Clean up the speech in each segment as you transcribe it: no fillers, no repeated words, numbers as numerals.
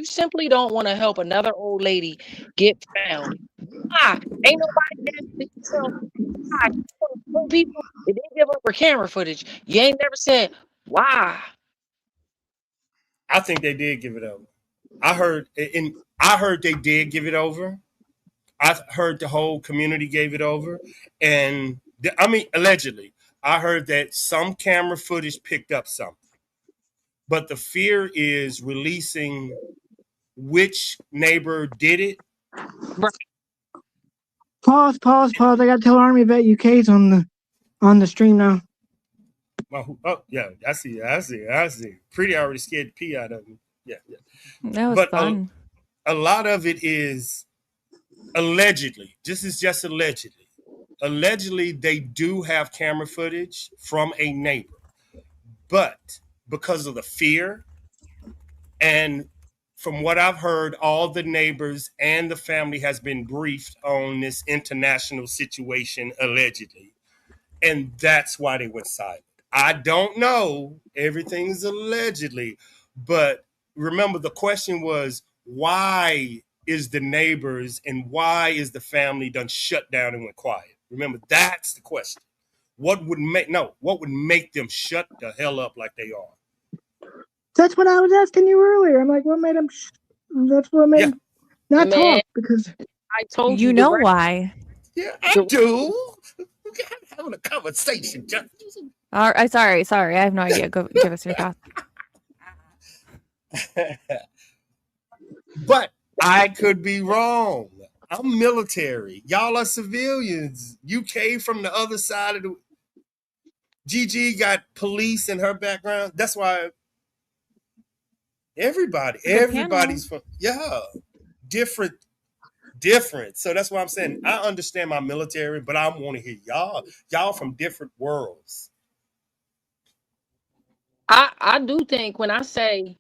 You simply don't want to help another old lady get found. Why? Ain't nobody asking yourself why. You want to kill people and then give up her camera footage. You ain't never said why. I think they did give it over. I heard they did give it over. I heard the whole community gave it over, and I mean allegedly. I heard that some camera footage picked up something, but the fear is releasing which neighbor did it. Right. Pause. I got to tell Army Vet UK's on the stream now. Oh yeah, I see. Pretty already scared the pee out of me. Yeah, yeah. That was But fun. a lot of it is allegedly. This is just allegedly. Allegedly, they do have camera footage from a neighbor, but because of the fear and from what I've heard, all the neighbors and the family has been briefed on this international situation allegedly, and that's why they went silent. I don't know. Everything's allegedly, but remember the question was why is the neighbors and why is the family done shut down and went quiet? Remember that's the question. What would make them shut the hell up like they are? That's what I was asking you earlier. I'm like, what made him? That's what made Yeah, him not Man, talk because I told You you know direct. why? yeah, I The, do. We're having a conversation, Justin. All right, sorry. I have no idea. Give us your thoughts. But I could be wrong. I'm military. Y'all are civilians. You came from the other side of the. Gigi got police in her background. That's why It's a good panel. everybody's from different, different. So that's why I'm saying I understand my military, but I want to hear y'all from different worlds. I do think when I say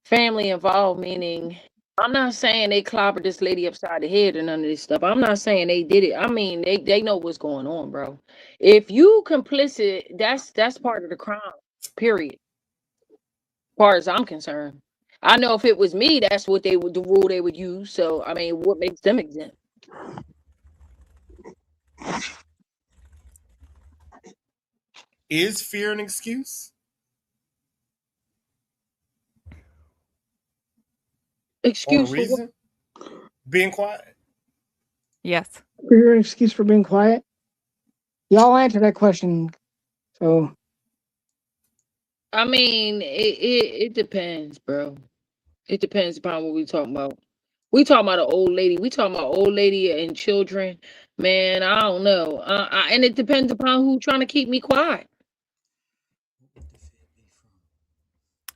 family involved, meaning I'm not saying they clobbered this lady upside the head or none of this stuff. I'm not saying they did it. I mean, they know what's going on, bro. If you complicit, that's part of the crime. Period. As far as I'm concerned. I know if it was me, that's what they would the rule they would use. So I mean, what makes them exempt? Is fear an excuse or a Excuse for what? reason? Being quiet. Yes. you're an excuse for being quiet. Y'all answer that question. So I mean, it depends, bro. It depends upon what we talking about. We talking about an old lady. We talking about old lady and children. Man, I don't know. And it depends upon who trying to keep me quiet.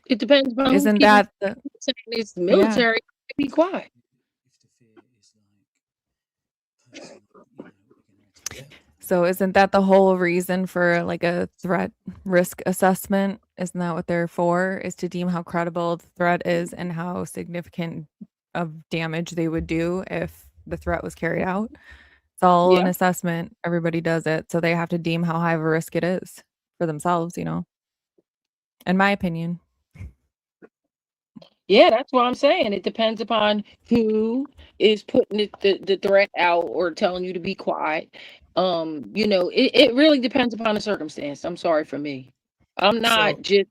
It depends upon who Isn't keep me that the saying it's yeah? military. Be quiet. So isn't that the whole reason for like a threat risk assessment? Isn't that what they're for? Is to deem how credible the threat is and how significant of damage they would do if the threat was carried out. It's all an Yeah, assessment. Everybody does it. So they have to deem how high of a risk it is for themselves, in my opinion. yeah. That's what I'm saying. It depends upon who is putting the threat out or telling you to be quiet. It really depends upon the circumstance. I'm sorry for me. I'm not So just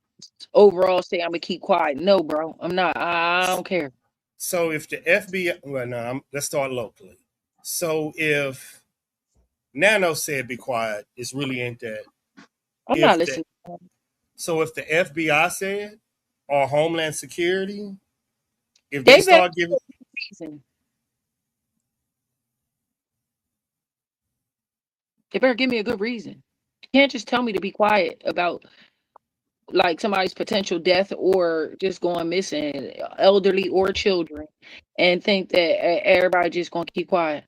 overall say I'm gonna keep quiet. No, bro, I'm not. I don't care. so if the FBI, well, no, let's start locally. So if Nano said be quiet, it's really ain't that. I'm not If the listening. if the FBI said or Homeland Security, if they They better start give giving, me a reason. They better give me a good reason. You can't just tell me to be quiet about like somebody's potential death or just going missing, elderly or children, and think that everybody just gonna keep quiet.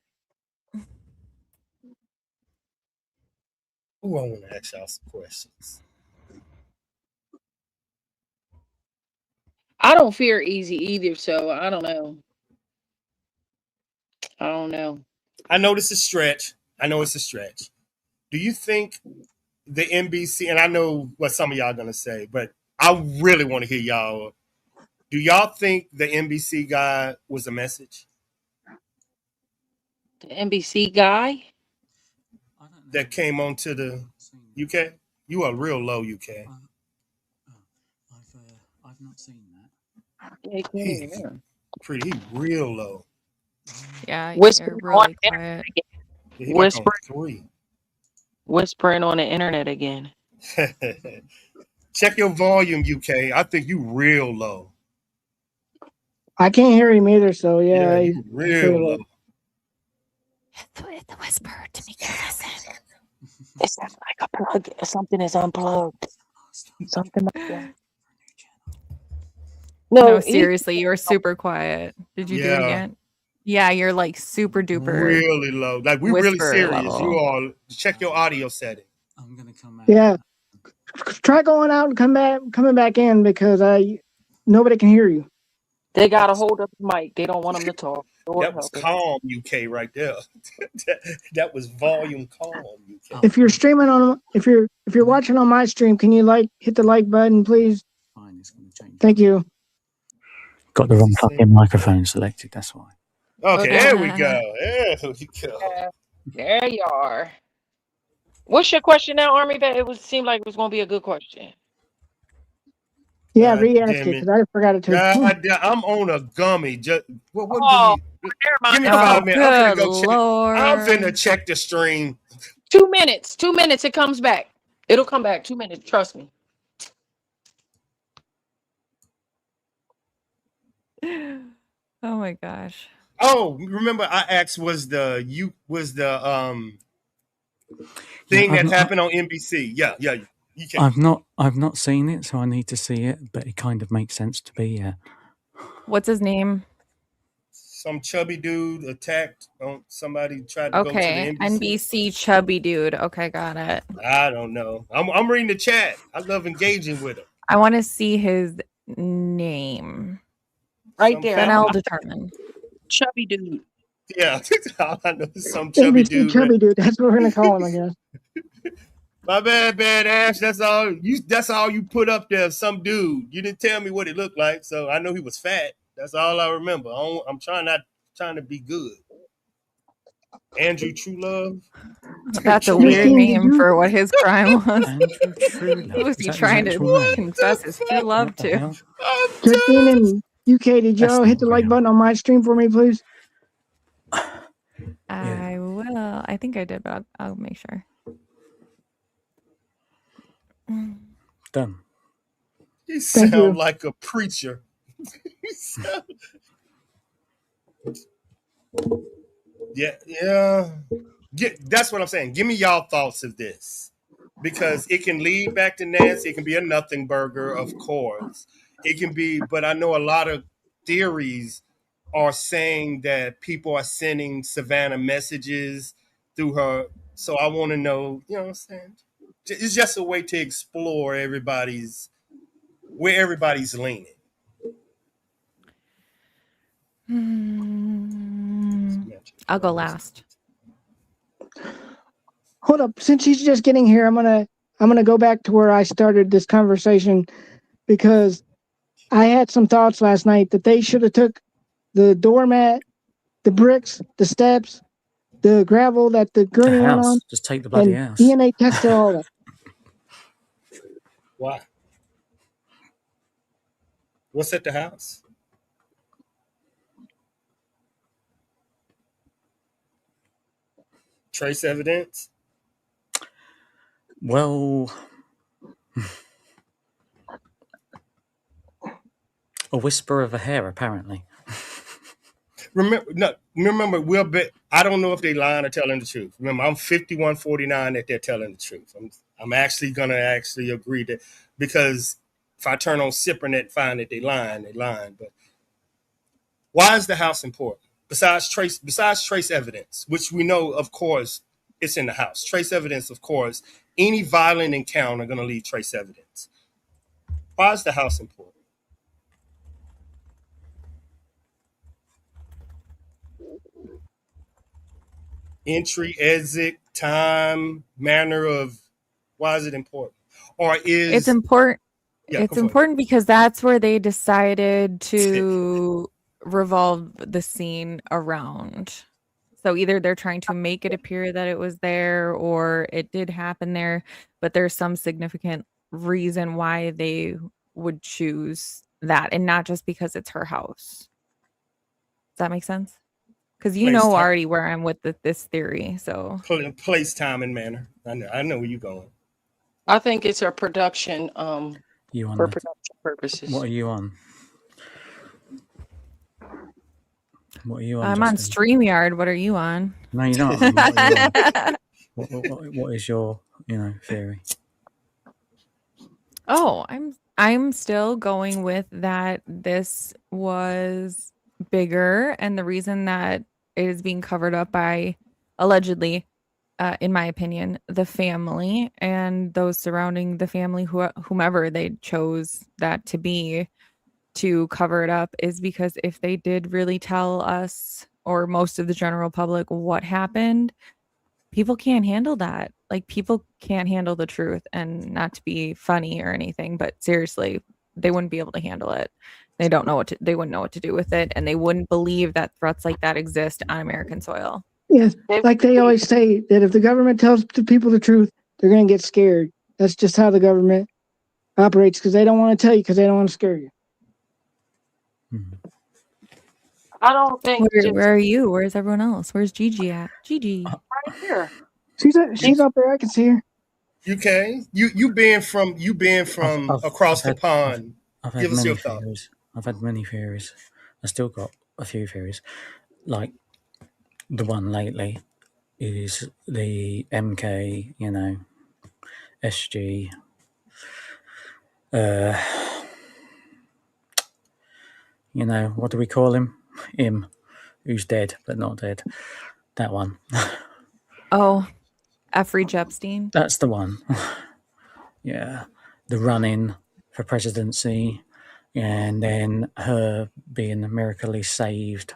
ooh, I want to ask y'all some questions. I don't fear easy either, so I don't know. I don't know. I know this is a stretch. I know it's a stretch. Do you think the NBC, and I know what some of y'all are gonna say, but I really want to hear y'all Do y'all think the NBC guy was a message The NBC guy? that came onto the UK? You are real low, UK. I've not seen that. Yeah, he can't even hear him. He real low. Yeah, Whispering you're on really the quiet. Yeah, he like on Whispering. 3. Whispering on the internet again. Check your volume, UK. I think you real low. I can't hear him either, so Yeah, yeah, you he's real pretty low. low. Hit the whisper to make you listen. It sounds like a plug. Something is unplugged. Something like that. No, seriously, you were super quiet. Did you do it Yeah. again? Yeah, you're like super duper Really low. Like we really whisper serious. level. You all check your audio setting. I'm gonna come out. Yeah. Try going out and coming back in because nobody can hear you. They got to hold up the mic. They don't want them to talk. That was calm, UK, right there. That was volume calm, UK. If you're streaming on, if you're watching on my stream, can you hit the like button, please? Fine, it's gonna change. Thank you. Got the wrong fucking microphone selected. That's why. Okay, there we go. There we go. There you are. What's your question now, Army Vet? It seemed like it was going to be a good question. Yeah, re-ask it because I forgot it too. I'm on a gummy. Just what Oh, do we? Give me 5 minutes. I'm gonna go check. I'm finna check the stream. 2 minutes. 2 minutes. It comes back. It'll come back. 2 minutes. Trust me. Oh my gosh. Oh, remember I asked was the thing that happened on NBC? Yeah. You can. I've not seen it, so I need to see it. But it kind of makes sense to be. Yeah. What's his name? Some chubby dude attacked on somebody tried to go to the Okay, NBC. chubby dude. Okay, got it. I don't know. I'm reading the chat. I love engaging with him. I want to see his name. Right there. Then I'll determine. Chubby dude. Yeah, all I know is some chubby NBC dude. Chubby dude. That's what we're gonna call him, I guess. My bad, Ash. That's all you put up there. Some dude. You didn't tell me what he looked like, so I know he was fat. That's all I remember. I'm trying to be good. Andrew Truelove. That's a weird name for what his crime was. Andrew Truelove. Who was he trying to confess his true love to? Justine and UK, did y'all hit the like button on my stream for me, please? I will. I think I did, but I'll make sure. Done. You sound like a preacher. Yeah. That's what I'm saying. Give me y'all thoughts of this. Because it can lead back to Nancy. It can be a nothing burger, of course. It can be, but I know a lot of theories are saying that people are sending Savannah messages through her. So I want to know, you know what I'm saying? It's just a way to explore where everybody's leaning. I'll go last. Hold up. Since she's just getting here, I'm gonna go back to where I started this conversation because I had some thoughts last night that they should have took the doormat, the bricks, the steps, the gravel that the gurney went on. Just take the bloody house. DNA tested all that. Why? What's at the house? Trace evidence? Well, a whisper of a hair, apparently. Remember, I don't know if they lying or telling the truth. Remember, I'm 51-49 that they're telling the truth. I'm actually gonna agree that, because if I turn on Cyprian and find that they lying. But why is the house important? Besides trace evidence, which we know, of course, it's in the house. Trace evidence, of course, any violent encounter gonna leave trace evidence. Why is the house important? Entry, exit, time, manner of. Why is it important? Or is it's important? Yeah, It's important because that's where they decided to revolve the scene around. So either they're trying to make it appear that it was there or it did happen there, but there's some significant reason why they would choose that and not just because it's her house. Does that make sense? Because you know already where I'm with this theory. So place, time, and manner. I know where you're going. I think it's a production You on for the, production purposes. what are you on? What are you on? I'm on Justin? StreamYard. What are you on? No, you're not. What are you on? What is your theory? Oh, I'm still going with that this was bigger, and the reason that it is being covered up by allegedly, in my opinion, the family and those surrounding the family, whomever they chose that to be, to cover it up, is because if they did really tell us or most of the general public what happened, people can't handle that. Like, people can't handle the truth, and not to be funny or anything, but seriously, they wouldn't be able to handle it. They wouldn't know what to do with it, and they wouldn't believe that threats like that exist on American soil. Yes, like they always say that if the government tells the people the truth, they're going to get scared. That's just how the government operates, because they don't want to tell you because they don't want to scare you. I don't think. Where are you? Where's everyone else? Where's Gigi at? Gigi. Right here. She's up there. I can see her. Okay, you being from across the pond. I've had Give us many your thoughts. theories. I've had many theories. I still got a few theories. Like the one lately is the MK, SG. What do we call him? Him, who's dead but not dead. That one. Oh, Efrey Epstein. That's the one. Yeah, the run-in for presidency, and then her being miraculously saved,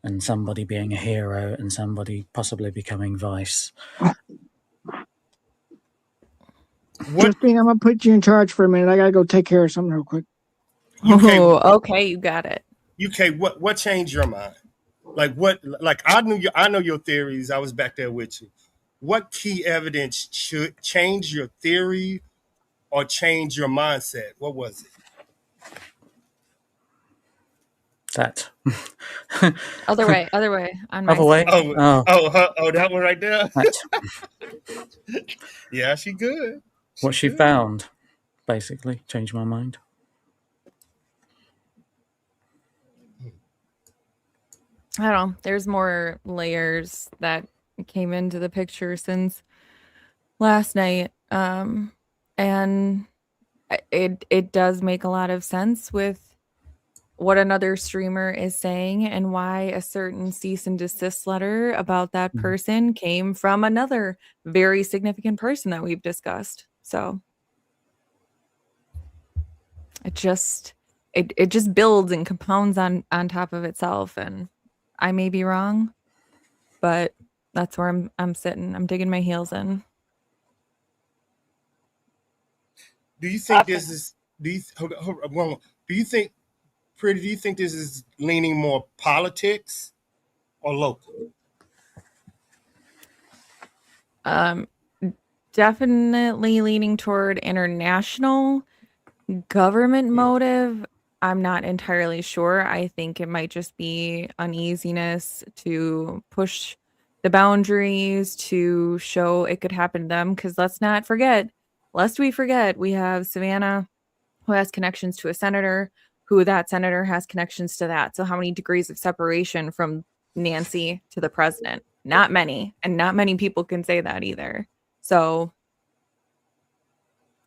and somebody being a hero, and somebody possibly becoming vice. Justine, I'm gonna put you in charge for a minute. I gotta go take care of something real quick. Oh, okay, you got it. UK, what changed your mind? Like what? Like I know your theories. I was back there with you. What key evidence should change your theory or change your mindset? What was it? That. Other way. On my Other way. side. Oh, that one right there. That. Yeah, she good. What she found, basically, changed my mind. I don't know. There's more layers that came into the picture since last night. And it does make a lot of sense with what another streamer is saying and why a certain cease and desist letter about that person came from another very significant person that we've discussed. So it just builds and compounds on top of itself. And I may be wrong, but that's where I'm sitting. I'm digging my heels in. Do you think this is? Do you think, Pretty? Do you think this is leaning more politics or local? Definitely leaning toward international. Government motive, I'm not entirely sure. I think it might just be uneasiness to push the boundaries, to show it could happen to them. Because lest we forget, we have Savannah, who has connections to a senator, who that senator has connections to that. So how many degrees of separation from Nancy to the president? Not many. And not many people can say that either. So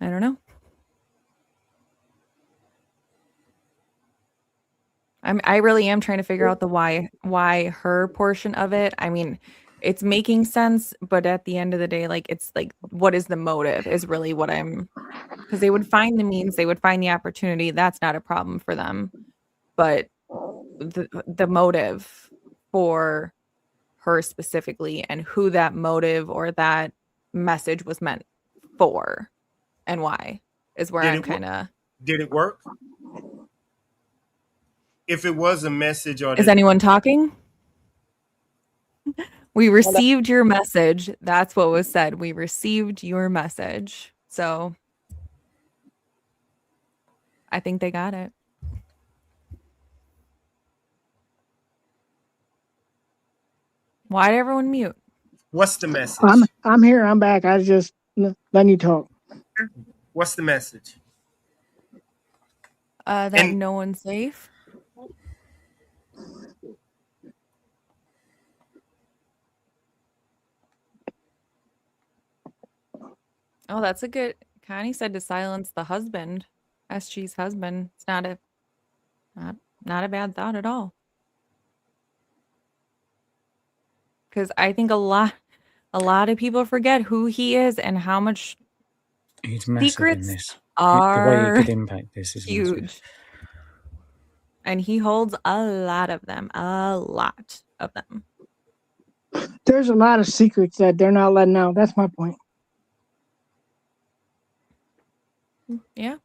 I don't know. I really am trying to figure out the why her portion of it. I mean, it's making sense, but at the end of the day, like, it's like, what is the motive is really what because they would find the means, they would find the opportunity. That's not a problem for them. But the motive for her specifically, and who that motive or that message was meant for and why. is where Did I'm it wo- kind of. did it work? If it was a message or Is the anyone talking? We received your message. That's what was said. We received your message. So I think they got it. Why did everyone mute? what's the message? I'm here. I'm back. I just letting you talk. What's the message? That And no one's safe. Oh, that's a good. Connie said to silence the husband, SG's husband. It's not a bad thought at all. Because I think a lot of people forget who he is and how much He's massive in secrets this. The way he are could impact this is massive. huge. And he holds a lot of them. There's a lot of secrets that they're not letting out. That's my point. Yeah.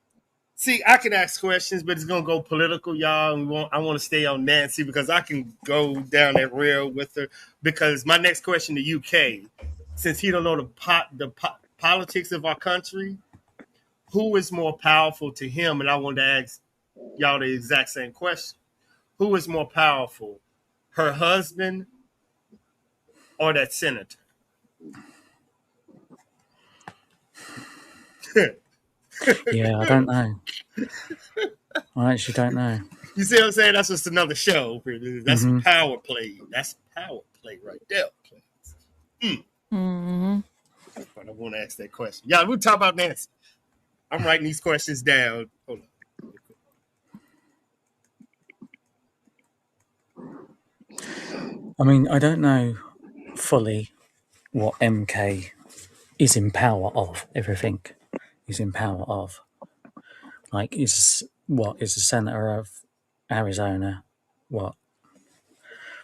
see, I can ask questions, but it's gonna go political, y'all. And I want to stay on Nancy because I can go down that rail with her. Because my next question to UK, since he don't know the politics of our country, who is more powerful to him? And I want to ask y'all the exact same question: who is more powerful, her husband or that senator? Yeah, I don't know. I actually don't know. You see what I'm saying? That's just another show. That's Mhm. a power play. That's a power play right there. Mm-hmm. But I want to ask that question. Yeah, we'll talk about Nancy. I'm writing these questions down. Hold on. I mean, I don't know fully what MK is in power of. Everything he's in power of. Like, is the senator of Arizona? What?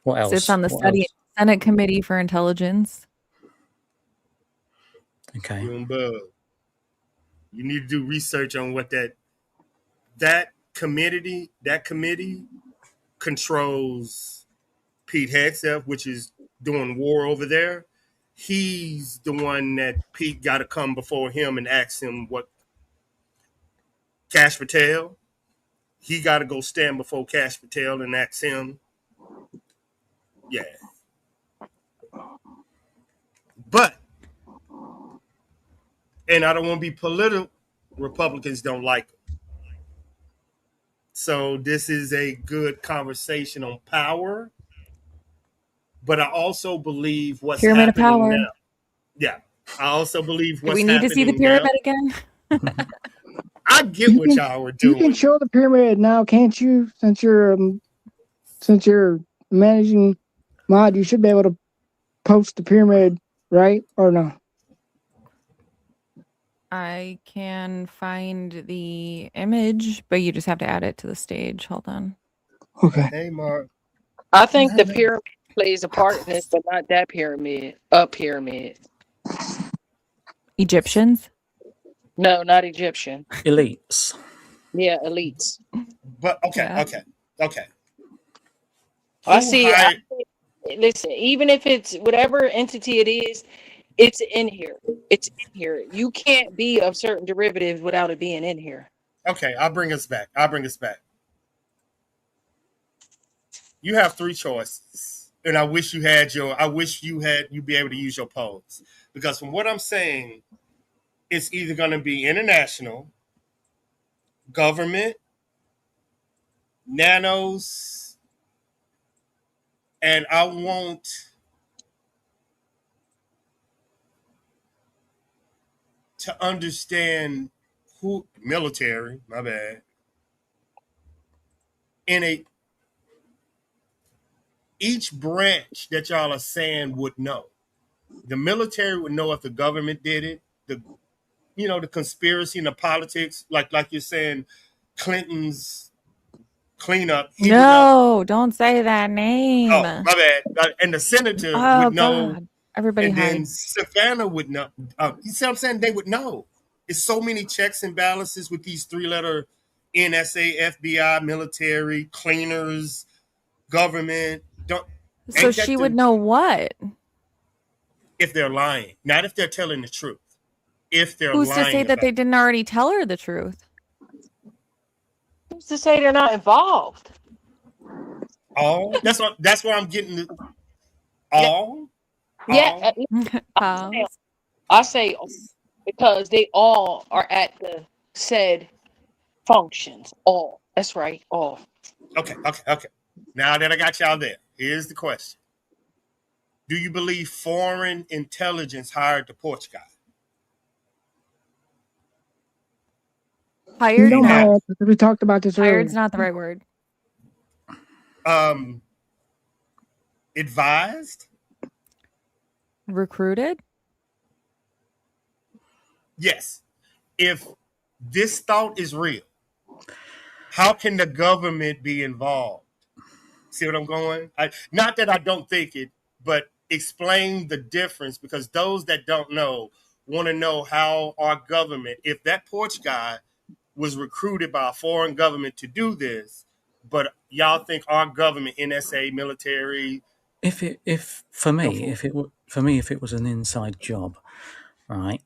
What else? Sits on the Senate Committee for Intelligence. Okay. You need to do research on what that committee controls Pete Hegseth, which is doing war over there. He's the one that Pete got to come before him and ask him what Cash Patel. He got to go stand before Cash Patel and ask him. Yeah. But, and I don't want to be political, Republicans don't like him. So this is a good conversation on power. But I also believe what's Pyramid of happening power. now. Yeah. I also believe Do what's we need to see the happening now. pyramid again? I get what y'all were doing. You can show the pyramid now, can't you? Since you're managing mod, you should be able to post the pyramid, right? Or no? I can find the image, but you just have to add it to the stage. Hold on. Okay. Hey, Mark. I think the pyramid plays a part in this, but not that pyramid. A pyramid. Egyptians? No, not Egyptian. Elites. Yeah, elites. But okay. I see. Listen, even if it's whatever entity it is, it's in here. It's in here. You can't be of certain derivatives without it being in here. Okay, I'll bring us back. You have three choices. And I wish you'd be able to use your polls. Because from what I'm saying, it's either going to be international, government, nanos, and I want to understand who military, my bad. Each branch that y'all are saying would know. The military would know if the government did it. The conspiracy and the politics, like you're saying, Clinton's cleanup. No, don't say that name. Oh, my bad. And the senator would know. God. Everybody and hide. then Savannah would know. You see what I'm saying? They would know. It's so many checks and balances with these 3-letter NSA, FBI, military, cleaners, government. So she would know what? If they're lying, not if they're telling the truth. If they're Who's to lying say that they didn't already tell her the truth? Who's to say they're not involved? all. That's where I'm getting the all. Yeah, Pals. I say because they all are at the said functions. All. That's right. All. Okay. Now that I got y'all there, here's the question. Do you believe foreign intelligence hired the porch guy? You Hired? know my No. answer, because we talked about this earlier. Hired's not the right word. Advised? Recruited? Yes. If this thought is real, how can the government be involved? See what I'm going? Not that I don't think it, but explain the difference, because those that don't know want to know how our government, if that porch guy was recruited by a foreign government to do this, but y'all think our government, NSA, military, If it was an inside job, right,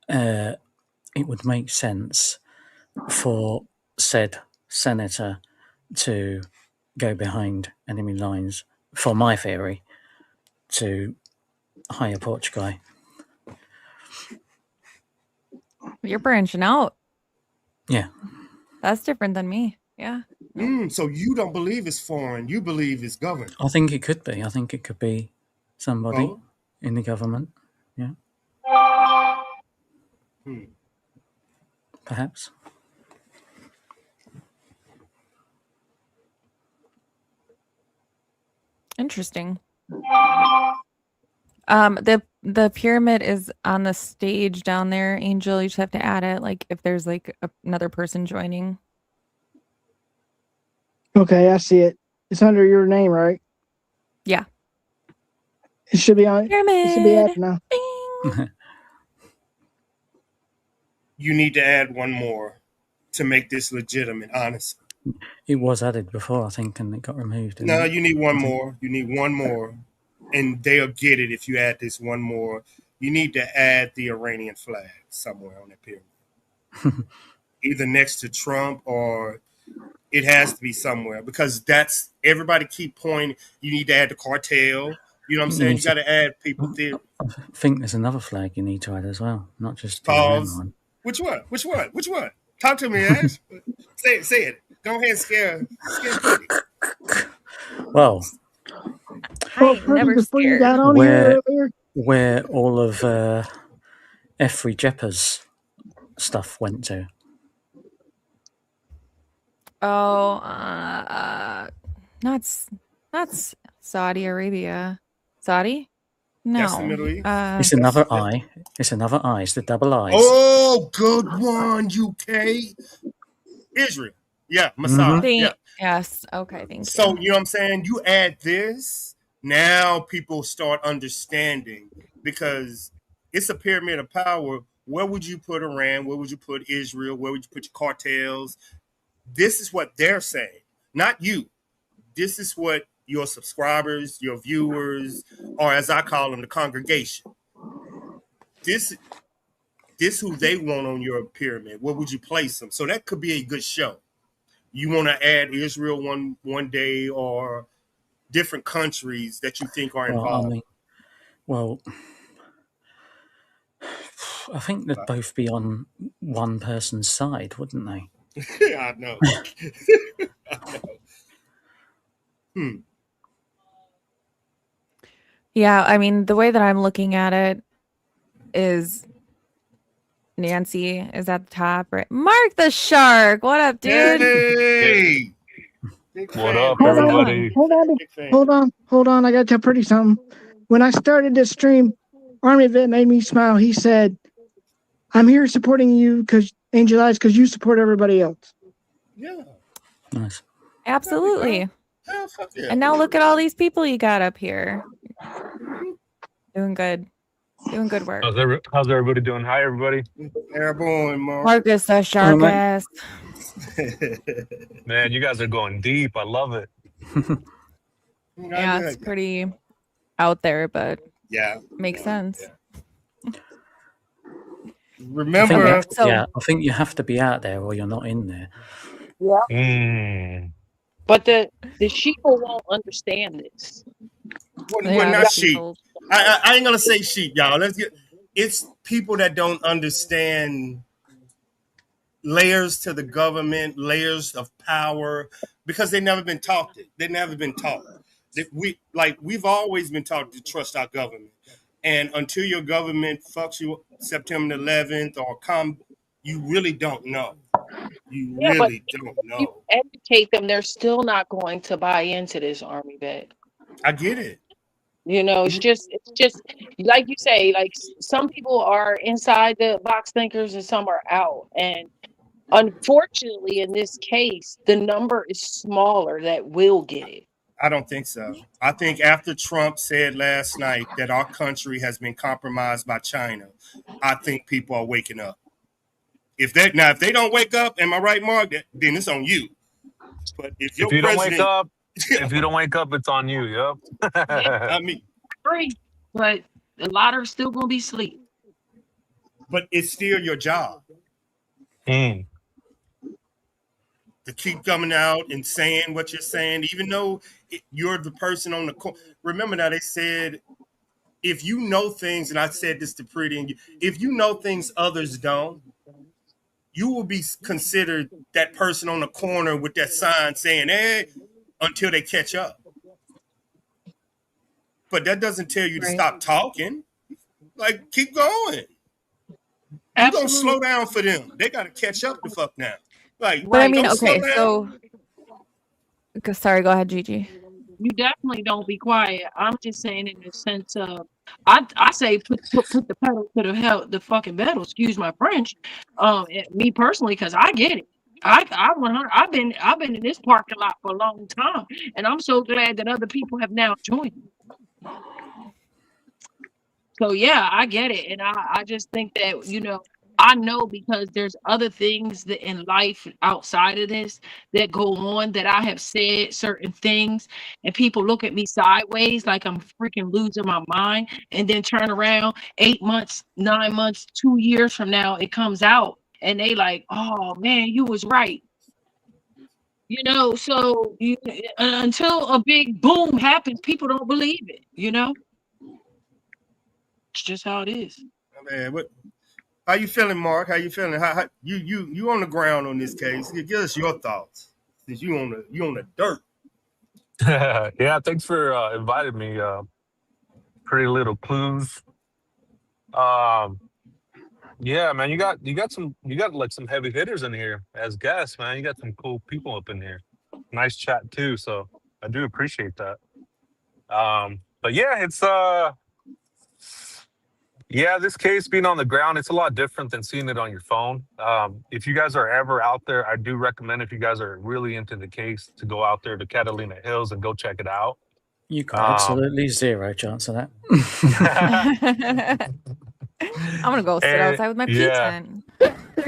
it would make sense for said senator to go behind enemy lines, for my theory, to hire porch guy. You're branching out. Yeah. That's different than me. Yeah. So you don't believe it's foreign, you believe it's government. I think it could be. I think it could be somebody in the government. Yeah. Perhaps. Interesting. The pyramid is on the stage down there, Angel. You just have to add it, like if there's like another person joining. Okay, I see it. It's under your name, right? Yeah. It should be on. Pyramid. It should be added now. You need to add one more to make this legitimate, honestly. It was added before, I think, and it got removed. No, you need one more. You need one more. And they'll get it if you add this one more. You need to add the Iranian flag somewhere on that pyramid. Either next to Trump, or it has to be somewhere, because that's, everybody keep pointing. You need to add the cartel. You know what I'm saying? You got to add people there. I think there's another flag you need to add as well, not just the Pause. Iran one. Which one? Talk to me, Ash. Say it. Go ahead and scare Pretty. Well, I ain't never before you scared. got on here earlier, where all of Efri Jeppa's stuff went to. Oh, not Saudi Arabia. Saudi? No. That's the Middle East. It's another I. It's another I. It's the double I's. Oh, good one, UK. Israel. Yeah, Mossad. Yeah. Yes. Okay, thank you. So, you know what I'm saying? You add this, now people start understanding, because it's a pyramid of power. Where would you put Iran? Where would you put Israel? Where would you put your cartels? This is what they're saying, not you. This is what your subscribers, your viewers, or as I call them, the congregation. This who they want on your pyramid. Where would you place them? So that could be a good show. You want to add Israel one day, or different countries that you think are involved? I think they'd both be on one person's side, wouldn't they? I know. Yeah, I mean, the way that I'm looking at it is Nancy is at the top, right? Mark the Shark. What up, dude? Hey! What up, everybody? Hold on. I got to tell Pretty something. When I started this stream, Army Vet made me smile. He said, "I'm here supporting you because Angel Eyes, because you support everybody else." Yeah. Nice. Absolutely. Yeah, And now look at all these people you got up here. Doing good. Doing good work. How's everybody doing? Hi, everybody. Airborne, Mark. Marcus, the shark ass. Man, you guys are going deep. I love it. Yeah, it's pretty out there, but makes sense. Remember, I think you have to be out there or you're not in there. Yeah. But the sheeple won't understand this. We're not sheep. I ain't gonna say sheep, y'all. It's people that don't understand layers to the government, layers of power, because they've never been taught it. They've never been taught. We've always been taught to trust our government. And until your government fucks you September 11th or you really don't know. You really don't know. You educate them, they're still not going to buy into this army vet. I get it. You know, it's just like you say, like some people are inside the box thinkers and some are out. And unfortunately, in this case, the number is smaller that will get it. I don't think so. I think after Trump said last night that our country has been compromised by China, I think people are waking up. If they don't wake up, am I right, Mark? Then it's on you. But if you don't wake up, it's on you. Yep. I mean, free, but a lot are still gonna be asleep. But it's still your job. To keep coming out and saying what you're saying, even though you're the person on the corner. Remember that they said, if you know things, and I said this to Pretty, and if you know things others don't, you will be considered that person on the corner with that sign saying, hey, until they catch up. But that doesn't tell you to stop talking. Like, keep going. You're going to slow down for them. They got to catch up the fuck now. Like, but I mean, okay, so sorry, go ahead, Gigi. You definitely don't be quiet. I'm just saying in the sense of, I say put the pedal to the fucking metal. Excuse my French. Me personally, because I get it. I've been in this parking lot for a long time, and I'm so glad that other people have now joined me. So yeah, I get it, and I just think that I know because there's other things that in life outside of this that go on that I have said certain things and people look at me sideways like I'm freaking losing my mind, and then turn around 8 months, 9 months, 2 years from now, it comes out and they like, oh man, you was right. So until a big boom happens, people don't believe it, It's just how it is. Man, how you feeling, Mark? How you feeling? How you on the ground on this case? Give us your thoughts. Since you on the dirt. Yeah, thanks for inviting me. Pretty Little Clues. Yeah, man, you got like some heavy hitters in here as guests, man. You got some cool people up in here. Nice chat too, so I do appreciate that. But yeah, it's this case being on the ground, it's a lot different than seeing it on your phone. If you guys are ever out there, I do recommend, if you guys are really into the case, to go out there to Catalina Hills and go check it out. You got absolutely zero chance of that. I'm gonna go sit outside with my pea tent.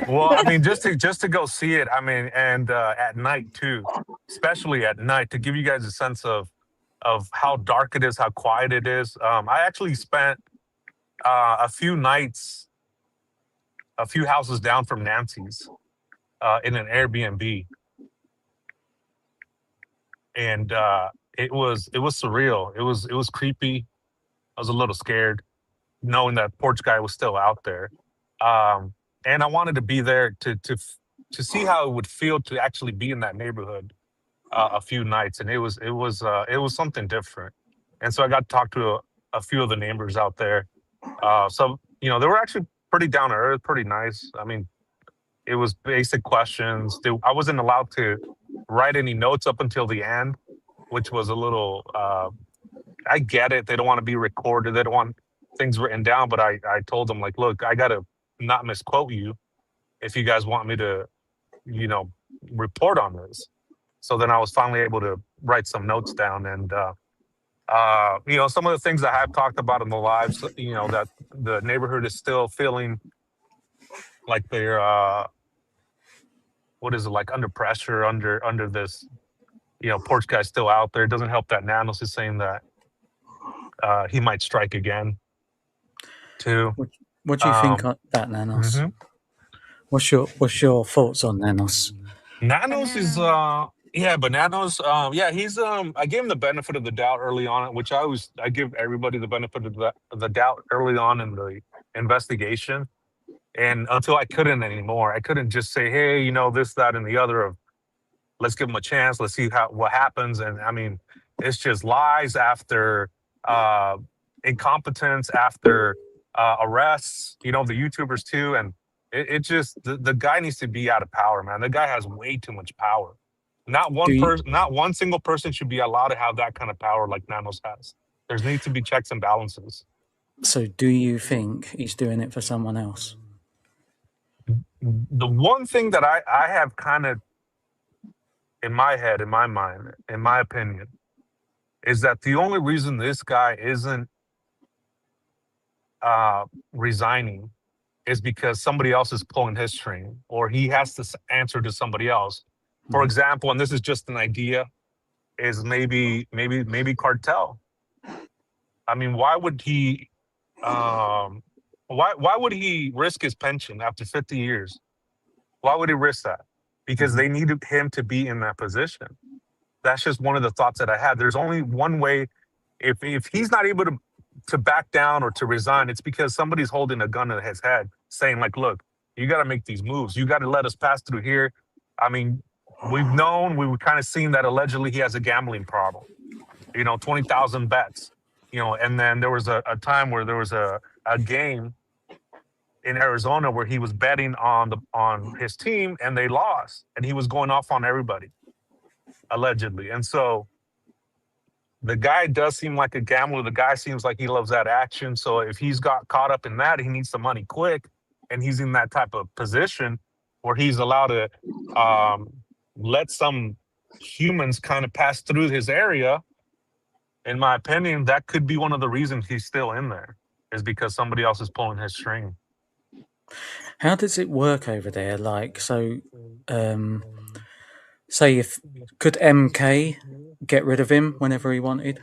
Well, I mean, just to go see it. I mean, and at night too, especially at night, to give you guys a sense of how dark it is, how quiet it is. I actually spent a few nights, a few houses down from Nancy's, in an Airbnb, and it was surreal. It was creepy. I was a little scared, knowing that porch guy was still out there, and I wanted to be there to see how it would feel to actually be in that neighborhood a few nights, and it was something different. And so I got to talk to a few of the neighbors out there. So they were actually pretty down to earth, pretty nice. I mean, it was basic questions. I wasn't allowed to write any notes up until the end, which was a little. I get it. They don't want to be recorded. They don't want things written down. But I told them, like, look, I gotta not misquote you if you guys want me to, report on this. So then I was finally able to write some notes down, and Some of the things that I've talked about in the lives, that the neighborhood is still feeling like they're what is it, like under pressure, under this, porch guy's still out there. It doesn't help that Nanos is saying that he might strike again too. What do you think Um, of that, Nanos? mhm. What's your thoughts on Nanos? Nanos is but Nanos, he's I gave him the benefit of the doubt early on, which I give everybody the benefit of the doubt early on in the investigation. And until I couldn't anymore, I couldn't just say, hey, this, that, and the other of let's give him a chance, let's see what happens. And I mean, it's just lies after incompetence after arrests, the YouTubers too. And it just the guy needs to be out of power, man. The guy has way too much power. Not one person, not one single person should be allowed to have that kind of power like Nanos has. There needs to be checks and balances. So do you think he's doing it for someone else? The one thing that I have kind of in my head, in my mind, in my opinion, is that the only reason this guy isn't resigning is because somebody else is pulling his string, or he has to answer to somebody else. For example, and this is just an idea, is maybe cartel. I mean, why would he? Why would he risk his pension after 50 years? Why would he risk that? Because they needed him to be in that position. That's just one of the thoughts that I had. There's only one way. If he's not able to back down or to resign, it's because somebody's holding a gun to his head saying, like, look, you got to make these moves. You got to let us pass through here. I mean, we've kind of seen that allegedly he has a gambling problem, 20,000 bets, and then there was a time where there was a game in Arizona where he was betting on his team and they lost, and he was going off on everybody, allegedly. And so the guy does seem like a gambler. The guy seems like he loves that action. So if he's got caught up in that, he needs the money quick, and he's in that type of position where he's allowed to let some humans kind of pass through his area. In my opinion, that could be one of the reasons he's still in there, is because somebody else is pulling his string. How does it work over there? Like, so, say could MK get rid of him whenever he wanted?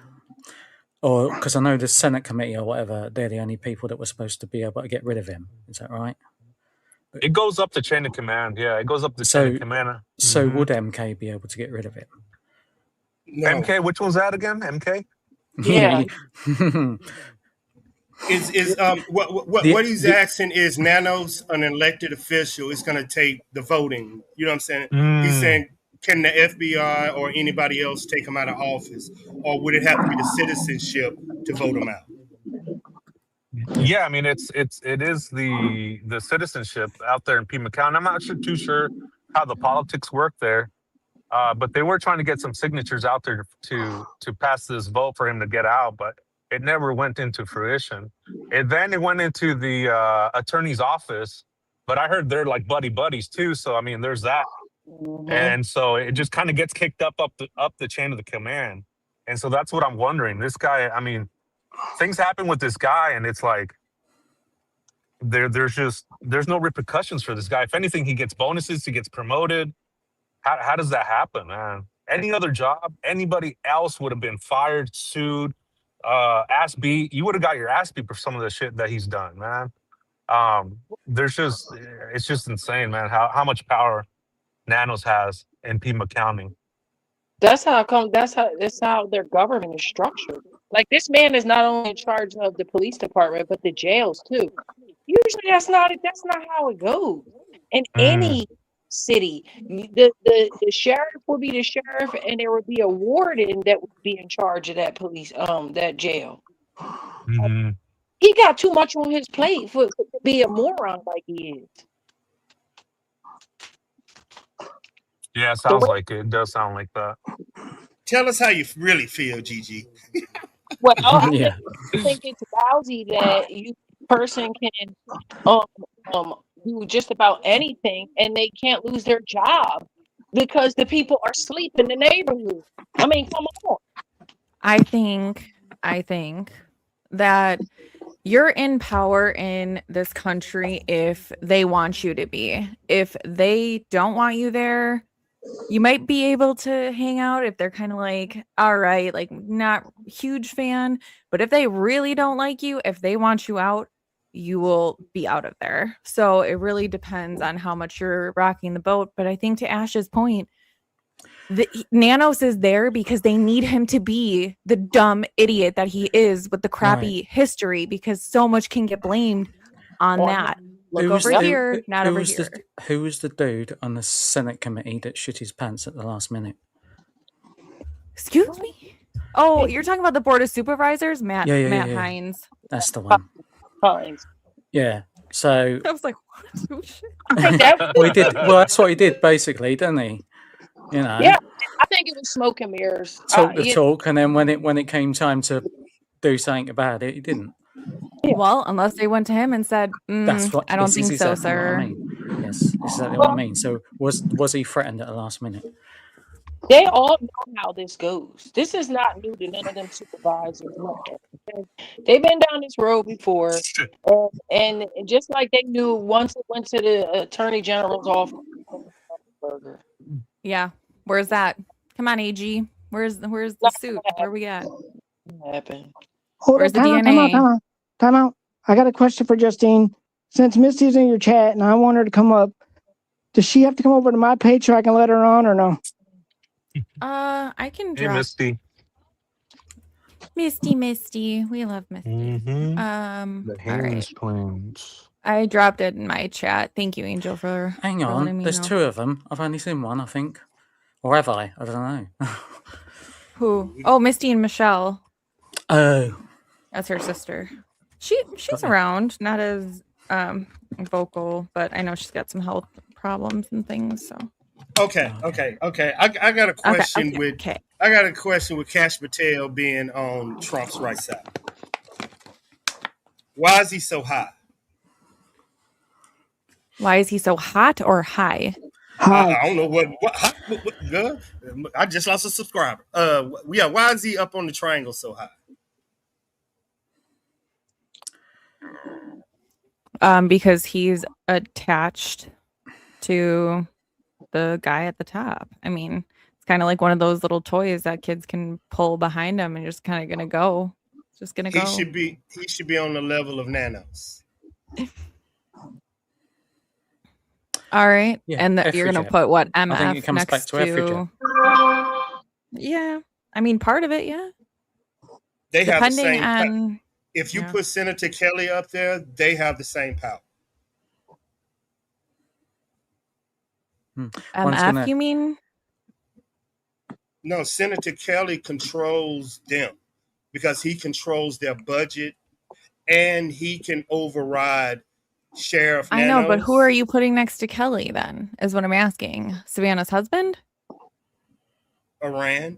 Or, because I know the Senate committee or whatever, they're the only people that were supposed to be able to get rid of him. Is that right? It goes up the chain of command. Yeah, it goes up the chain of command. So would MK be able to get rid of him? No. MK, which one's that again? MK? Yeah. What he's asking is, Nanos, an elected official, is going to take the voting. You know what I'm saying? He's saying, can the FBI or anybody else take him out of office, or would it have to be the citizenship to vote him out? Yeah, I mean, it is the citizenship out there in Pima County. I'm not too sure how the politics work there, but they were trying to get some signatures out there to pass this vote for him to get out, but it never went into fruition. And then it went into the attorney's office, but I heard they're like buddies too. So I mean, there's that, and so it just kind of gets kicked up the chain of the command. And so that's what I'm wondering. This guy, I mean, things happen with this guy, and it's like there's no repercussions for this guy. If anything, he gets bonuses, he gets promoted. How does that happen, man? Any other job, anybody else would have been fired, sued, ass beat. You would have got your ass beat for some of the shit that he's done, man. It's just insane, man, how much power Nanos has in Pima County. That's how their government is structured. Like, this man is not only in charge of the police department, but the jails too. Usually that's not how it goes. In any city, the sheriff will be the sheriff, and there would be a warden that would be in charge of that police that jail. He got too much on his plate to be a moron like he is. Yeah, it sounds like it. It does sound like that. Tell us how you really feel, Gigi. Well, I think it's lousy that you person can do just about anything and they can't lose their job because the people are asleep in the neighborhood. I mean, come on. I think I think that you're in power in this country if they want you to be. If they don't want you there, you might be able to hang out if they're kind of like, all right, like not huge fan. But if they really don't like you, if they want you out, you will be out of there. So it really depends on how much you're rocking the boat. But I think to Ash's point, Nanos is there because they need him to be the dumb idiot that he is with the crappy history, because so much can get blamed on that. Look over here, not over here. Who was the dude on the Senate committee that shit his pants at the last minute? Excuse me? Oh, you're talking about the Board of Supervisors? Matt Hines. That's the one. Hines. Yeah. So I was like, what? Oh, shit. Well, he did. Well, that's what he did basically, didn't he? You know. Yeah, I think it was smoke and mirrors. Talk the talk, and then when it came time to do something about it, he didn't. Yeah. Well, unless they went to him and said, "That's what I don't think so, sir." What I mean. Yes, exactly what I mean. So was he threatened at the last minute? They all know how this goes. This is not new to none of them supervisors. They've been down this road before, and just like they knew once it went to the Attorney General's office. Yeah, where's that? Come on, AG. Where's the suit? Where we at? What happened? Where's the DNA? Time out. I got a question for Justine. Since Misty's in your chat and I want her to come up, does she have to come over to my page so I can let her on or no? I can drop. Hey, Misty. We love Misty. Mm-hmm. The Haynes twins. I dropped it in my chat. Thank you, Angel, for Hang on. There's two of them. I've only seen one, I think. Or have I? I don't know. Who? Oh, Misty and Michelle. Oh. That's her sister. She's around, not as vocal, but I know she's got some health problems and things. So. Okay. I got a question I got a question with Kash Patel being on Trump's right side. Why is he so high? Why is he so hot or high? I don't know what good. I just lost a subscriber. Why is he up on the triangle so high? Because he's attached to the guy at the top. I mean, it's kind of like one of those little toys that kids can pull behind them and just kind of gonna go. Just gonna go. He should be on the level of Nanos. All right, yeah, and you're gonna put what MF I think it comes next back to Efriger. Yeah, I mean part of it, yeah. They have the same on. If you put Senator Kelly up there, they have the same power. MF, you mean? No, Senator Kelly controls them because he controls their budget and he can override Sheriff Nanos. I know, but who are you putting next to Kelly then, is what I'm asking. Savannah's husband? Iran.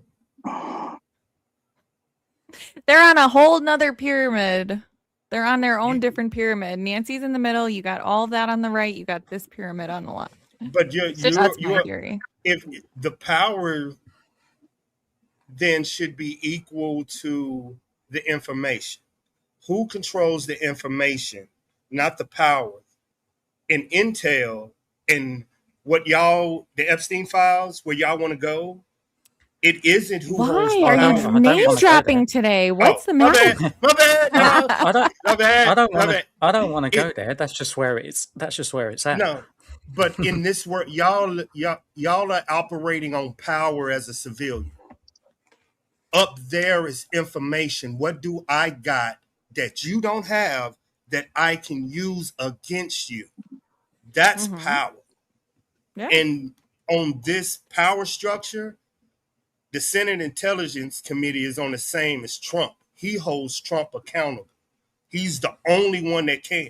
They're on a whole nother pyramid. They're on their own different pyramid. Nancy's in the middle. You got all of that on the right. You got this pyramid on the left. But you're theory. If the power then should be equal to the information. Who controls the information, not the power? In Intel and what the Epstein files, where y'all want to go, it isn't who holds power. Why are you name dropping today? What's the matter? My bad. I don't want to go there. That's just where it's at. No, but in this world, y'all are operating on power as a civilian. Up there is information. What do I got that you don't have that I can use against you? That's power. Yeah. And on this power structure, the Senate Intelligence Committee is on the same as Trump. He holds Trump accountable. He's the only one that can.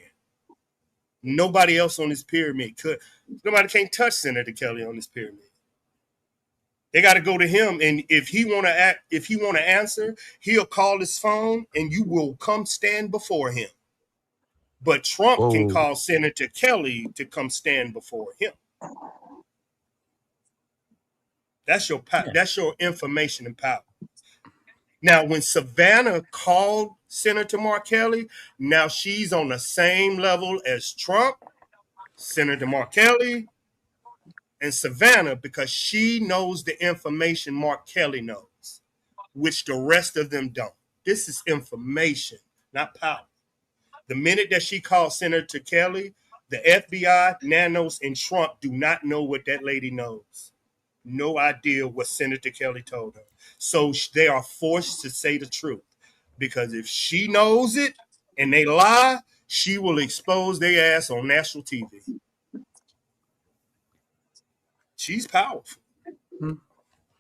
Nobody else on this pyramid could. Nobody can't touch Senator Kelly on this pyramid. They got to go to him, and if he want to answer, he'll call his phone, and you will come stand before him. But Trump can call Senator Kelly to come stand before him. That's your power. That's your information and power. Now, when Savannah called Senator Mark Kelly, now she's on the same level as Trump, Senator Mark Kelly, and Savannah because she knows the information Mark Kelly knows, which the rest of them don't. This is information, not power. The minute that she called Senator Kelly, the FBI, Nanos, and Trump do not know what that lady knows. No idea what Senator Kelly told her. So they are forced to say the truth. Because if she knows it and they lie, she will expose their ass on national TV. She's powerful.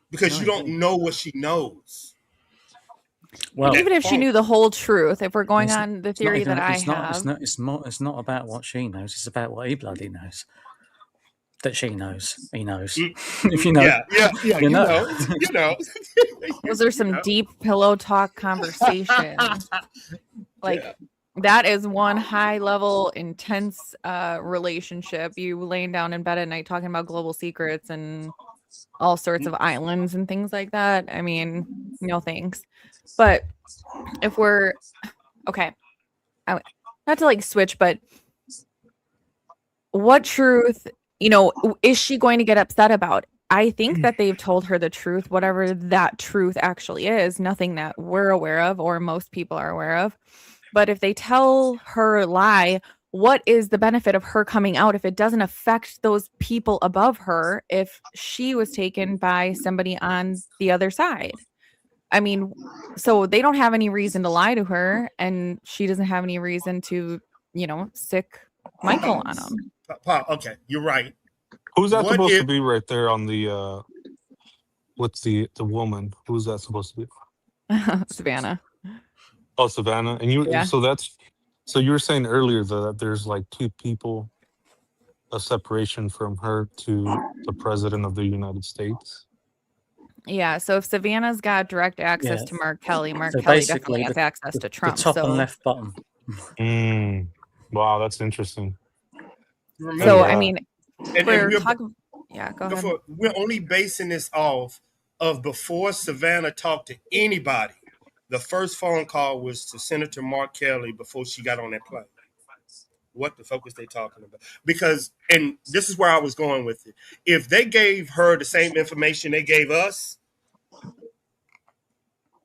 Because you don't know what she knows. Well, even if she knew the whole truth, if we're going on the theory that I have, it's not about what she knows. It's about what he bloody knows. That she knows, he knows. If you know, yeah, you know. Those are some deep pillow talk conversations. That is one high level, intense relationship. You laying down in bed at night talking about global secrets and all sorts of islands and things like that. I mean, no thanks. But if we're okay, not to like switch, but what truth, is she going to get upset about? I think that they've told her the truth, whatever that truth actually is, nothing that we're aware of or most people are aware of. But if they tell her a lie, what is the benefit of her coming out if it doesn't affect those people above her if she was taken by somebody on the other side? I mean, so they don't have any reason to lie to her, and she doesn't have any reason to, sick Michael on them. Okay, you're right. Who's that supposed to be right there on the what's the woman? Who's that supposed to be? Savannah. Oh, Savannah. And so you were saying earlier that there's like two people, a separation from her to the president of the United States. Yeah, so if Savannah's got direct access to Mark Kelly, Kelly definitely has access to Trump. The top and left bottom. Wow, that's interesting. So, I mean, we're talking... Yeah, go ahead. We're only basing this off of before Savannah talked to anybody. The first phone call was to Senator Mark Kelly before she got on that plane. What the fuck was they talking about? Because, and this is where I was going with it. If they gave her the same information they gave us,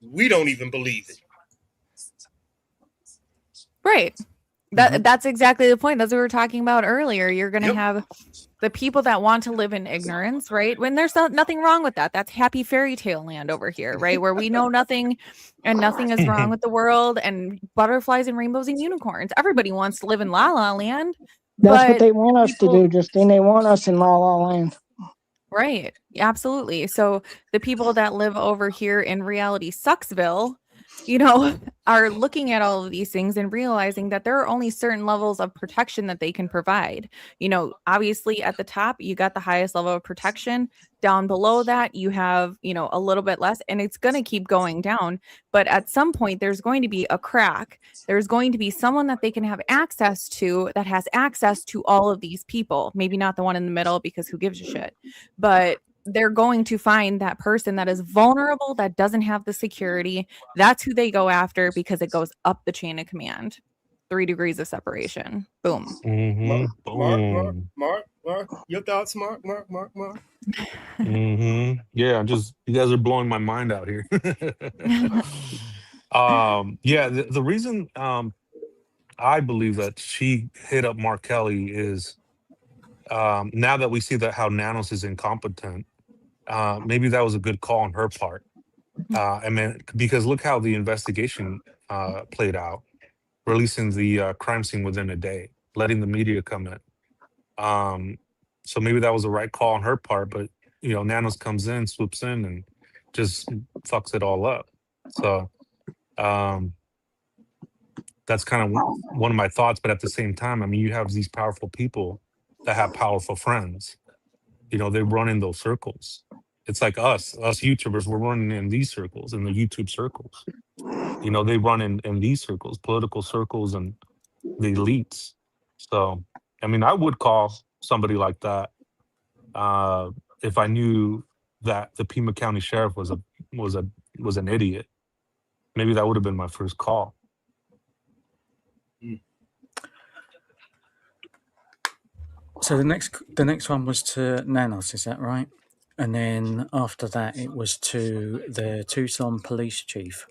we don't even believe it. Right. That's exactly the point. That's what we were talking about earlier. You're going to have the people that want to live in ignorance, right? When there's nothing wrong with that. That's happy fairy tale land over here, right? Where we know nothing and nothing is wrong with the world and butterflies and rainbows and unicorns. Everybody wants to live in La La Land. That's what they want us to do, Justine. They want us in La La Land. Right. Absolutely. So the people that live over here in reality Sucksville, are looking at all of these things and realizing that there are only certain levels of protection that they can provide. Obviously at the top, you got the highest level of protection. Down below that, you have, a little bit less, and it's going to keep going down. But at some point, there's going to be a crack. There's going to be someone that they can have access to that has access to all of these people. Maybe not the one in the middle, because who gives a shit? But they're going to find that person that is vulnerable, that doesn't have the security. That's who they go after, because it goes up the chain of command. 3 degrees of separation. Boom. Mark, your thoughts, Mark? Yeah, you guys are blowing my mind out here. The reason I believe that she hit up Mark Kelly is now that we see that how Nanos is incompetent, maybe that was a good call on her part. Because look how the investigation played out, releasing the crime scene within a day, letting the media come in. So maybe that was the right call on her part, but Nanos comes in, swoops in, and just fucks it all up. So that's kind of one of my thoughts. But at the same time, I mean, you have these powerful people that have powerful friends. They run in those circles. It's like us YouTubers, we're running in these circles, in the YouTube circles. They run in these circles, political circles, and the elites. So, I mean, I would call somebody like that if I knew that the Pima County Sheriff was an idiot. maybe that would have been my first call. So the next one was to Nanos, is that right? And then after that, it was to the Tucson police chief,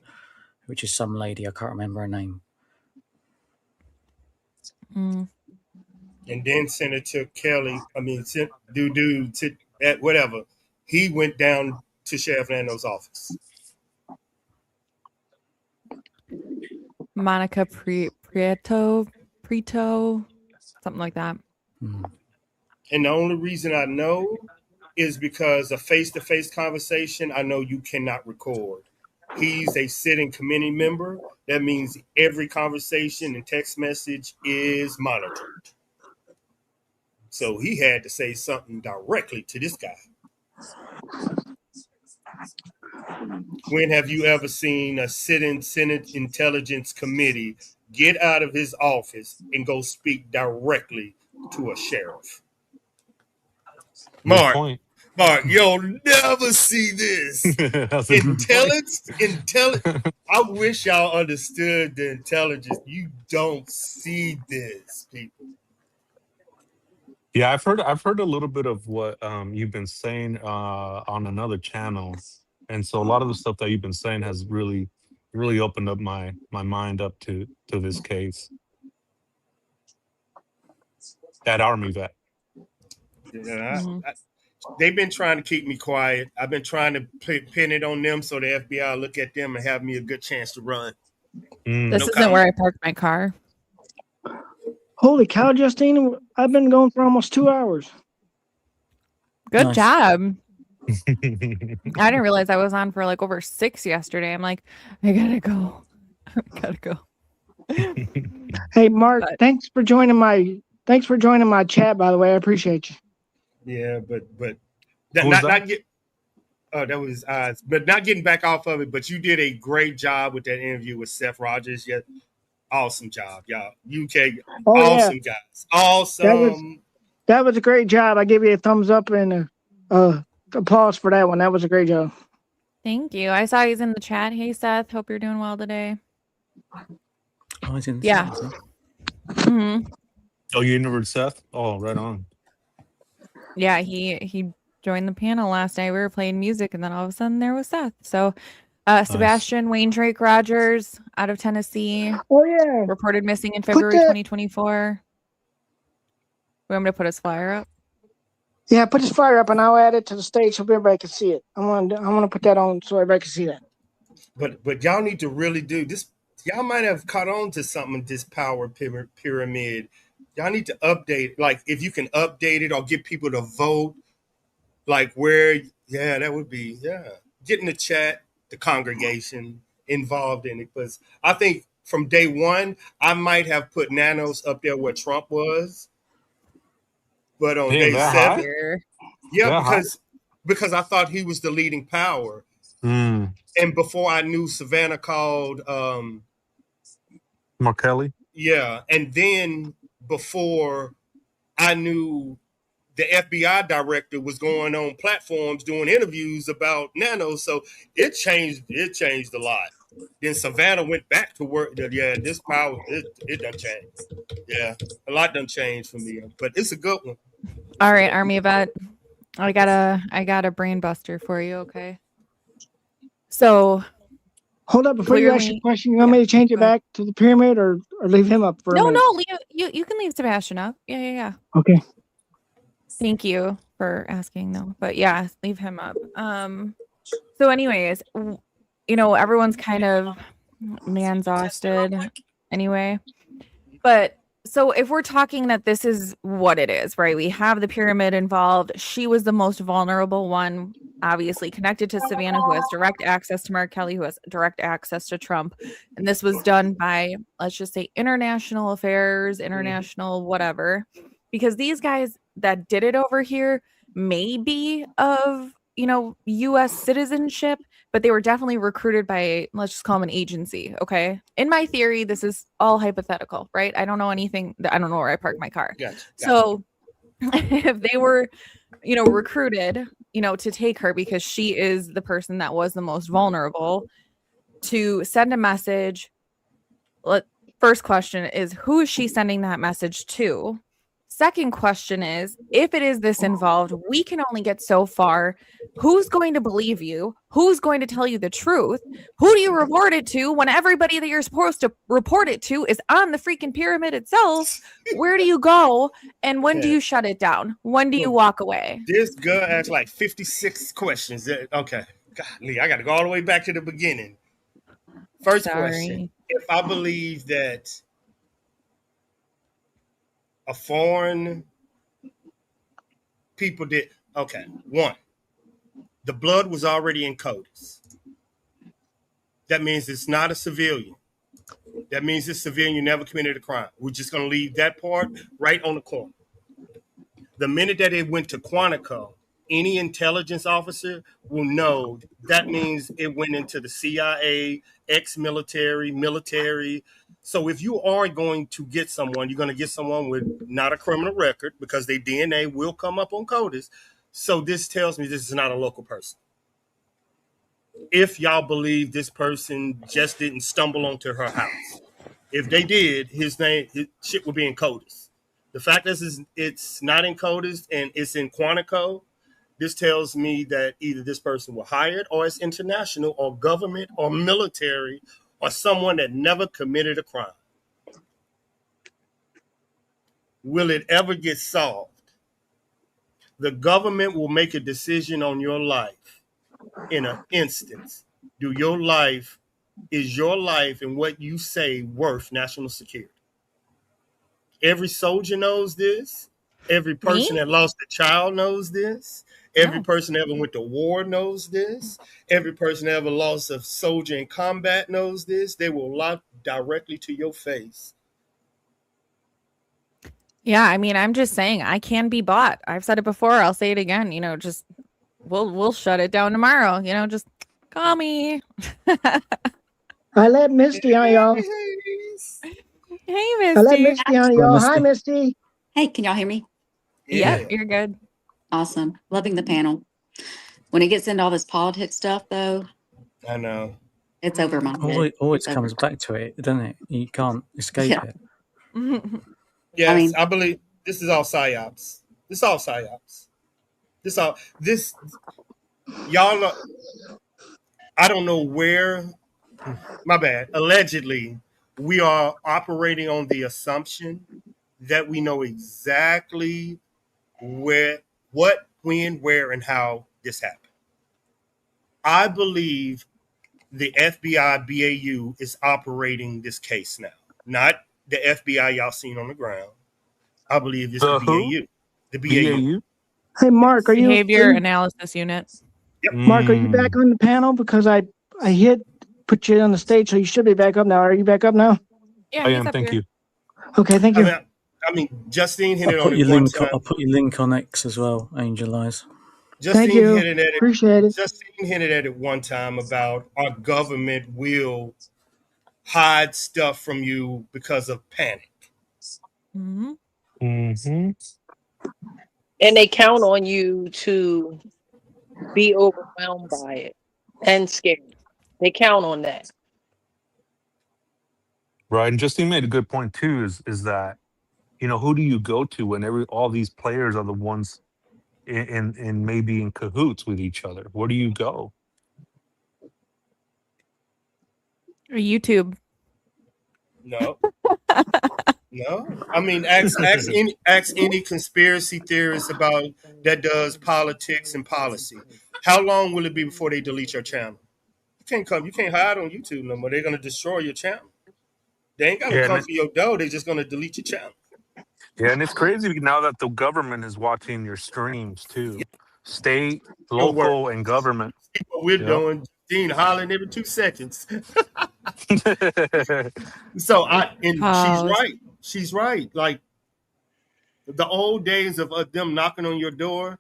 which is some lady, I can't remember her name. Mm. And then Senator Kelly, to at whatever, he went down to Sheriff Nanos' office. Monica Prieto, something like that. And the only reason I know is because a face-to-face conversation, I know you cannot record. He's a sitting committee member. That means every conversation and text message is monitored. So he had to say something directly to this guy. When have you ever seen a sitting Senate Intelligence Committee get out of his office and go speak directly to a sheriff? Mark, you'll never see this. Intelligence. I wish y'all understood the intelligence. You don't see this, people. Yeah, I've heard a little bit of what you've been saying on another channel, and so a lot of the stuff that you've been saying has really opened up my mind up to this case. That Army vet. Yeah, they've been trying to keep me quiet. I've been trying to pin it on them so the FBI look at them and have me a good chance to run. This isn't where I parked my car. Holy cow, Justine! I've been going for almost 2 hours. Good job. I didn't realize I was on for like over 6 yesterday. I'm like, I gotta go. I gotta go. Hey, Mark, thanks for joining my chat. By the way, I appreciate you. Yeah, but not get. Oh, that was eyes, but not getting back off of it. But you did a great job with that interview with Seth Rogers. Yeah, awesome job, y'all. UK, awesome guys, awesome. That was a great job. I give you a thumbs up and applause for that one. That was a great job. Thank you. I saw he's in the chat. Hey, Seth. Hope you're doing well today. Oh, he's in the chat. Mm-hmm. Oh, you interviewed Seth? Oh, right on. Yeah, he joined the panel last night. We were playing music, and then all of a sudden there was Seth. So, Sebastian Wayne Drake Rogers out of Tennessee. Oh yeah, reported missing in February 2024. We want me to put his flyer up? Yeah, put his flyer up, and I'll add it to the stage so everybody can see it. I want to put that on so everybody can see that. But y'all need to really do this. Y'all might have caught on to something in this power pyramid. Y'all need to update, like if you can update it or get people to vote, like where, that would be, getting the chat, the congregation involved in it. Because I think from day one, I might have put Nanos up there where Trump was. But on day 7, because I thought he was the leading power. And before I knew Savannah called Mark Kelly. Yeah, and then before I knew the FBI director was going on platforms doing interviews about Nanos, so it changed a lot. Then Savannah went back to work. Yeah, this power it done changed. Yeah, a lot done changed for me, but it's a good one. All right, Army vet, I got a brain buster for you. Okay, so. Hold up, before you ask your question, you want me to change it back to the pyramid or leave him up for a minute? No, you can leave Sebastian up. Yeah. Okay. Thank you for asking though. But yeah, leave him up. So anyways, everyone's kind of exhausted anyway. But so if we're talking that this is what it is, right? We have the pyramid involved. She was the most vulnerable one, obviously connected to Savannah, who has direct access to Mark Kelly, who has direct access to Trump. And this was done by, let's just say, international affairs, international whatever, because these guys that did it over here may be of, U.S. citizenship, but they were definitely recruited by, let's just call them an agency. Okay. In my theory, this is all hypothetical, right? I don't know anything. I don't know where I parked my car. Gotcha. So if they were, recruited, to take her because she is the person that was the most vulnerable, to send a message. First question is, who is she sending that message to? Second question is, if it is this involved, we can only get so far. Who's going to believe you? Who's going to tell you the truth? Who do you report it to when everybody that you're supposed to report it to is on the freaking pyramid itself? Where do you go? And when do you shut it down? When do you walk away? This girl asked like 56 questions. Okay. Golly, I got to go all the way back to the beginning. First question. If I believe that a foreign people did, okay, one, the blood was already in CODIS. That means it's not a civilian. That means this civilian never committed a crime. We're just going to leave that part right on the corner. The minute that it went to Quantico, any intelligence officer will know that means it went into the CIA, ex-military, military. So if you are going to get someone, you're going to get someone with not a criminal record because their DNA will come up on CODIS. So this tells me this is not a local person. If y'all believe this person just didn't stumble onto her house. If they did, his shit would be in CODIS. The fact that it's not in CODIS and it's in Quantico, this tells me that either this person was hired or it's international or government or military or someone that never committed a crime. Will it ever get solved? The government will make a decision on your life in an instance. Is your life and what you say worth national security? Every soldier knows this. Every person that lost a child knows this. Every person that ever went to war knows this. Every person that ever lost a soldier in combat knows this. They will lie directly to your face. Yeah, I mean, I'm just saying I can be bought. I've said it before. I'll say it again. Just we'll shut it down tomorrow. Just call me. I let Misty on y'all. Hey, Misty. I let Misty on y'all. Hi, Misty. Hey, can y'all hear me? Yeah, you're good. Awesome. Loving the panel. When it gets into all this politics stuff, though, I know. It's over my head. Always comes back to it, doesn't it? You can't escape it. Yes, I believe this is all psyops. Y'all know, I don't know where, my bad, allegedly, we are operating on the assumption that we know exactly what, when, where, and how this happened. I believe the FBI BAU is operating this case now, not the FBI y'all seen on the ground. I believe it's the BAU. The BAU. Hey, Mark, are you Behavior Analysis Unit? Yep. Mark, are you back on the panel? Because I put you on the stage, so you should be back up now. Are you back up now? Yeah, I am. Thank you. Okay, thank you. I mean, Justine hit it I'll on it one time. I'll put your link on X as well, Angel Eyes. Thank you. Appreciate it. Justine hinted at it one time about our government will hide stuff from you because of panic. Mm-hmm. Mm-hmm. And they count on you to be overwhelmed by it and scared. They count on that. Right, and Justine made a good point too. Is that who do you go to when all these players are the ones in maybe in cahoots with each other? Where do you go? Or YouTube. No. I mean, ask any conspiracy theorist about that does politics and policy. How long will it be before they delete your channel? You can't hide on YouTube no more. They're gonna destroy your channel. They ain't gonna come for your dough. They're just gonna delete your channel. Yeah, and it's crazy now that the government is watching your streams too. State, local, and government. See what we're doing. Dean hollering every 2 seconds. So she's right. Like the old days of them knocking on your door,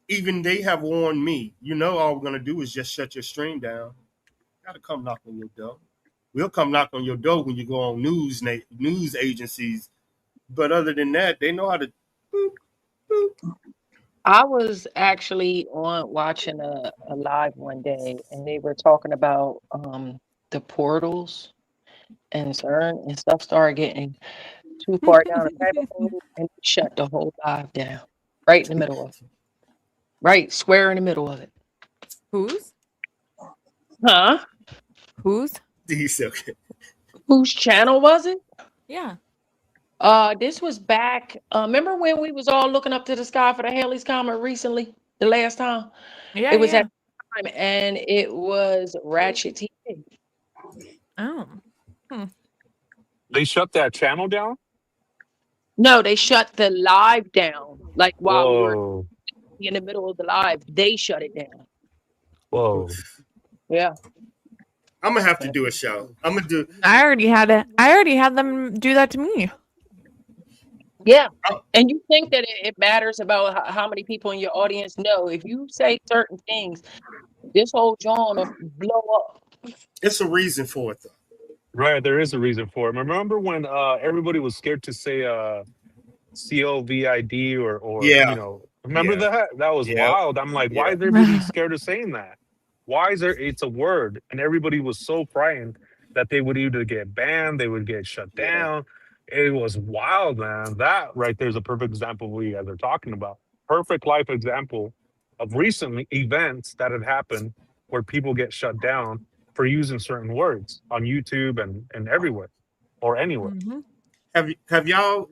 even they have warned me. All we're gonna do is just shut your stream down. Gotta come knock on your door. We'll come knock on your door when you go on news agencies. But other than that, they know how to boop, boop. I was actually watching a live one day, and they were talking about the portals and CERN and stuff started getting too far down the rabbit hole and shut the whole live down. Right in the middle of it. Right square in the middle of it. Whose? Huh? Whose? He's okay. Whose channel was it? Yeah. This was back. Remember when we was all looking up to the sky for the Halley's Comet recently? The last time Yeah. it was Yeah. at the time, and it was Ratchet TV. Oh. They shut that channel down. No, they shut the live down. Like while we were Whoa, in the middle of the live, they shut it down. whoa. Yeah. I'm gonna have to do a show. I'm gonna do. I already had them do that to me. Yeah. Oh. And you think that it matters about how many people in your audience know. If you say certain things, this whole John will blow up. It's a reason for it, though. Right, there is a reason for it. Remember when everybody was scared to say COVID or Yeah. remember Yeah. that? That was Yeah. wild. I'm like, why Yeah. is everybody scared of saying that? Why is there? It's a word, and everybody was so frightened that they would either get banned, they would get shut Yeah. down. It was wild, man. That right there is a perfect example of what you guys are talking about. Perfect life example of recent events that had happened where people get shut down for using certain words on YouTube and everywhere or anywhere. Have y'all?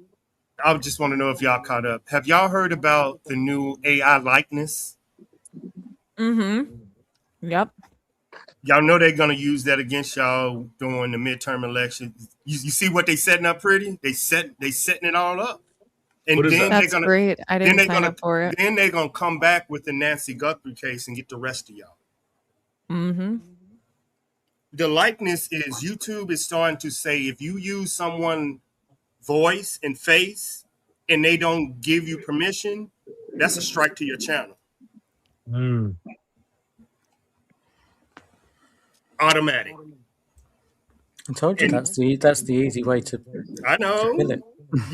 I just want to know if y'all caught up. Have y'all heard about the new AI likeness? Yep. Y'all know they're gonna use that against y'all during the midterm election. You see what they setting up? Pretty. They setting it all up, and What is then that? That's great. I then didn't they're sign gonna up for it. then they're gonna come back with the Nancy Guthrie case and get the rest of y'all. The likeness is YouTube is starting to say if you use someone voice and face and they don't give you permission, that's a strike to your channel. Mm. Automatic. I told you And that's the easy way to I know. kill it.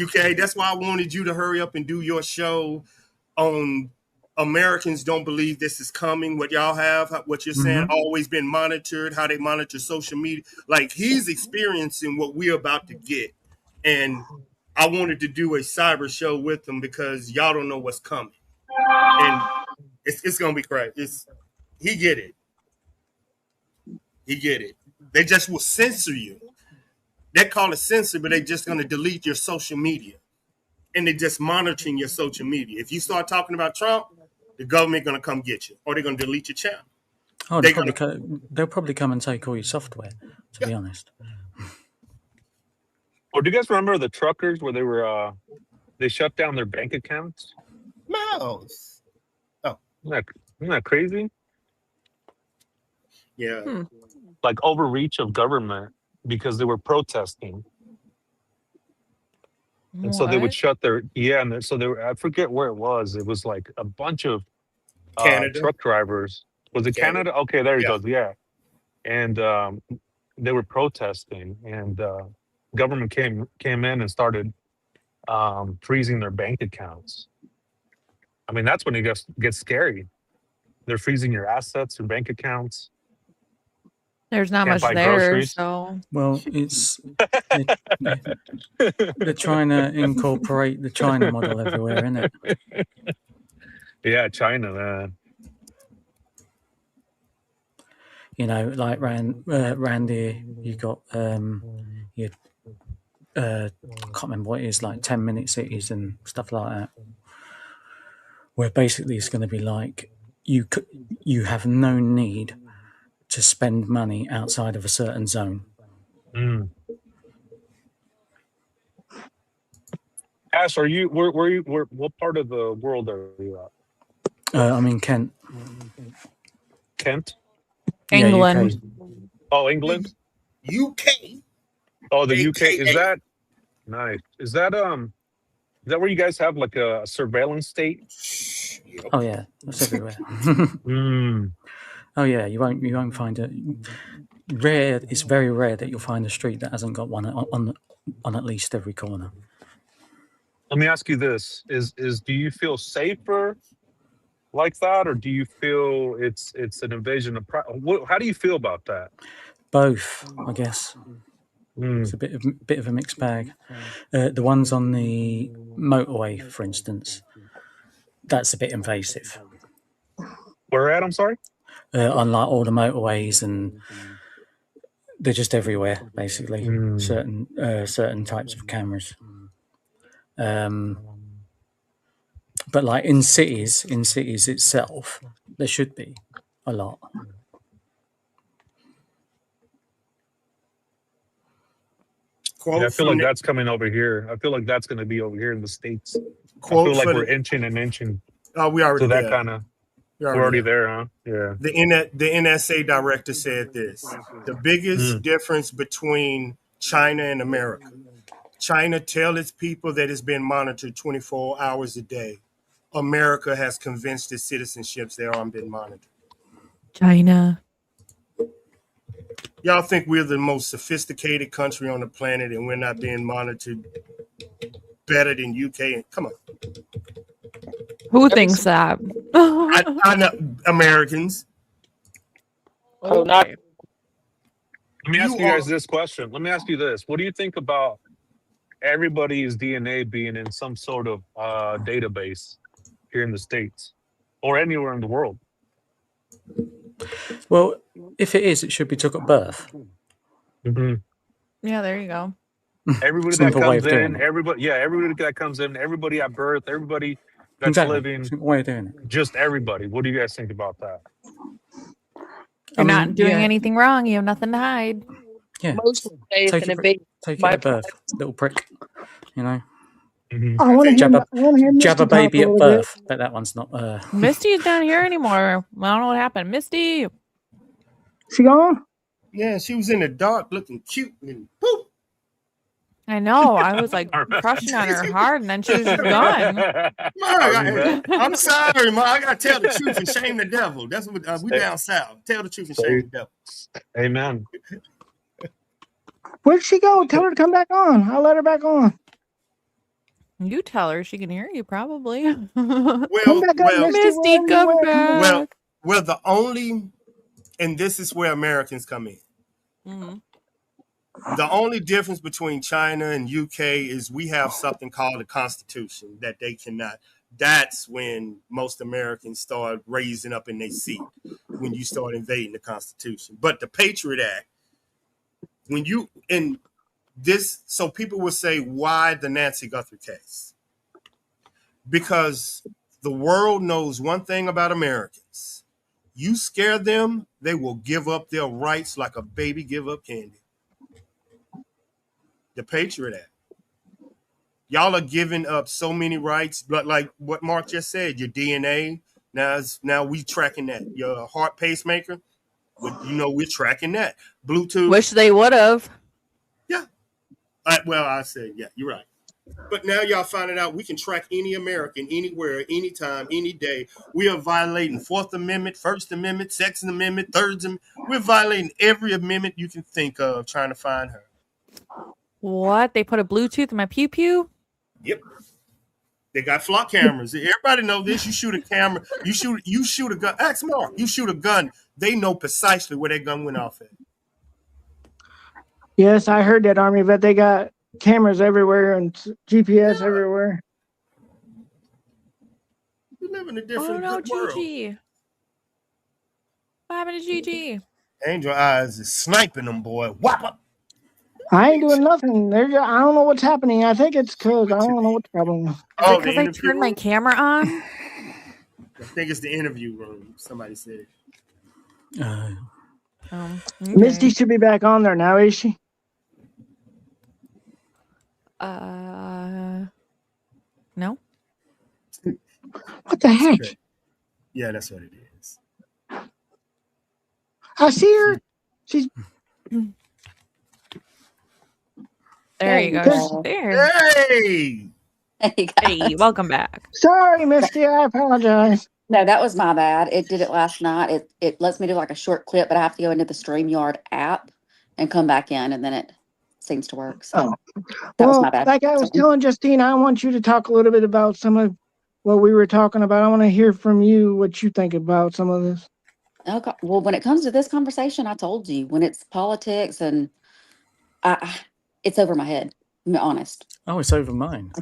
UK, that's why I wanted you to hurry up and do your show on Americans don't believe this is coming. What y'all have, what you're saying, always been monitored, how they monitor social media. Like he's experiencing what we're about to get. And I wanted to do a cyber show with him because y'all don't know what's coming. And it's gonna be crazy. He get it. He get it. They just will censor you. They call it censor, but they just gonna delete your social media. And they're just monitoring your social media. If you start talking about Trump, the government gonna come get you, or they're gonna delete your channel. Oh, they'll probably come and take all your software. To be honest. Or do you guys remember the truckers where they shut down their bank accounts? Mouse. Oh, Isn't that crazy? yeah. Like overreach of government because they were protesting. And so they would shut so they were, I forget where it was. It was like a bunch of Canada. truck drivers. Was it Canada? Okay, there he Yeah. goes. Yeah. And they were protesting and government came in and started freezing their bank accounts. I mean, that's when it gets scary. They're freezing your assets, your bank accounts. There's not Can't much buy there, groceries. so Well, they're trying to incorporate the China model everywhere, isn't it? Yeah, China, man. You know, like Randy, you got you I can't remember what it is, like 10-minute cities and stuff like that, where basically it's going to be like you have no need to spend money outside of a certain zone. Ash, are you what part of the world are you at? I'm in Kent. Kent? England. Yeah, UK. Oh, England? UK. Oh, the UK. AKA. Is that nice? Is that where you guys have like a surveillance state? Oh yeah, that's everywhere. Oh yeah, you won't find it. It's very rare that you'll find a street that hasn't got one on at least every corner. Let me ask you this: Is do you feel safer like that, or do you feel it's an invasion of privacy? How do you feel about that? both, I guess. It's a bit of a mixed bag. The ones on the motorway, for instance, that's a bit invasive. Where at? I'm sorry. On like all the motorways, and they're just everywhere, basically. Certain types of cameras. But like in cities itself, there should be a lot. Yeah, I feel like that's coming over here. I feel like that's going to be over here in the States. I feel like we're inching and inching. Oh, we already to that there. kind of. We're already there, huh? Yeah. The NSA director said this: the biggest difference between China and America. China tells its people that it's been monitored 24 hours a day. America has convinced its citizenships they aren't being monitored. China. Y'all think we're the most sophisticated country on the planet and we're not being monitored better than UK? Come on. Who thinks that? I know Americans. Oh, not. Let me ask you guys this question. Let me ask you this. What do you think about everybody's DNA being in some sort of database here in the States or anywhere in the world? Well, if it is, it should be took at birth. Yeah, there you go. Everybody that comes in, everybody that comes in, everybody at birth, everybody that's living, way of doing it. Just everybody. What do you guys think about that? You're not doing anything wrong. You have nothing to hide. Yeah, take it at birth, little prick. You know. I want to jab a baby at birth, but that one's not. Misty's not here anymore. I don't know what happened. Misty, she gone? Yeah, she was in the dark, looking cute, and poof. I know. I was like crushing on her hard, and then she was gone. I'm sorry, Ma. I gotta tell the truth and shame the devil. That's what we down south. Tell the truth and shame the devil. Amen. Where'd she go? Tell her to come back on. I'll let her back on. You tell her, she can hear you probably. Come back up, Misty, come back. Well, the only, and this is where Americans come in. The only difference between China and UK is we have something called a constitution that they cannot. That's when most Americans start raising up in their seat, when you start invading the Constitution. But the Patriot Act, when you, and this, so people will say, why the Nancy Guthrie case? Because the world knows one thing about Americans. You scare them, they will give up their rights like a baby give up candy. The Patriot Act. Y'all are giving up so many rights, but like what Mark just said, your DNA, now we tracking that. Your heart pacemaker, we're tracking that. Bluetooth. Wish they would have. Yeah. I said, yeah, you're right. But now y'all finding out we can track any American, anywhere, anytime, any day. We are violating 4th Amendment, 1st Amendment, 2nd Amendment, 3rd Amendment. We're violating every amendment you can think of trying to find her. What? They put a Bluetooth in my pew-pew? Yep. They got flock cameras. Everybody know this. You shoot a camera. You shoot a gun. Ask Mark. You shoot a gun. They know precisely where that gun went off at. Yes, I heard that, Army vet. They got cameras everywhere and GPS everywhere. We live in a different world. Gigi. What happened to Gigi? Angel Eyes is sniping them, boy. Whopper. I ain't doing nothing. I don't know what's happening. I think it's because I don't know what the problem is. Is it because I turned my camera on? I think it's the interview room. Somebody said. Okay. Misty should be back on there now, is she? No. What the heck? Yeah, that's what it is. I see her. She's. There you go. There. Hey. Hey, welcome back. Sorry, Misty. I apologize. No, that was my bad. It did it last night. It lets me do like a short clip, but I have to go into the StreamYard app and come back in, and then it seems to work. So that was my bad. Like I was telling Justine, I want you to talk a little bit about some of what we were talking about. I want to hear from you what you think about some of this. Okay. Well, when it comes to this conversation, I told you when it's politics and it's over my head. I'm honest. Oh, it's over mine.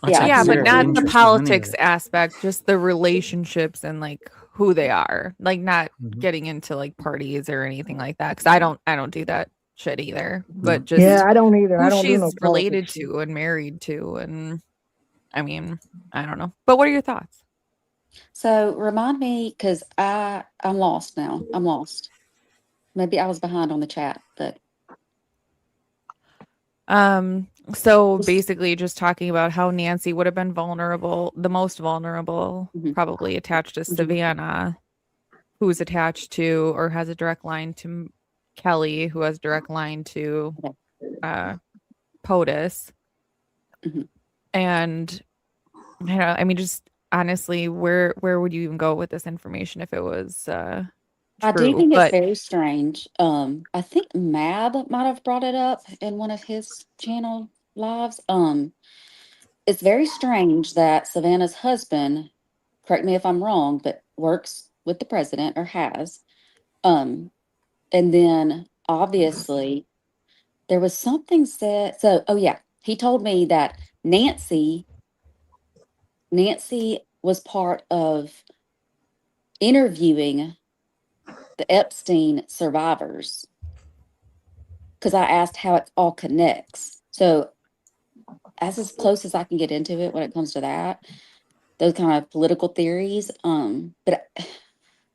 I Yeah, take Yeah, but zero not the interest in any of politics it. aspect, just the relationships and like who they are. Like not Mhm. getting into like parties or anything like that. Cause I don't do that shit either. But No. just Yeah, I don't either. I who don't do no she's related politics. to and married to. And I mean, I don't know. But what are your thoughts? so remind me, because I'm lost now. I'm lost. Maybe I was behind on the chat, but So basically just talking about how Nancy would have been vulnerable, the most vulnerable, Mhm. probably attached to Savannah, who's attached to or has a direct line to Kelly, who has direct line to Okay. POTUS. Mhm. And I mean, just honestly, where would you even go with this information if it was I do true? think it's But very strange. I think Mab might have brought it up in one of his channel lives. It's very strange that Savannah's husband, correct me if I'm wrong, but works with the president or has. Um, and then obviously there was something said. So, oh yeah, he told me that Nancy was part of interviewing the Epstein survivors because I asked how it all connects. So, as close as I can get into it when it comes to that, those kind of political theories. But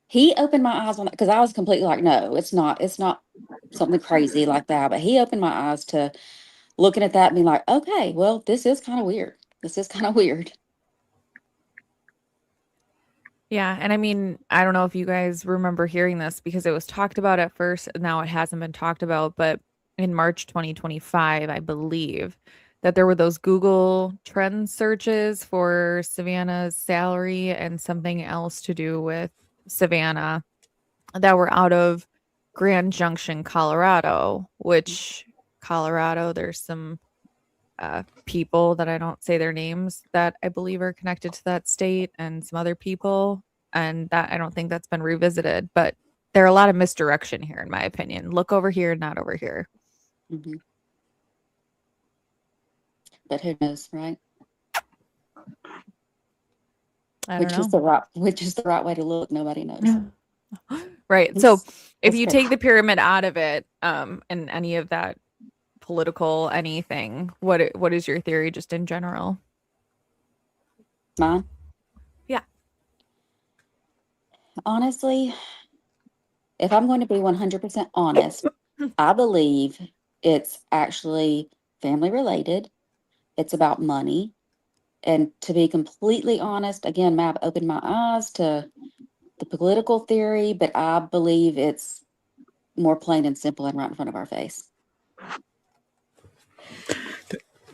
he opened my eyes on that because I was completely like, no, it's not something crazy like that. But he opened my eyes to looking at that and being like, okay, well, this is kind of weird. This is kind of weird. yeah, and I mean, I don't know if you guys remember hearing this because it was talked about at first, now it hasn't been talked about, but in March 2025, I believe that there were those Google trend searches for Savannah's salary and something else to do with Savannah that were out of Grand Junction, Colorado, which Colorado, there's some people that I don't say their names that I believe are connected to that state and some other people. And that I don't think that's been revisited, but there are a lot of misdirection here, in my opinion. Look over here, not over here. Mm-hmm. But who knows, right? I don't know. Which is the right way to look. Nobody knows. Right. So if It's you crazy. take the pyramid out of it, and any of that political anything, what is your theory just in general? Mine, Yeah. honestly, if I'm going to be 100% honest, I believe it's actually family related. It's about money. And to be completely honest, again, Map opened my eyes to the political theory, but I believe it's more plain and simple and right in front of our face.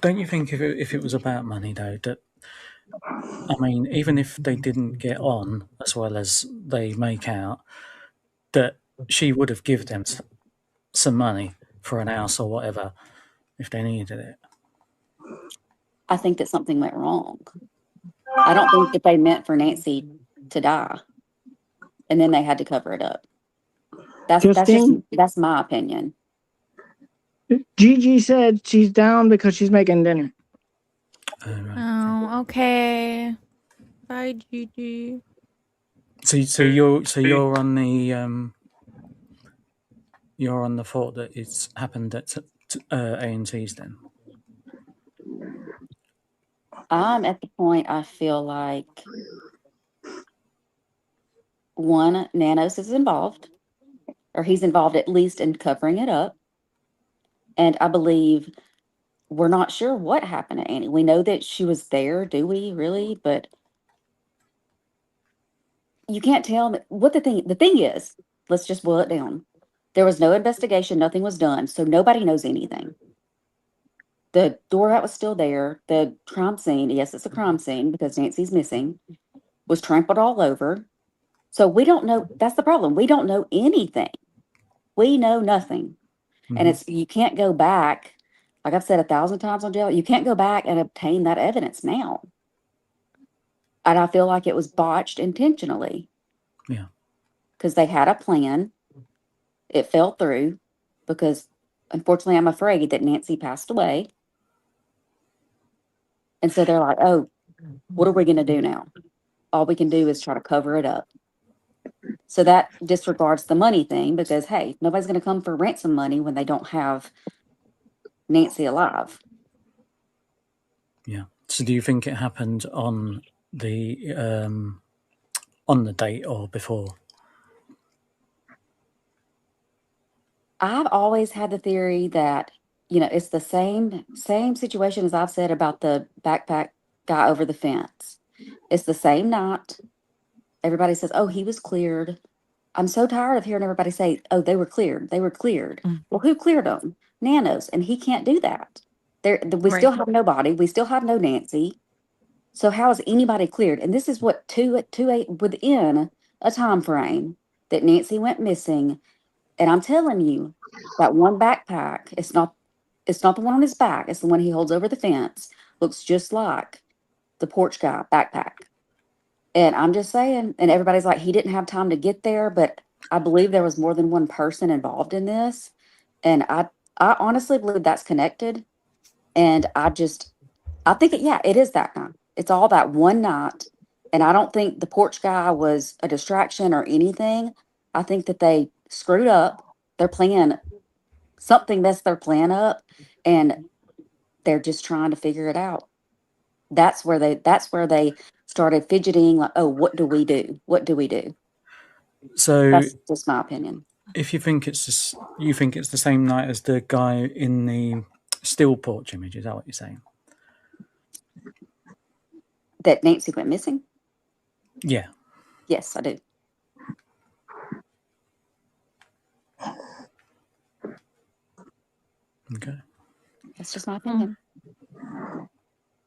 Don't you think if it was about money though, that I mean, even if they didn't get on as well as they make out, that she would have given them some money for an house or whatever if they needed it. I think that something went wrong. I don't think that they meant for Nancy to die, and then they had to cover it up. Justine, That's my opinion. Gigi said she's down because she's making dinner. Right. Oh, okay. Bye, Gigi. So you're on the you're on the thought that it's happened at A&T's then. I'm at the point I feel like one, Nanos is involved, or he's involved at least in covering it up. And I believe we're not sure what happened to Annie. We know that she was there, do we really? But you can't tell me what the thing is. Let's just boil it down. There was no investigation, nothing was done, so nobody knows anything. The door was still there. The crime scene, yes, it's a crime scene because Nancy's missing, was trampled all over. So we don't know. That's the problem. We don't know anything. We know nothing. And Mhm. you can't go back, like I've said 1,000 times on jail, you can't go back and obtain that evidence now. And I feel like it was botched intentionally. Yeah. because they had a plan. It fell through because, unfortunately, I'm afraid that Nancy passed away. And so they're like, oh, what are we going to do now? All we can do is try to cover it up. So that disregards the money thing because, hey, nobody's going to come for ransom money when they don't have Nancy alive. Yeah. So do you think it happened on the date or before? I've always had the theory that, it's the same situation as I've said about the backpack guy over the fence. It's the same night. Everybody says, oh, he was cleared. I'm so tired of hearing everybody say, oh, they were cleared. They were cleared. Well, who cleared them? Nanos. And he can't do that. We still have nobody. We still have no Nancy. So how is anybody cleared? And this is what within a time frame that Nancy went missing. And I'm telling you, that one backpack, it's not the one on his back. It's the one he holds over the fence. Looks just like the porch guy backpack. And I'm just saying, and everybody's like, he didn't have time to get there, but I believe there was more than one person involved in this. And I honestly believe that's connected. And I think it is that night. It's all that one night. And I don't think the porch guy was a distraction or anything. I think that they screwed up their plan. Something messed their plan up and they're just trying to figure it out. That's where they started fidgeting like, oh, what do we do? What do we do? So that's just my opinion. If you think it's the same night as the guy in the still porch image, is that what you're saying? That Nancy went missing? Yeah. Yes, I do. Okay. That's just my opinion.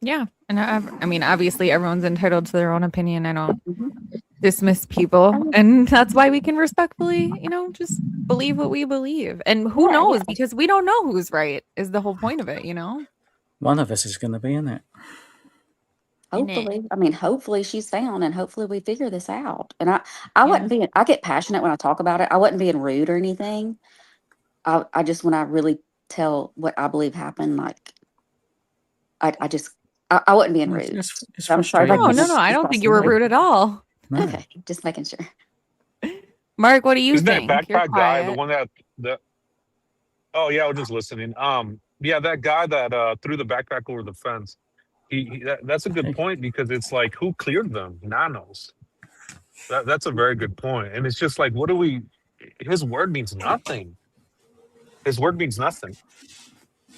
Yeah. And I mean, obviously everyone's entitled to their own opinion. I don't dismiss people. And that's why we can respectfully, just believe what we believe. And who knows? Because we don't know who's right is the whole point of it, One of us is going to be in it. Hopefully she's found and hopefully we figure this out. And I get passionate when I talk about it. I wasn't being rude or anything. I just, when I really tell what I believe happened, like, I wasn't being rude. It's I'm sorry. No, I don't think you were rude at all. No. Okay, just making sure. Mark, what do you Isn't think? that backpack guy the one that oh yeah, I was just listening. Yeah, that guy that threw the backpack over the fence. That's a good point because it's like, who cleared them? Nanos. That's a very good point. And it's just like, his word means nothing. His word means nothing.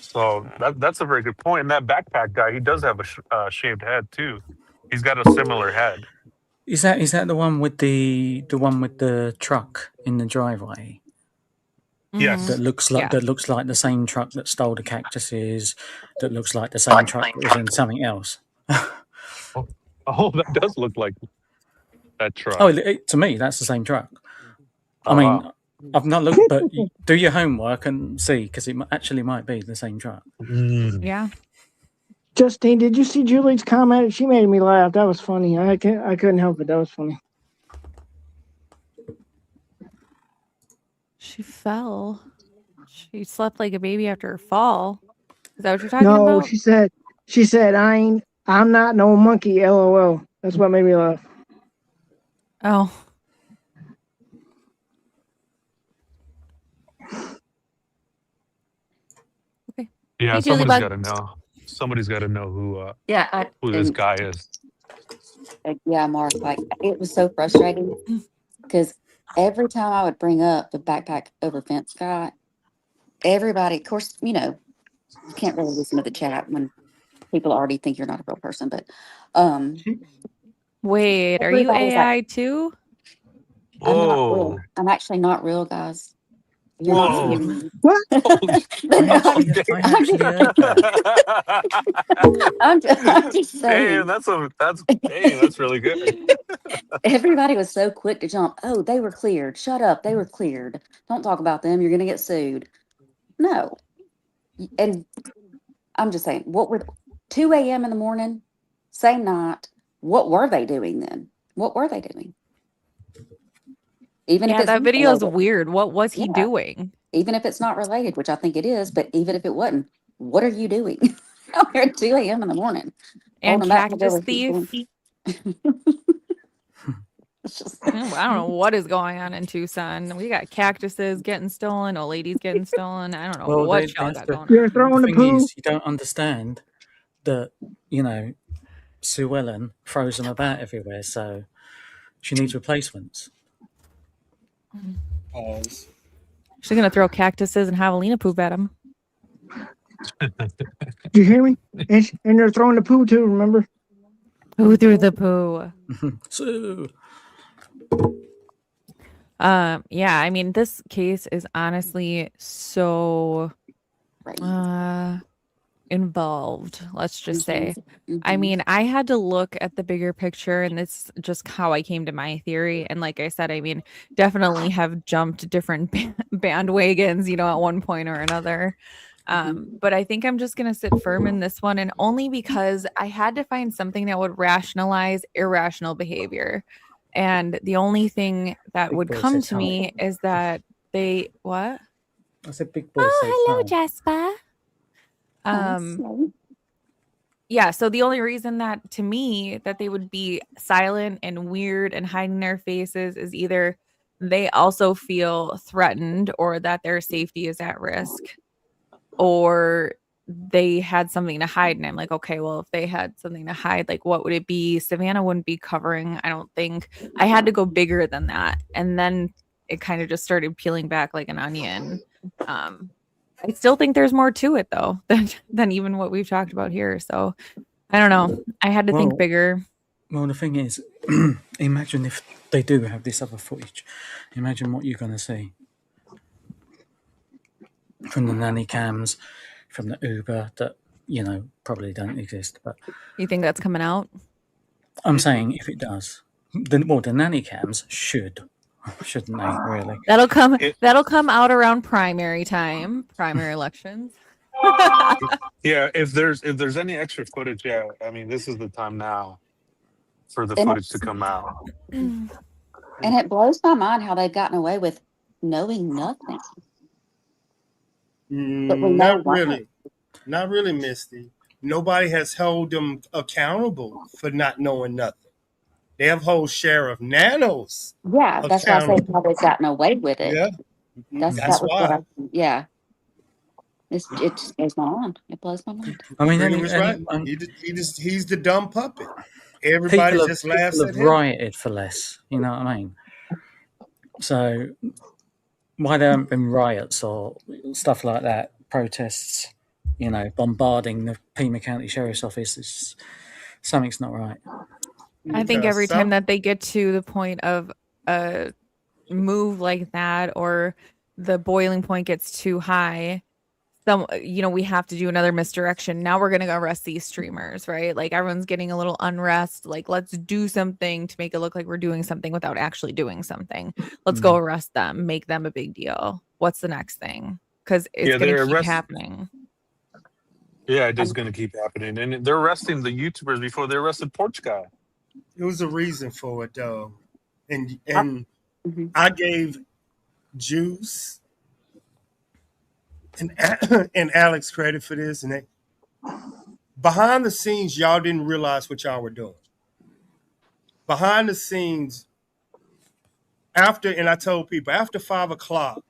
So that's a very good point. And that backpack guy, he does have a shaved head too. He's got a similar head. Is that the one with the truck in the driveway? Yes. That looks like the same truck that stole the cactuses. That looks like the same truck that was in something else. Oh, that does look like that truck. Oh, to me, that's the same truck. I mean, wow. I've not looked, but do your homework and see, because it actually might be the same truck. Yeah. Justine, did you see Julie's comment? She made me laugh. That was funny. I couldn't help it. That was funny. She fell. She slept like a baby after her fall. Is that what you're talking about? No, she said, I'm not no monkey, LOL. That's what made me laugh. Oh. Okay. Yeah, hey, somebody's got to know. Somebody's got to know who this guy is. Yeah, Mark, like, it was so frustrating because every time I would bring up the backpack over fence guy, everybody, of course, you can't really listen to the chat when people already think you're not a real person, but wait, are you AI too? I'm not real. I'm actually not real, guys. You're not seeing me. What? I'm just saying. That's really good. Everybody was so quick to jump. Oh, they were cleared. Shut up. They were cleared. Don't talk about them. You're going to get sued. No. And I'm just saying, 2 a.m. in the morning, same night, what were they doing then? What were they doing? Even if Yeah, it's that not video is related. weird. What was he Yeah. doing? Even if it's not related, which I think it is, but even if it wasn't, what are you doing out there at 2 a.m. in the morning? And Holding back to go cactus with people. thief. It's just I don't know what is going on in Tucson. We got cactuses getting stolen, old ladies getting stolen. I don't know Well, what they y'all have got to. going You're on. The throwing the thing poo. is, you don't understand that, Sue Ellen throws them about everywhere, so she needs replacements. Pause. She's gonna throw cactuses and javelina poop at him. Do you hear me? And they're throwing the poo too. Remember? Who threw the poo? Sue. Yeah, I mean, this case is honestly so right. involved, let's just say. Mhm. I mean, I had to look at the bigger picture, and it's just how I came to my theory. And like I said, I mean, definitely have jumped different bandwagons, at one point or another. But I think I'm just going to sit firm in this one, and only because I had to find something that would rationalize irrational behavior. And the only thing that Big would boy come says to hi. me is that what? I said, big boy Oh, says hello, hi. Jasper. Yeah, so the only reason that to me that they would be silent and weird and hiding their faces is either they also feel threatened or that their safety is at risk, or they had something to hide. And I'm like, okay, well, if they had something to hide, like what would it be? Savannah wouldn't be covering, I don't think. I had to go bigger than that. And then it kind of just started peeling back like an onion. I still think there's more to it though than even what we've talked about here. So I don't know. I had to think Well, bigger. Well, the thing is, imagine if they do have this other footage. Imagine what you're going to see from the nanny cams, from the Uber that, probably don't exist. But You think that's coming out? I'm saying if it does, the nanny cams shouldn't they, really? That'll come It, that'll come out around primary time, primary elections. yeah, if there's any extra footage, yeah, I mean, this is the time now for the And footage to it's come out. and it blows my mind how they've gotten away with knowing nothing. But we know Not why. really. Not really, Misty. Nobody has held them accountable for not knowing nothing. They have whole share of nanos Yeah, that's why I say accountable. how they've gotten away with it. Yeah, That that's was what why. yeah. It just blows my mind. It blows my mind. I mean, Brigham is right. He's the dumb puppet. Everybody just laughs people at have him. rioted for less. You know what I mean? So why there haven't been riots or stuff like that, protests, bombarding the Pima County Sheriff's Office, something's not right. I think Because every time that they get to the point of a move like that, or the boiling point gets too high, we have to do another misdirection. Now we're going to arrest these streamers, right? Like everyone's getting a little unrest. Like, let's do something to make it look like we're doing something without actually doing something. Let's go arrest them, make them a big deal. What's the next thing? Because it's Yeah, going they're to keep arrest. happening. Yeah, it is going to keep happening, and they're arresting the YouTubers before they arrested Porch Guy. it was a reason for it, though, and Mhm. I gave Juice and and Alex credit for this, and behind the scenes, y'all didn't realize what y'all were doing. Behind the scenes, and I told people after 5 o'clock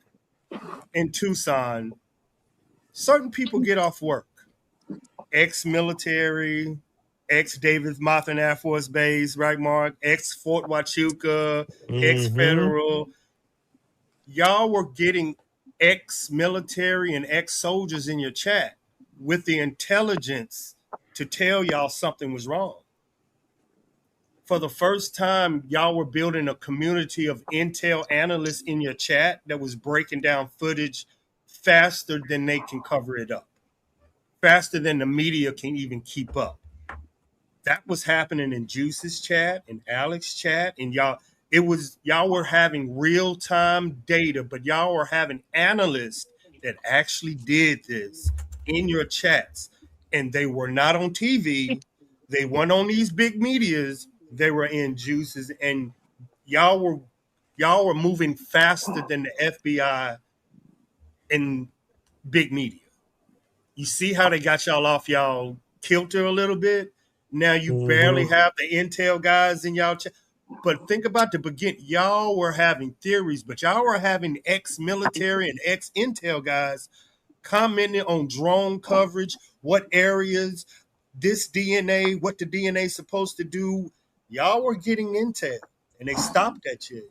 in Tucson, certain people get off work. Ex-military, ex-Davis Monthan Air Force Base, right, Mark? Ex-Fort Huachuca, Mm-hmm. ex-federal. Y'all were getting ex-military and ex-soldiers in your chat with the intelligence to tell y'all something was wrong. For the first time, y'all were building a community of intel analysts in your chat that was breaking down footage faster than they can cover it up, faster than the media can even keep up. That was happening in Juice's chat, in Alex's chat, and y'all were having real-time data, but y'all were having analysts that actually did this in your chats. And they were not on TV. They weren't on these big medias. They were in Juice's, and y'all were y'all were moving faster than the FBI and big media. You see how they got y'all off y'all kilter a little bit? Now you barely have the intel guys in y'all. But think about the beginning. Y'all were having theories, but y'all were having ex-military and ex-intel guys commenting on drone coverage, what areas, this DNA, what the DNA is supposed to do. Y'all were getting intel, and they stopped that shit.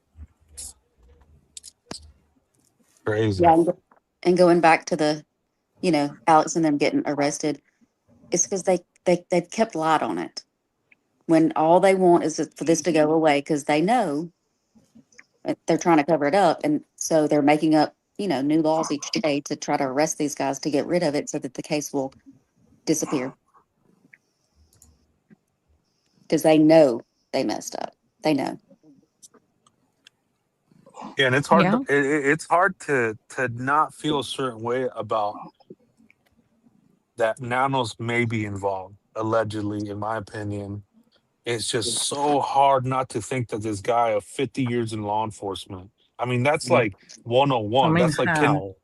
Crazy. Yeah, and going back to the, Alex and them getting arrested, it's because they've kept light on it. When all they want is for this to go away, because they know they're trying to cover it up, and so they're making up, new laws each day to try to arrest these guys to get rid of it, so that the case will disappear. Because they know they messed up. They know. Yeah, and it's hard. Yeah. It's hard to not feel a certain way about that. Nanos may be involved, allegedly, in my opinion. It's just so hard not to think that this guy of 50 years in law enforcement. I mean, that's like I 101. mean, That's like how?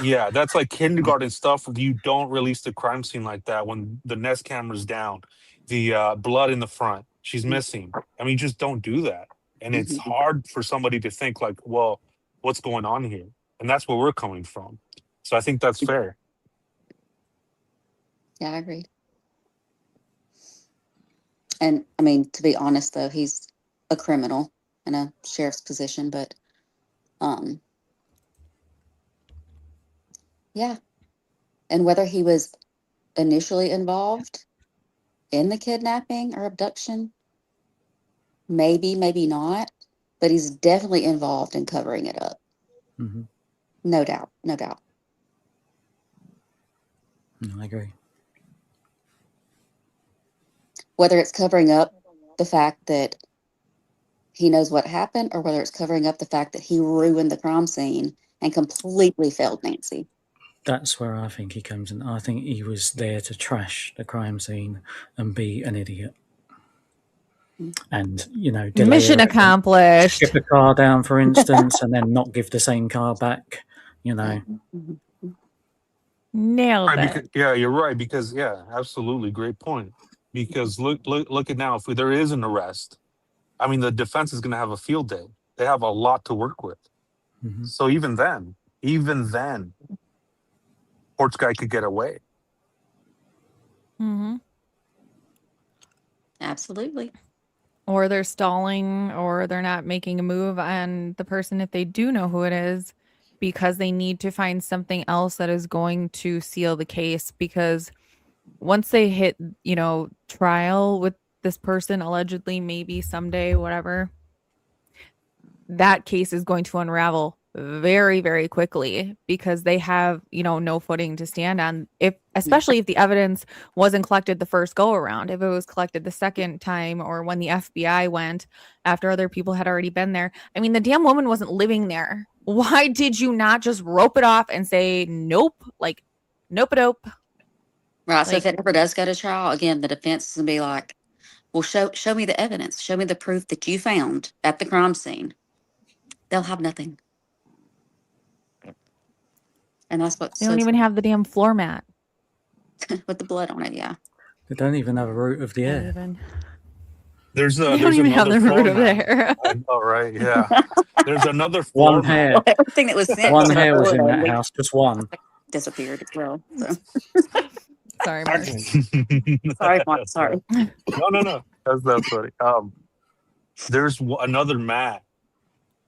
yeah, that's like kindergarten stuff. You don't release the crime scene like that when the Nest camera's down, the blood in the front, she's missing. I mean, you just don't do that. And it's Mhm. hard for somebody to think like, well, what's going on here? And that's where we're coming from. So I think that's fair. Yeah, I agree. And I mean, to be honest, though, he's a criminal in a sheriff's position, but yeah. And whether he was initially involved in the kidnapping or abduction, maybe, maybe not, but he's definitely involved in covering it up. Mm-hmm. No doubt. No doubt. No, I agree. Whether it's covering up the fact that he knows what happened, or whether it's covering up the fact that he ruined the crime scene and completely failed Nancy. That's where I think he comes in. I think he was there to trash the crime scene and be an idiot. And, delay Mission everything. accomplished. Skip a car down, for instance, and then not give the same car back, Mhm. Nailed Right, because, it. yeah, you're right. Because absolutely, great point. Because look at now, if there is an arrest, I mean, the defense is going to have a field day. They have a lot to work with. Mm-hmm. So even then, Porch guy could get away. Mm-hmm. Absolutely. Or they're stalling, or they're not making a move on the person if they do know who it is, because they need to find something else that is going to seal the case. Because once they hit, trial with this person, allegedly, maybe someday, whatever, that case is going to unravel very, very quickly, because they have, no footing to stand on, especially if the evidence wasn't collected the first go around. If it was collected the second time, or when the FBI went after other people had already been there. I mean, the damn woman wasn't living there. Why did you not just rope it off and say nope? Like, nope-a-dope. Right. So if it ever does go to trial, again, the defense is gonna be like, well, show me the evidence. Show me the proof that you found at the crime scene. They'll have nothing. And that's what's They don't even have the damn floor mat. with the blood on it, yeah. They don't even have a root of the Not air. even. There's They don't even have another the floor root of mat. there. I know, right? Yeah. There's another floor One hair. mat. Everything that was sent One to hair was in Florida that house, just one. disappeared as well. So Sorry, Mark. sorry, Mark. Sorry. No. That's funny. There's another mat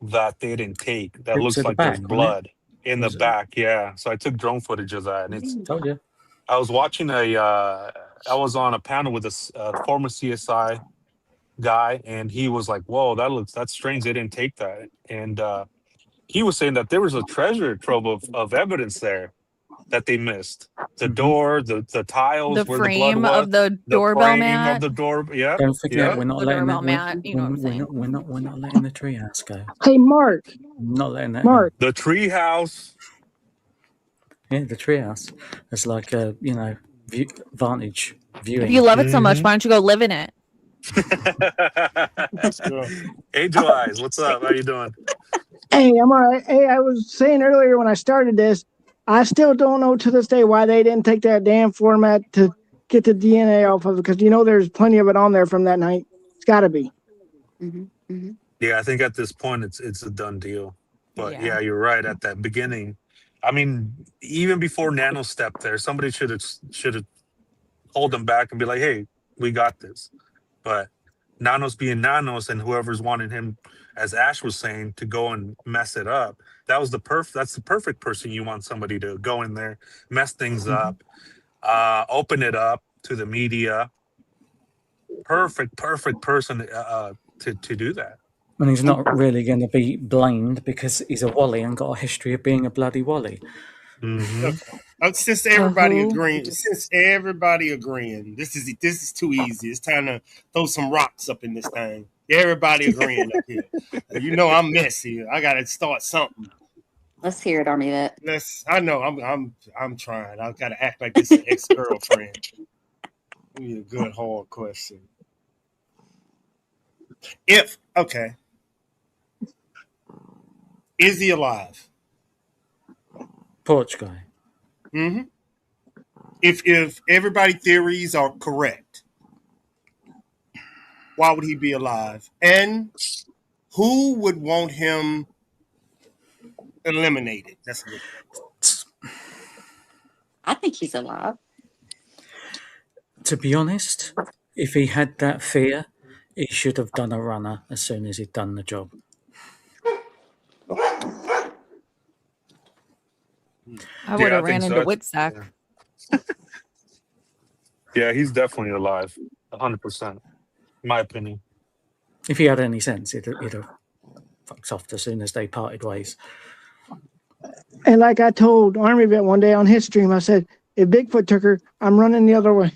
that they didn't take that It was looks at the like there's back, wasn't it? blood in the Was it? back. Yeah. So I took drone footage of that, and it's. Told you. I was watching I was on a panel with a former CSI guy, and he was like, "Whoa, that's strange. They didn't take that." And he was saying that there was a treasure trove of evidence there that they missed. The Mm-hmm. door, the tiles The where the blood frame was, of the the doorbell frame mat. of the door. Yeah, Don't forget, yeah. we're not The letting doorbell that. mat, you know what I'm saying. We're not letting the treehouse go. Hey, Mark, Not letting that Mark, The tree house. go. Yeah, the treehouse. It's like a vantage viewing. If you love it so much, why don't you go live in it? Angel Eyes, what's up? How you doing? Hey, I'm all right. Hey, I was saying earlier when I started this, I still don't know to this day why they didn't take that damn format to get the DNA off of it, because there's plenty of it on there from that night. It's got to be. Yeah, I think at this point it's a done deal. But Yeah. yeah, you're right. At that beginning, I mean, even before Nano stepped there, somebody should have hold them back and be like, "Hey, we got this." But Nano's being Nanos, and whoever's wanting him, as Ash was saying, to go and mess it up. That's the perfect person you want somebody to go in there, mess things up, open it up to the media. Perfect person to do that. And he's not really going to be blamed because he's a Wally and got a history of being a bloody Wally. Hmm. Since So everybody who? agreeing, this is too easy. It's time to throw some rocks up in this thing. Everybody agreeing up here. I'm messy. I gotta start something. Let's hear it, Army Vet. I know I'm trying. I've got to act like this is an ex-girlfriend. Give me a good hard question. Is he alive? Porch guy. Mm-hmm. If everybody theories are correct, why would he be alive? And who would want him eliminated? That's a good question. I think he's alive. To be honest, if he had that fear, he should have done a runner as soon as he'd done the job. I would Yeah, I have think ran so. into Woodstock. Yeah, he's definitely alive, 100%. In my opinion. If he had any sense, he'd have fucked off as soon as they parted ways. And like I told Army Vet one day on his stream, I said, if Bigfoot took her, I'm running the other way.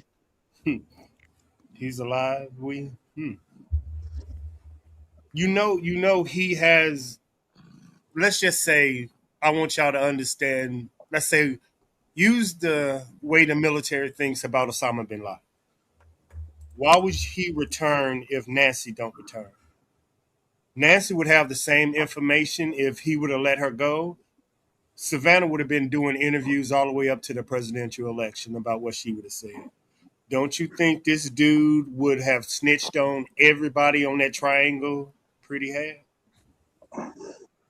He's alive. He has. Let's just say, I want y'all to understand. Let's say, use the way the military thinks about Osama bin Laden. Why would he return if Nancy don't return? Nancy would have the same information if he would have let her go. Savannah would have been doing interviews all the way up to the presidential election about what she would have said. Don't you think this dude would have snitched on everybody on that triangle Pretty had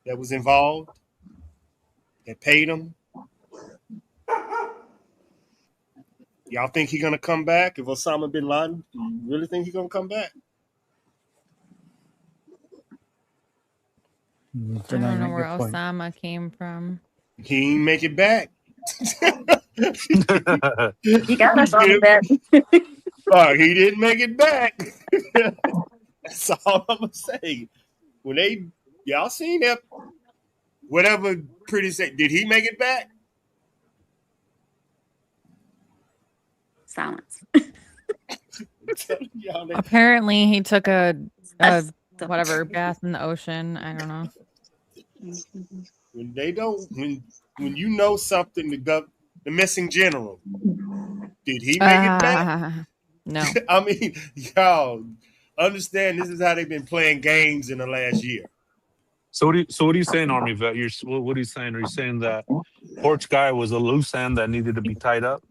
that was involved, that paid him? Y'all think he's gonna come back if Osama bin Laden? Do you really think he's gonna come back? I don't know where Osama came from. He ain't make it back. You got us Army Vet. He didn't make it back. That's all I'm gonna say. When y'all seen that? Whatever Pretty said, did he make it back? Silence. Apparently, he took a whatever bath in the ocean. I don't know. When they don't, when you know something, the missing general, did he make it back? No. I mean, y'all understand this is how they've been playing games in the last year. So what are you saying, Army Vet? What are you saying? Are you saying that Porch guy was a loose end that needed to be tied up?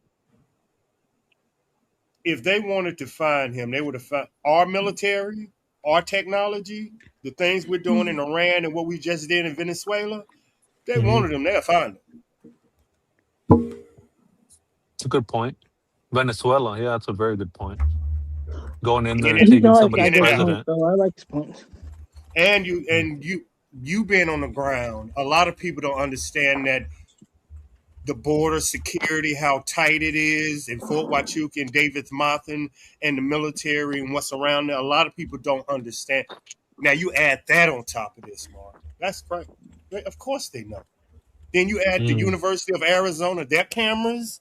If they wanted to find him, they would have found our military, our technology, the things we're doing in Iran and what we just did in Venezuela. They wanted him, they'll find him. It's a good point. Venezuela, yeah, that's a very good point. Going in there In and it, taking I somebody's like out. point, president. though. I like this point. And you being on the ground, a lot of people don't understand that the border security, how tight it is in Fort Huachuca and David's Martin and the military and what's around there. A lot of people don't understand. Now you add that on top of this, Mark. That's great. Of course they know. Then you add the University of Arizona, their cameras,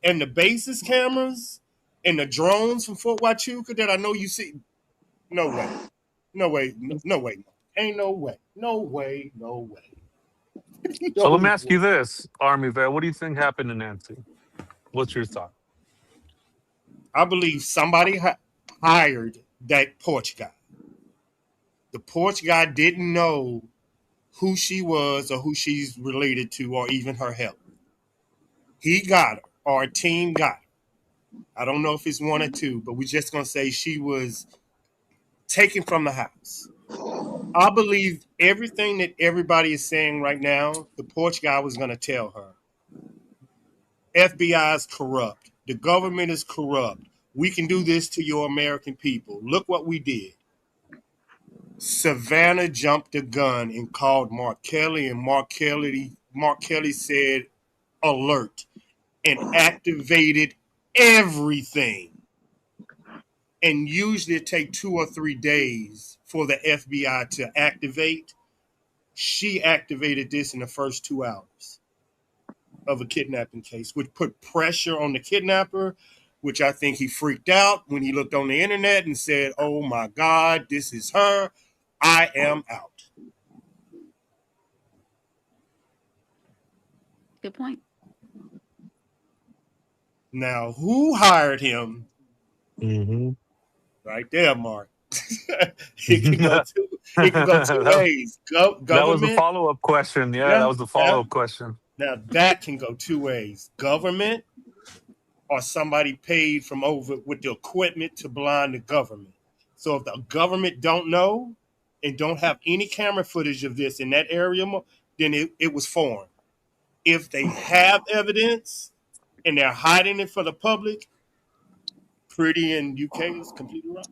and the bases cameras, and the drones from Fort Huachuca that I know you see. No way. No way. No way. Ain't no way. No way. No way. So let me ask you this, Army Vet. What do you think happened to Nancy? What's your thought? I believe somebody hired that porch guy. The porch guy didn't know who she was or who she's related to or even her help. He got her, or a team got her. I don't know if it's one or two, but we're just going to say she was taken from the house. I believe everything that everybody is saying right now, the porch guy was going to tell her. FBI is corrupt. The government is corrupt. We can do this to your American people. Look what we did. Savannah jumped the gun and called Mark Kelly, and Mark Kelly said alert and activated everything. And usually it takes 2 or 3 days for the FBI to activate. She activated this in the first 2 hours of a kidnapping case, which put pressure on the kidnapper, which I think he freaked out when he looked on the internet and said, oh my God, this is her. I am out. Good point. Now, who hired him? Mm-hmm. Right there, Mark. It can go two. It can go two that, ways. that was the Government. follow-up question. Yeah, that Yeah, was the yeah. follow-up question. Now that can go 2 ways. Government or somebody paid from over with the equipment to blind the government. So if the government don't know and don't have any camera footage of this in that area, then it was foreign. If they have evidence and they're hiding it for the public, Pretty in UK is completely right.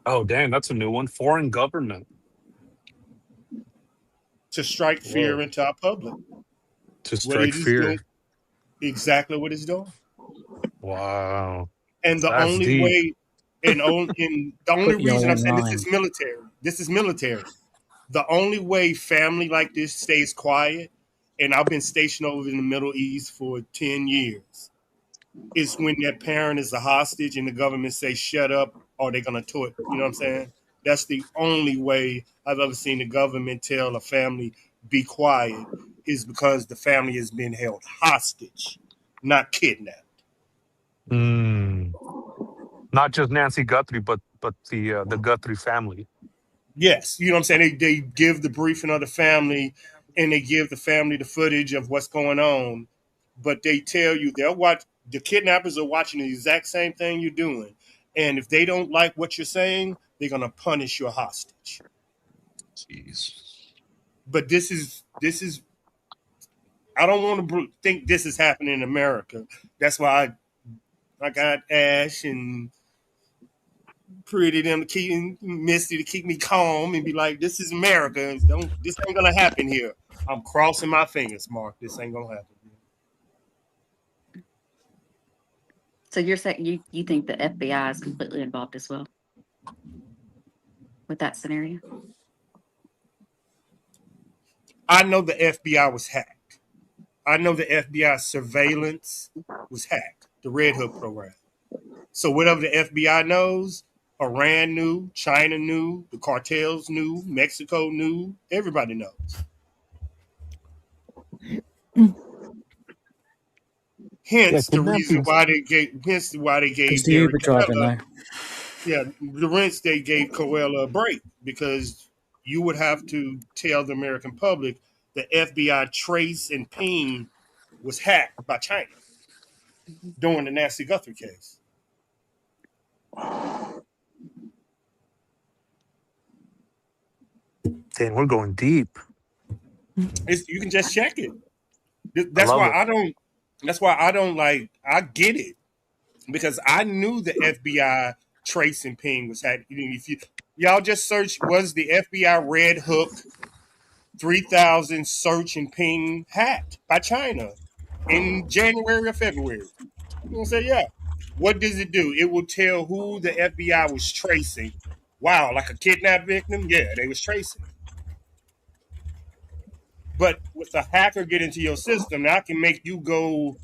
Oh, damn, that's a new one. Foreign government. To strike fear Whoa. into our public. To What strike it is doing, fear. exactly what it's doing. Wow. And the That's only deep. way, and the only Put you reason I'm saying this online. is military. This is military. The only way family like this stays quiet, and I've been stationed over in the Middle East for 10 years, is when that parent is a hostage and the government say shut up or they're gonna do it. You know what I'm saying? That's the only way I've ever seen the government tell a family be quiet is because the family has been held hostage, not kidnapped. Mm. Not just Nancy Guthrie, but the Guthrie family. Yes, you know what I'm saying? They give the briefing of the family and they give the family the footage of what's going on, but they tell you they'll watch the kidnappers are watching the exact same thing you're doing. And if they don't like what you're saying, they're gonna punish your hostage. Jeez. But this is I don't want to think this is happening in America. That's why I got Ash and Pretty them to keep Misty to keep me calm and be like, this is America. This ain't gonna happen here. I'm crossing my fingers, Mark. This ain't gonna happen. So you're saying you think the FBI is completely involved as well with that scenario? I know the FBI was hacked. I know the FBI surveillance was hacked, the Red Hook program. So whatever the FBI knows, Iran knew, China knew, the cartels knew, Mexico knew, everybody knows. Yeah, Hence the reason kidnappings. why they gave It's the Gary Uber driver Coella, now. yeah, the rents they gave Coella a break because you would have to tell the American public the FBI trace and ping was hacked by China during the Nancy Guthrie case. Damn, we're going deep. You can just check it. I That's love why it. I don't. That's why I don't like. I get it because I knew the FBI trace and ping was hacked. If y'all just search, was the FBI Red Hook 3000 search and ping hacked by China in January or February? You gonna say yeah? What does it do? It will tell who the FBI was tracing. Wow, like a kidnapped victim? Yeah, they was tracing. But with a hacker get into your system, now I can make you go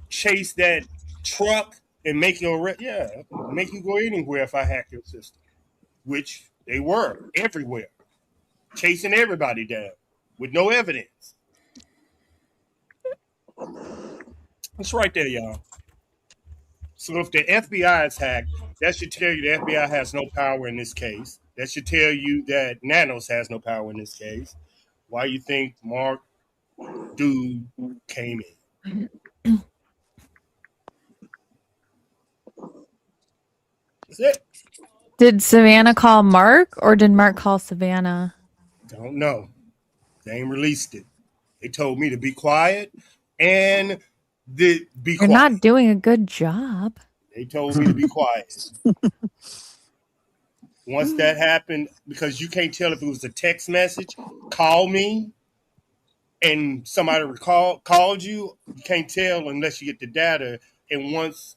chase that truck and make your yeah, I can make you go anywhere if I hack your system, which they were everywhere, chasing everybody down with no evidence. It's right there, y'all. So if the FBI is hacked, that should tell you the FBI has no power in this case. That should tell you that Nanos has no power in this case. Why you think Mark dude came in? That's it. Did Savannah call Mark or did Mark call Savannah? Don't know. They ain't released it. They told me to be quiet and be You're quiet. not doing a good job. They told me to be quiet. Once that happened, because you can't tell if it was a text message, call me, and somebody called you. You can't tell unless you get the data. And once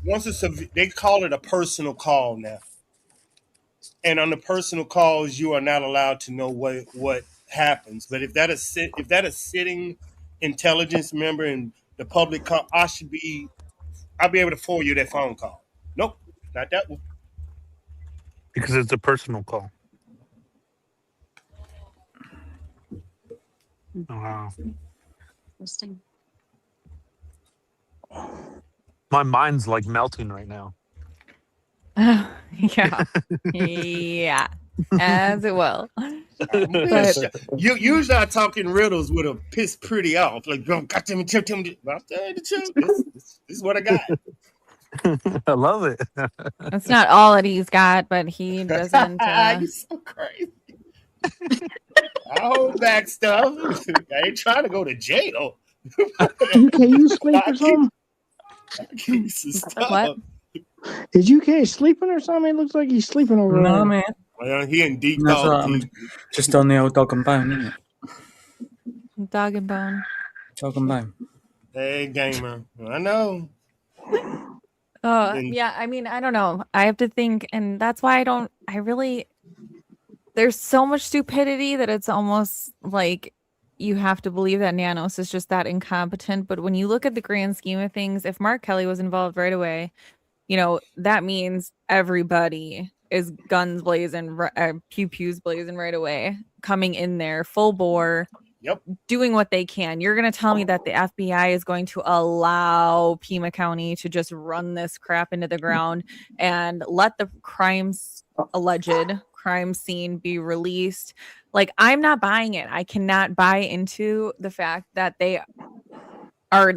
it's they call it a personal call now. And on the personal calls, you are not allowed to know what happens. But if that is sitting intelligence member and the public call, I'll be able to forward you that phone call. Nope, not that one. Because it's a personal call. Oh, wow. Interesting. My mind's like melting right now. Yeah. Yeah. As it will. You usually I talk in riddles with a piss pretty off. Like, bro, goddamn it, tell me. I'm telling you the truth. This is what I got. I love it. That's not all that he's got, but he doesn't. You're so crazy. I hold back stuff. I ain't trying to go to jail. UK, you sleep or something? What? Is UK sleeping or something? It looks like he's sleeping over No, there. man. Well, he in deep That's thought. right. I'm just on the old dog and bone, isn't it? Dog and bone. Dog and bone. Hey, gamer. I know. Oh, Then- yeah. I mean, I don't know. I have to think, and that's why there's so much stupidity that it's almost like you have to believe that Nanos is just that incompetent. But when you look at the grand scheme of things, if Mark Kelly was involved right away, that means everybody is guns blazing, pew pews blazing right away, coming in there full bore. Yep. Doing what they can. You're going to tell me that the FBI is going to allow Pima County to just run this crap into the ground and let the alleged crime scene be released? Like, I'm not buying it. I cannot buy into the fact that they are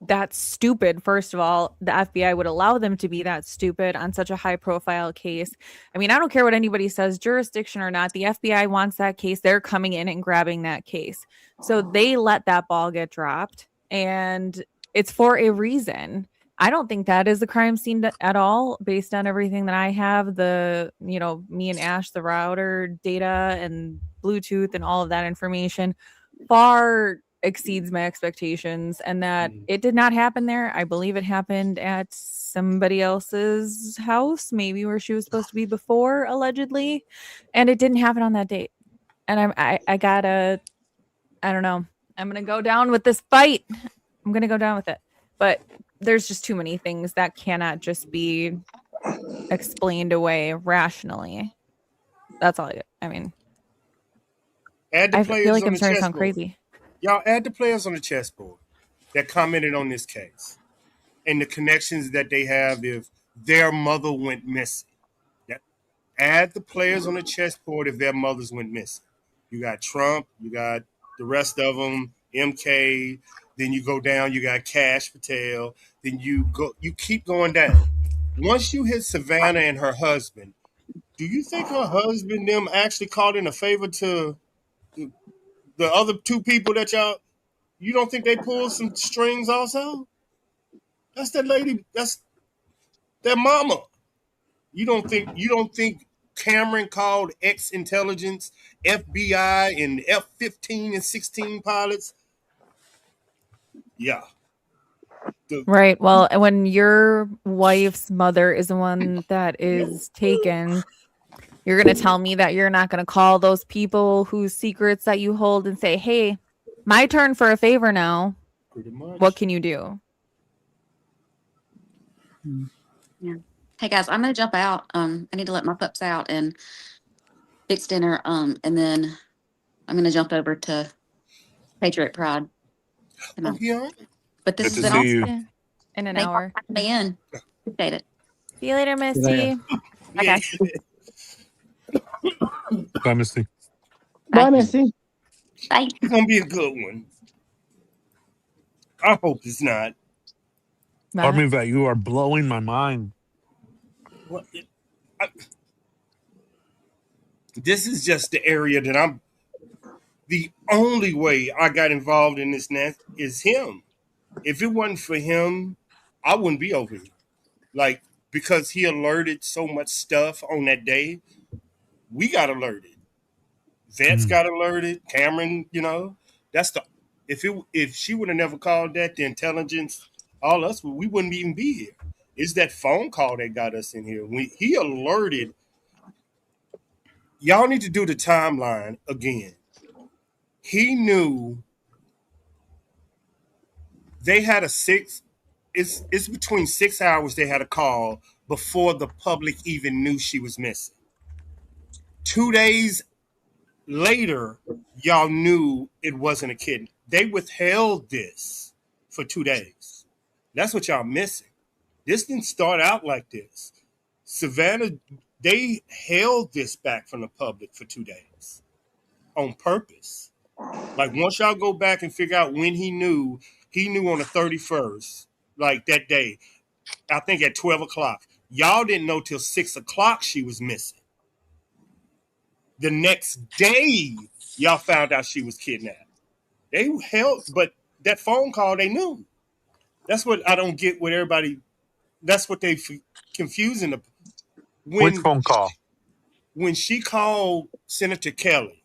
that stupid. First of all, the FBI would allow them to be that stupid on such a high profile case. I mean, I don't care what anybody says, jurisdiction or not, the FBI wants that case. They're coming in and grabbing that case. So they let that ball get dropped, and it's for a reason. I don't think that is the crime scene at all, based on everything that I have, me and Ash, the router data and Bluetooth and all of that information far exceeds my expectations, and that it did not happen there. I believe it happened at somebody else's house, maybe where she was supposed to be before, allegedly, and it didn't happen on that date. And I don't know. I'm gonna go down with this fight. I'm gonna go down with it, but there's just too many things that cannot just be explained away rationally. That's all. I mean, I feel like I'm starting to sound crazy. Y'all add the players on the chessboard that commented on this case and the connections that they have if their mother went missing. Add the players on the chessboard if their mothers went missing. You got Trump, you got the rest of them, MK, then you go down, you got Cash Patel, then you keep going down. Once you hit Savannah and her husband, do you think her husband them actually called in a favor to the other two people that you don't think they pulled some strings also? That's that lady. That's their mama. You don't think Cameron called ex-intelligence, FBI, and F-15 and 16 pilots? Yeah. Right. Well, when your wife's mother is the one that is taken, you're going to tell me that you're not going to call those people whose secrets that you hold and say, hey, my turn for a favor now. Pretty much. What can you do? Yeah. Hey guys, I'm gonna jump out. I need to let my pups out and fix dinner. And then I'm gonna jump over to Patriot Pride. Oh, yeah. But this Good has to been see awesome. you. In an Thanks hour. for having me in. Appreciate it. See you later, Missy. Okay. Bye, Misty. Bye, Bye. Missy. Bye. It's gonna be a good one. I hope it's not. Matt? Armin, you are blowing my mind. What? This is just the area that I'm. The only way I got involved in this nest is him. If it wasn't for him, I wouldn't be over here. Like, because he alerted so much stuff on that day, we got alerted. Vets Mm. got alerted. Cameron, that's the if she would have never called that, the intelligence, all us, we wouldn't even be here. It's that phone call that got us in here. He alerted. Y'all need to do the timeline again. He knew they had a six. It's between 6 hours they had a call before the public even knew she was missing. 2 days later, y'all knew it wasn't a kid. They withheld this for 2 days. That's what y'all missing. This didn't start out like this. Savannah, they held this back from the public for 2 days on purpose. Like, once y'all go back and figure out when he knew on the 31st, like that day, I think at 12 o'clock. Y'all didn't know till 6 o'clock she was missing. The next day, y'all found out she was kidnapped. They held, but that phone call, they knew. That's what I don't get with everybody. That's what they confusing. Which When phone call? when she called Senator Kelly,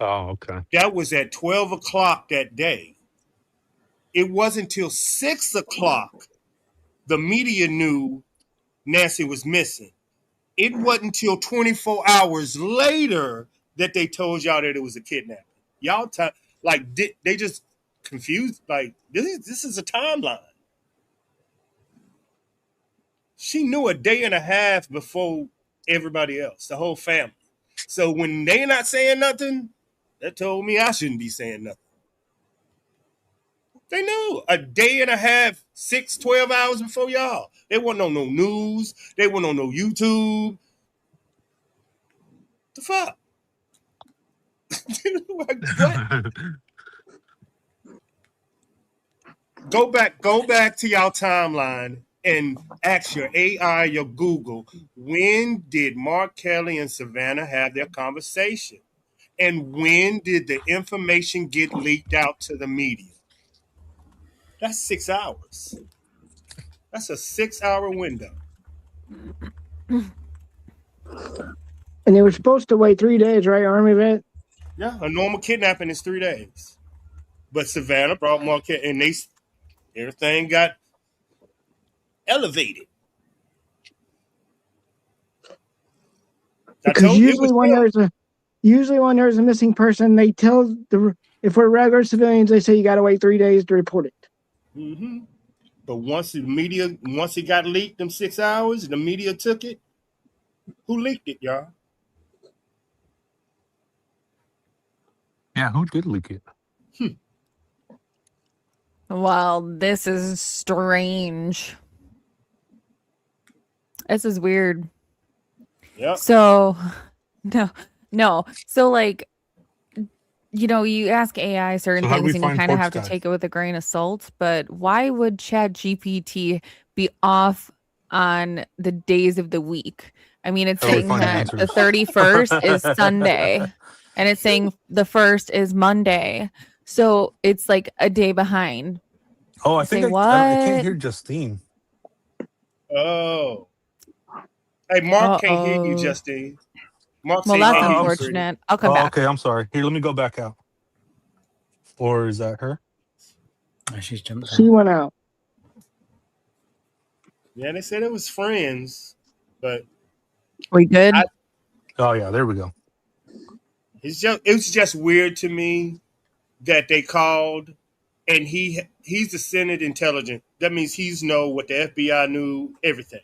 Oh, okay. that was at 12 o'clock that day. It wasn't until 6 o'clock the media knew Nancy was missing. It wasn't until 24 hours later that they told y'all that it was a kidnapping. Y'all they just confused. Like, this is a timeline. She knew a day and a half before everybody else, the whole family. So when they not saying nothing, that told me I shouldn't be saying nothing. They knew a day and a half, 12 hours before y'all. They wasn't on no news. They wasn't on no YouTube. The fuck? Like, what? Go back to y'all timeline and ask your AI, your Google, when did Mark Kelly and Savannah have their conversation? And when did the information get leaked out to the media? That's 6 hours. That's a 6 hour window. And they were supposed to wait 3 days, right, Army vet? Yeah, a normal kidnapping is 3 days. But Savannah brought Mark Kelly, and everything got elevated. I Because told you it was him. usually when there's a missing person, they tell if we're regular civilians, they say you got to wait 3 days to report it. Mm-hmm. But once it got leaked, them 6 hours, the media took it. Who leaked it, y'all? Yeah, who did leak it? Well, this is strange. This is weird. Yep. So, no. So, like, you ask AI certain So how do we things and you find kind of Porch have to Guy? take it with a grain of salt. But why would Chat GPT be off on the days of the week? I mean, it's How do we saying find that the answers? 31st is Sunday and it's saying the 1st is Monday. So it's like a day behind. Oh, I Say think I can't what? hear Justine. Oh. Hey, Mark can't hear you, Uh-oh. Justine. Mark Well, said he that's can't hear I'm you, pretty. unfortunate. I'll come Oh, back. okay. I'm sorry. Here, let me go back out. Or is that her? She's jumped She out. went out. Yeah, they said it was friends, but We good? Oh yeah, there we go. it was just weird to me that they called, and he's the Senate intelligence. That means he's know what the FBI knew, everything.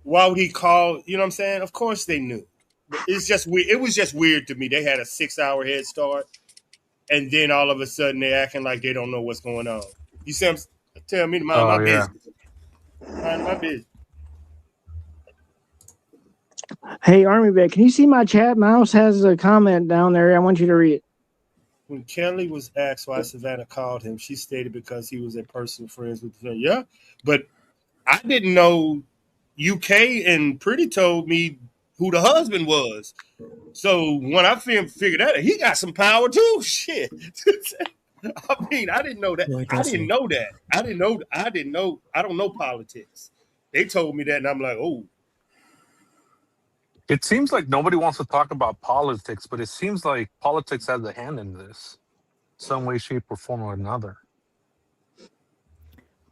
Why would he call? You know what I'm saying? Of course they knew. But it's just weird. It was just weird to me. They had a 6 hour head start, and then all of a sudden they acting like they don't know what's going on. You see, tell me to mind my Oh yeah. business. Mind my business. Hey, Army Vet, can you see my chat? Mouse has a comment down there. I want you to read it. When Kelly was asked why Savannah called him, she stated because he was a personal friends with her. Yeah, but I didn't know UK and Pretty told me who the husband was. So when I figured that, he got some power too. Shit. I mean, I didn't know that. Boy, I does didn't he. know that. I didn't know. I don't know politics. They told me that, and I'm like, oh, It seems like nobody wants to talk about politics, but it seems like politics has a hand in this, some way, shape, or form or another.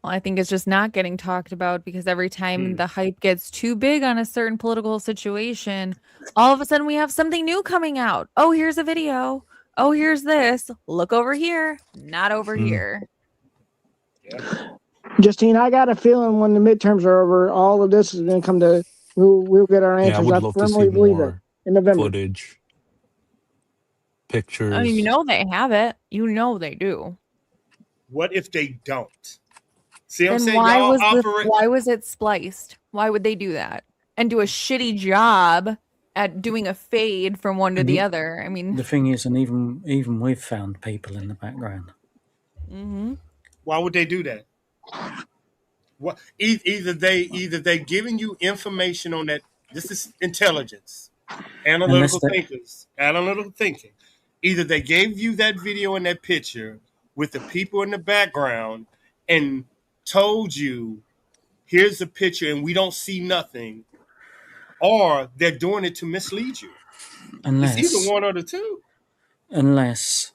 Well, I think it's just not getting talked about because every time the hype gets too big on a certain political situation, all of a sudden we have something new coming out. Oh, here's a video. Oh, here's this. Look over here. Not over here. yeah. Justine, I got a feeling when the midterms are over, all of this is going to come to. We'll get our Yeah, I answers. would I love to see firmly believe it more in November. footage, Oh, pictures. you know they have it. You know they do. What if they don't? See what I'm Then saying? Y'all operate. why was it spliced? Why would they do that? And do a shitty job at doing a fade from one to And the other. I mean, the thing is, and even we've found people in the background. Why would they do that? What either they giving you information on that. This is intelligence, Unless analytical that, thinkers, analytical thinking. Either they gave you that video and that picture with the people in the background and told you, here's the picture and we don't see nothing, or they're doing it to mislead you. It's either unless one or the two. unless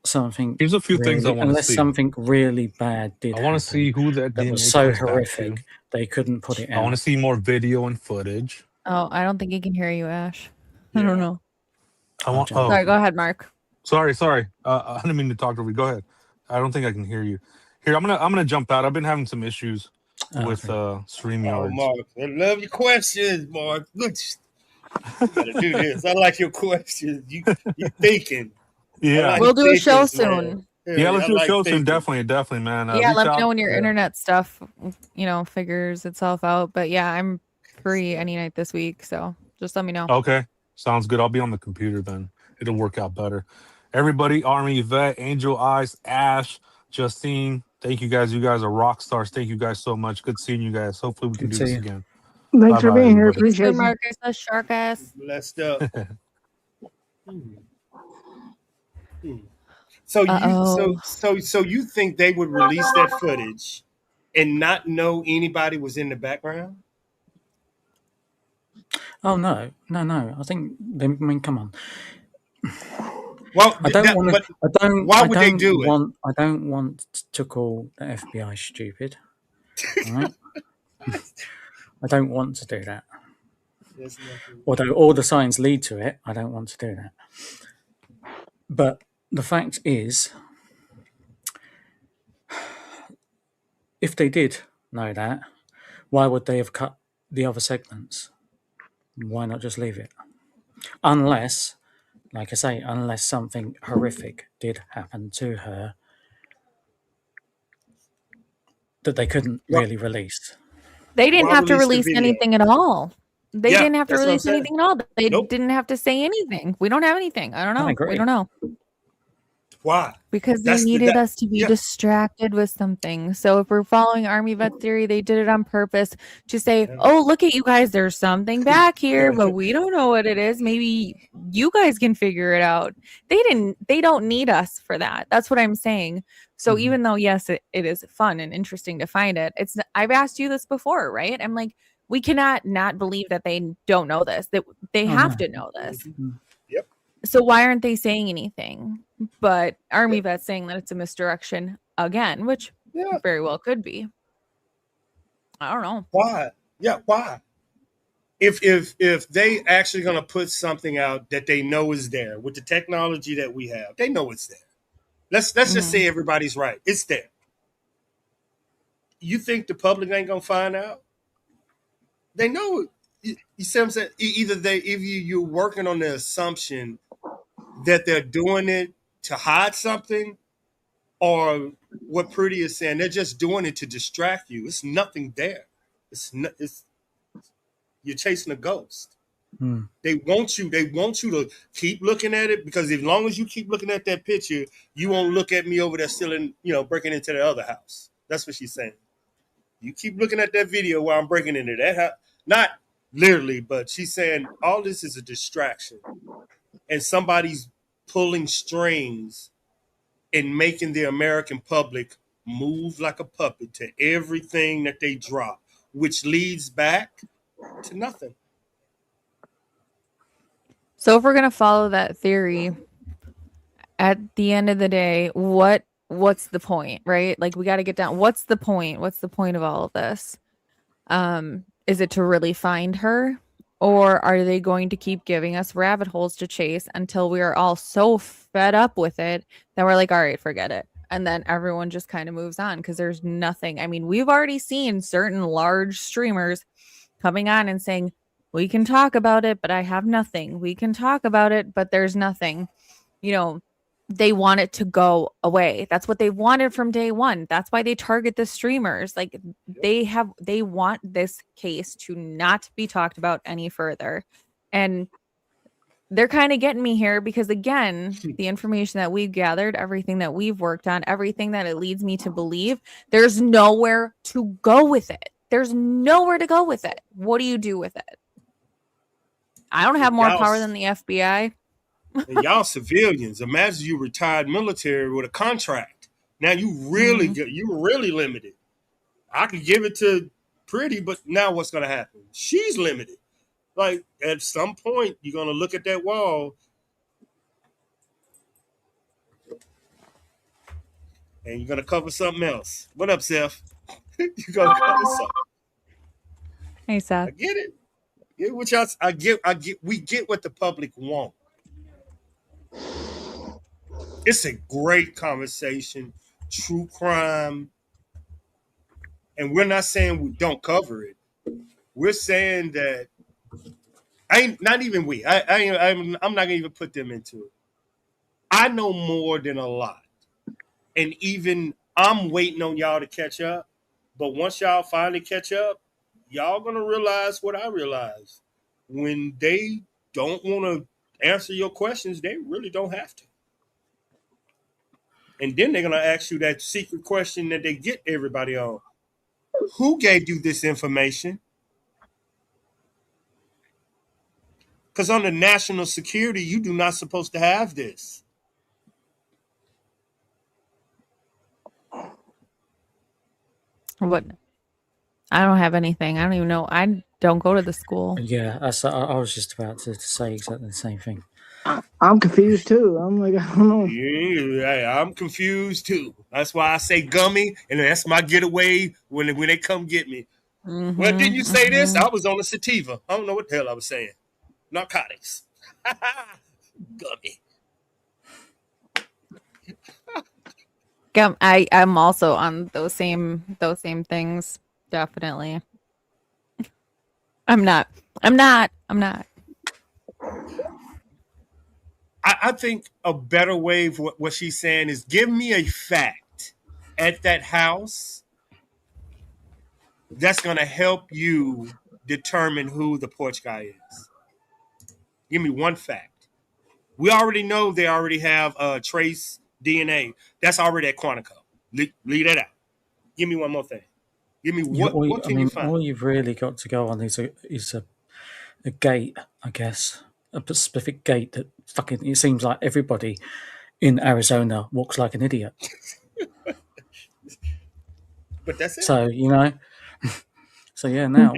something Here's a few things I really, want to unless see. something really bad did I want to happen see who that that was DNA so comes back to. horrific they couldn't put it I want to out. see more video and footage. oh, I don't think he can hear you, Ash. I Yeah. don't know. I want. jump Oh, Sorry, go ahead, Mark. sorry. I didn't mean to talk over you. Go ahead. I don't think I can hear you. Here, I'm gonna jump out. I've been having some issues with Okay. Oh, StreamYards. Mark, I love your questions, Mark. Look, you gotta do this. I like your questions. You thinking. I Yeah. like We'll do a show thinkers, man. soon. Yeah, Yeah, let's I do a like show soon. thinking. Definitely, man. Yeah, Reach let me out. know when your Yeah. internet stuff, figures itself out. But yeah, I'm free any night this week, so just let me know. Okay, sounds good. I'll be on the computer then. It'll work out better. Everybody, Army Vet, Angel Eyes, Ash, Justine, thank you guys. You guys are rock stars. Thank you guys so much. Good seeing you guys. Hopefully we can Good do to this you. again. Thanks Bye for bye, being here. everybody. Appreciate Good, you. Marcus, a shark ass. Blessed up. So you think they would release that footage and not know anybody was in the background? Oh no. I think I mean, come on. Well, I don't want but to. why would they do it? I don't want to call the FBI stupid. All right. I don't want to do that. Although all the signs lead to it, I don't want to do that. But the fact is, if they did know that, why would they have cut the other segments? Why not just leave it? Unless, like I say, unless something horrific did happen to her that they couldn't really release. They didn't Why have to release the release video? anything at all. They Yeah, didn't have to that's what I'm release saying. anything at all. They Nope. didn't have to say anything. We don't have anything. I don't know. agree. We don't know. Why? Because they That's needed us to be yeah. distracted with something. So if we're following Army Vet theory, they did it on purpose to say, Yeah. oh, look at you guys. There's something back here, but we don't know what it is. Maybe you guys can figure it out. They don't need us for that. That's what I'm saying. So even though, yes, it is fun and interesting to find it, I've asked you this before, right? I'm like, we cannot not believe that they don't know this, that they have to know this. Yep. So why aren't they saying anything? But Army Vet's saying that it's a misdirection again, which very well could be. I don't know. Why? Yeah, why? If they actually gonna put something out that they know is there with the technology that we have, they know it's there. Let's just say everybody's right. It's there. You think the public ain't gonna find out? They know it. You see what I'm saying? If you're working on the assumption that they're doing it to hide something, or what Pretty is saying, they're just doing it to distract you. It's nothing there. It's you're chasing a ghost. They want you to keep looking at it, because as long as you keep looking at that picture, you won't look at me over there stealing, breaking into the other house. That's what she's saying. You keep looking at that video while I'm breaking into that house. Not literally, but she's saying all this is a distraction. And somebody's pulling strings and making the American public move like a puppet to everything that they drop, which leads back to nothing. So if we're gonna follow that theory, at the end of the day, what's the point, right? Like we got to get down. What's the point? What's the point of all of this? Is it to really find her, or are they going to keep giving us rabbit holes to chase until we are all so fed up with it that we're like, all right, forget it, and then everyone just kind of moves on because there's nothing. I mean, we've already seen certain large streamers coming on and saying, we can talk about it, but I have nothing. We can talk about it, but there's nothing. They want it to go away. That's what they wanted from day one. That's why they target the streamers. Like they want this case to not be talked about any further. And they're kind of getting me here because, again, the information that we've gathered, everything that we've worked on, everything that it leads me to believe, there's nowhere to go with it. There's nowhere to go with it. What do you do with it? I don't have more power than the FBI. And y'all civilians. Imagine you retired military with a contract. Now you really limited. I could give it to Pretty, but now what's going to happen? She's limited. Like at some point, you're going to look at that wall, and you're going to cover something else. What up, Seth? You're going to cover something. Hey, Seth. I get it. Get what y'all. I get. We get what the public want. It's a great conversation, true crime, and we're not saying we don't cover it. We're saying that I'm not gonna even put them into it. I know more than a lot, and even I'm waiting on y'all to catch up. But once y'all finally catch up, y'all gonna realize what I realize. When they don't want to answer your questions, they really don't have to. And then they're going to ask you that secret question that they get everybody on. Who gave you this information? Because under national security, you do not supposed to have this. What? I don't have anything. I don't even know. I don't go to the school. Yeah, I was just about to say exactly the same thing. I'm confused too. I'm like, I don't know. Yeah, I'm confused too. That's why I say gummy, and that's my getaway when they come get me. Well, didn't you say this? I was on a sativa. I don't know what the hell I was saying. Narcotics. Gummy. I'm also on those same things. Definitely. I'm not. I think a better way of what she's saying is give me a fact at that house that's going to help you determine who the porch guy is. Give me one fact. We already know they already have trace DNA. That's already at Quantico. Leave that out. Give me one more thing. Give me what can you find? All you've really got to go on is a gate, I guess, a specific gate that fucking. It seems like everybody in Arizona walks like an idiot. But that's it. So so yeah, now.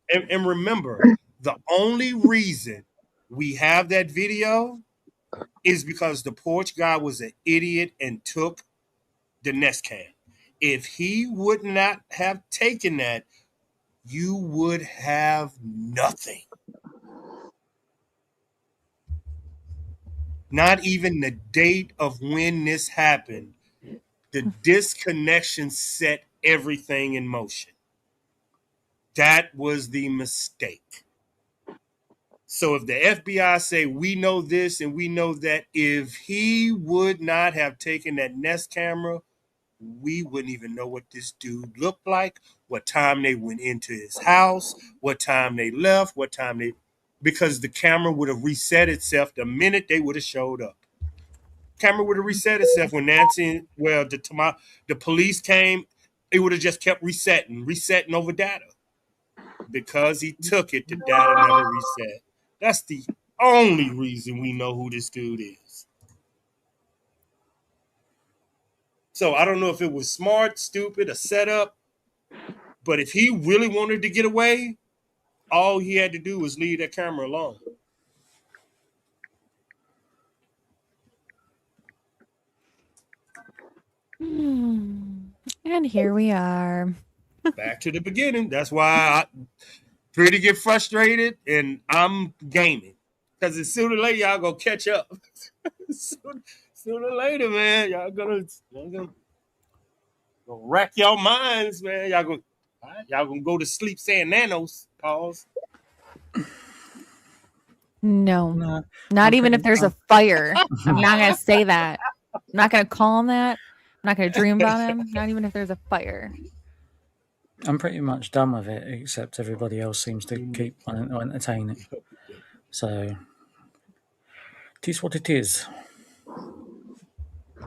And remember, the only reason we have that video is because the porch guy was an idiot and took the Nest Cam. If he would not have taken that, you would have nothing. Not even the date of when this happened. The disconnection set everything in motion. That was the mistake. So if the FBI say we know this and we know that, if he would not have taken that Nest camera, we wouldn't even know what this dude looked like, what time they went into his house, what time they left, what time they because the camera would have reset itself the minute they would have showed up. Camera would have reset itself when the police came. It would have just kept resetting over data. Because he took it, the data never reset. That's the only reason we know who this dude is. So I don't know if it was smart, stupid, a setup, but if he really wanted to get away, all he had to do was leave that camera alone. And here we are. Back to the beginning. That's why I pretty get frustrated and I'm gaming. Because sooner or later, y'all gonna catch up. sooner or later, man, y'all gonna rack your minds, man. Y'all gonna go to sleep saying nanos. Pause. No, not even if there's a fire. I'm not gonna say that. I'm not gonna call him that. I'm not gonna dream about him. Not even if there's a fire. I'm pretty much done with it, except everybody else seems to keep wanting to entertain it. So, it is what it is.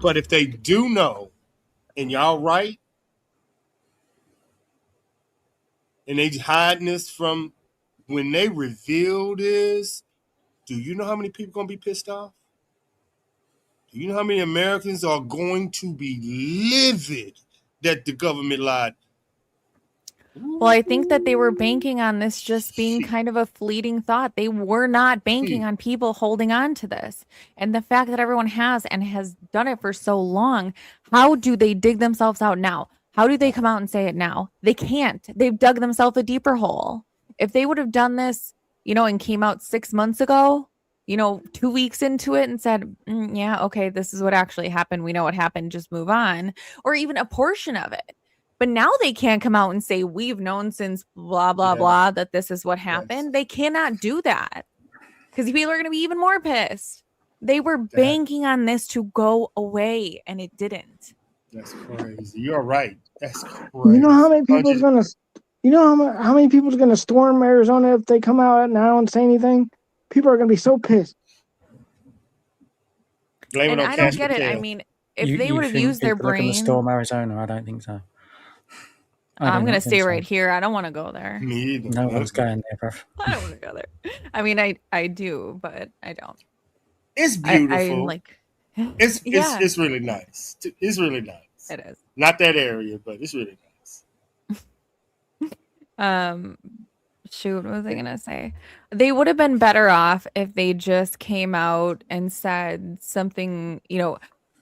But if they do know, and y'all right, and they hiding this from when they reveal this, do you know how many people gonna be pissed off? Do you know how many Americans are going to be livid that the government lied? Well, I think that they were banking on this just being kind of a fleeting thought. They were not banking on people holding on to this. And the fact that everyone has and has done it for so long, how do they dig themselves out now? How do they come out and say it now? They can't. They've dug themselves a deeper hole. If they would have done this, and came out 6 months ago, 2 weeks into it and said, yeah, okay, this is what actually happened. We know what happened. Just move on. Or even a portion of it. But now they can't come out and say, we've known since blah, blah, blah, that this is what happened. Yes. They cannot do that because people are going to be even more pissed. They were banking on this to go away and it didn't. That's crazy. You're right. That's crazy. You know how many people's going to, how many people's going to storm Arizona if they come out now and say anything? People are going to be so pissed. Blame and it on I Cash don't get Patel. it. I mean, if they would have used their brain. Going to storm Arizona? I don't think so. I'm going to stay right here. I don't want to go there. Me either. No one's going there, bro. I don't want to go there. I mean, I do, but I don't. It's beautiful. It's really nice. It's really nice. It is. Not that area, but it's really nice. Shoot, what was I going to say? They would have been better off if they just came out and said something,